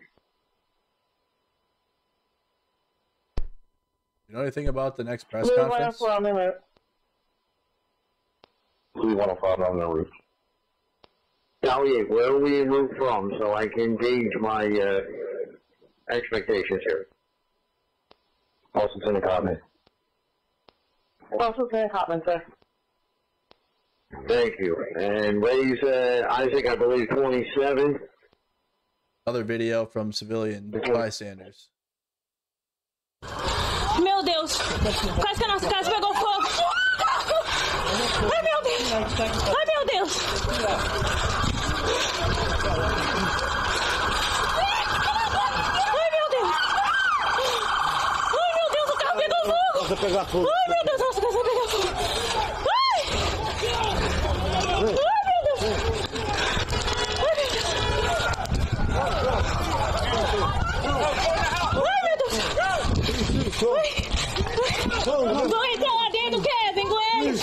You know anything about the next press conference? 105 on the route. Charlie, where are we en route from so I can gauge my expectations here? Also send a comment. Also send a comment, sir. Thank you. And raise Isaac, I believe, 27. Other video from civilian bystanders. Meu Deus! Quase que a nossa casa pegou fogo! Ai, meu Deus! Ai, meu Deus! Ai, meu Deus! Ai, meu Deus, o carro pegou fogo! Nossa, pegar fogo! Ai, meu Deus, nossa casa pegou fogo! Ai! Ai, meu Deus! Vão entrar lá dentro, Kevin, com eles!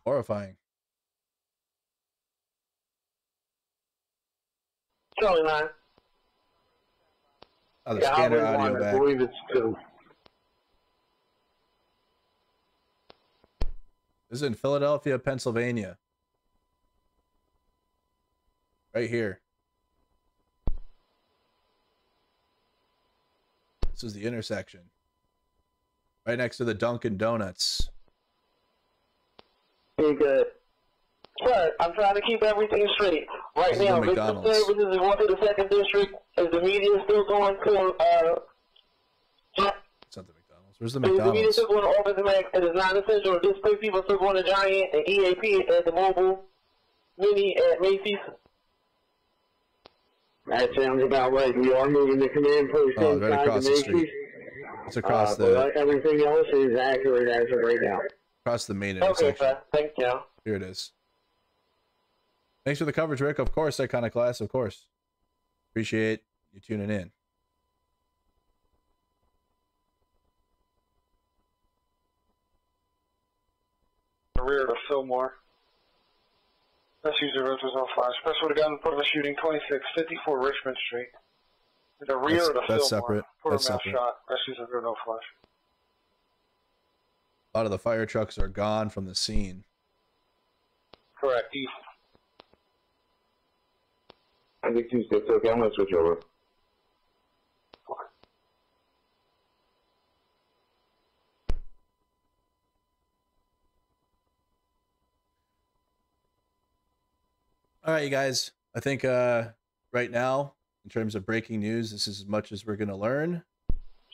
Horrifying. Charlie 9. Oh, the scanner audio back. I believe it's 2. This is in Philadelphia, Pennsylvania. Right here. This is the intersection. Right next to the Dunkin' Donuts. Pretty good. Sir, I'm trying to keep everything straight. Right now, victim services is going to the 2nd district. Is the media still going to, It's not the McDonald's. Where's the is the media McDonald's? still going to Office Max? It is non-essential. Display people still going to Giant and EAP at the Mobile Mini at Macy's. That sounds about right. We are moving the command post Oh, inside right across the the Macy's. street. It's across But everything else is accurate as of right now. across the main Okay, intersection. sir. Thank you. Here it is. Thanks for the coverage, Rick. Of course, Iconoclast, of course. Appreciate you tuning in. The rear of Fillmore. That's user roads on flash. Press would have gotten in front of a shooting 2654 Richmond Street. The rear of the That's Fillmore. separate. Quarter That's mouth separate. shot. That's user road no flash. A lot of the fire trucks are gone from the scene. Correct. East. I think 2 steps. Okay, I'm going to switch over. All right, you guys. I think right now, in terms of breaking news, this is as much as we're going to learn.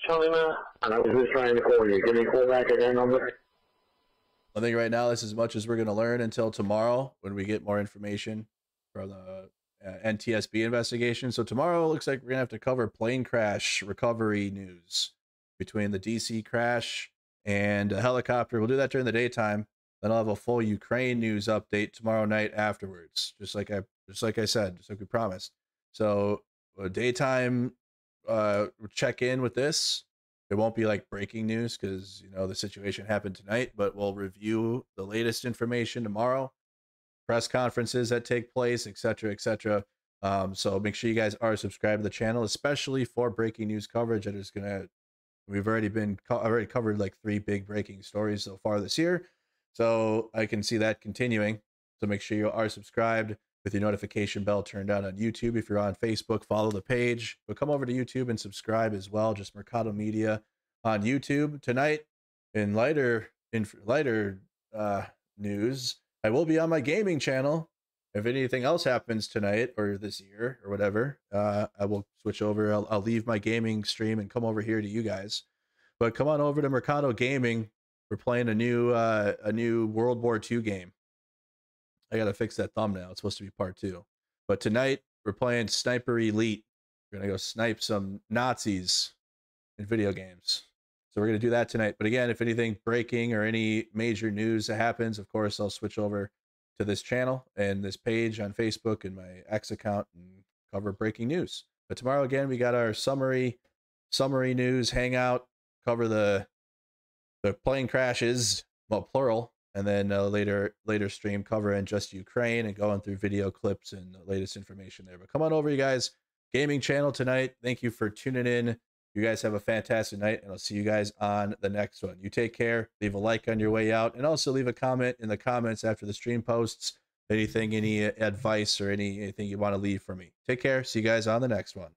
Charlie, man. And I was just trying to call you. Give me a call back at that number. I think right now, this is as much as we're going to learn until tomorrow when we get more information from the NTSB investigation. So tomorrow, it looks like we're going to have to cover plane crash recovery news between the DC crash and a helicopter. We'll do that during the daytime. Then I'll have a full Ukraine news update tomorrow night afterwards, just like I said, just like we promised. So a daytime check in with this. It won't be like breaking news because you know the situation happened tonight, but we'll review the latest information tomorrow, press conferences that take place, etc., etc. So make sure you guys are subscribed to the channel, especially for breaking news coverage. That is gonna. We've already covered like 3 big breaking stories so far this year. So I can see that continuing. So make sure you are subscribed with your notification bell turned on YouTube. If you're on Facebook, follow the page. But come over to YouTube and subscribe as well. Just Mercado Media on YouTube. Tonight, in lighter news, I will be on my gaming channel. If anything else happens tonight or this year or whatever, I will switch over. I'll leave my gaming stream and come over here to you guys. But come on over to Mercado Gaming. We're playing a new World War II game. I gotta fix that thumbnail. It's supposed to be part 2. But tonight we're playing Sniper Elite. We're gonna go snipe some Nazis in video games. So we're gonna do that tonight. But again, if anything breaking or any major news that happens, of course I'll switch over to this channel and this page on Facebook and my X account and cover breaking news. But tomorrow again we got our summary news hangout. Cover the plane crashes, well, plural, and then later stream covering just Ukraine and going through video clips and the latest information there. But come on over, you guys. Gaming channel tonight. Thank you for tuning in. You guys have a fantastic night, and I'll see you guys on the next one. You take care. Leave a like on your way out, and also leave a comment in the comments after the stream posts. Anything, any advice or anything you want to leave for me. Take care. See you guys on the next one.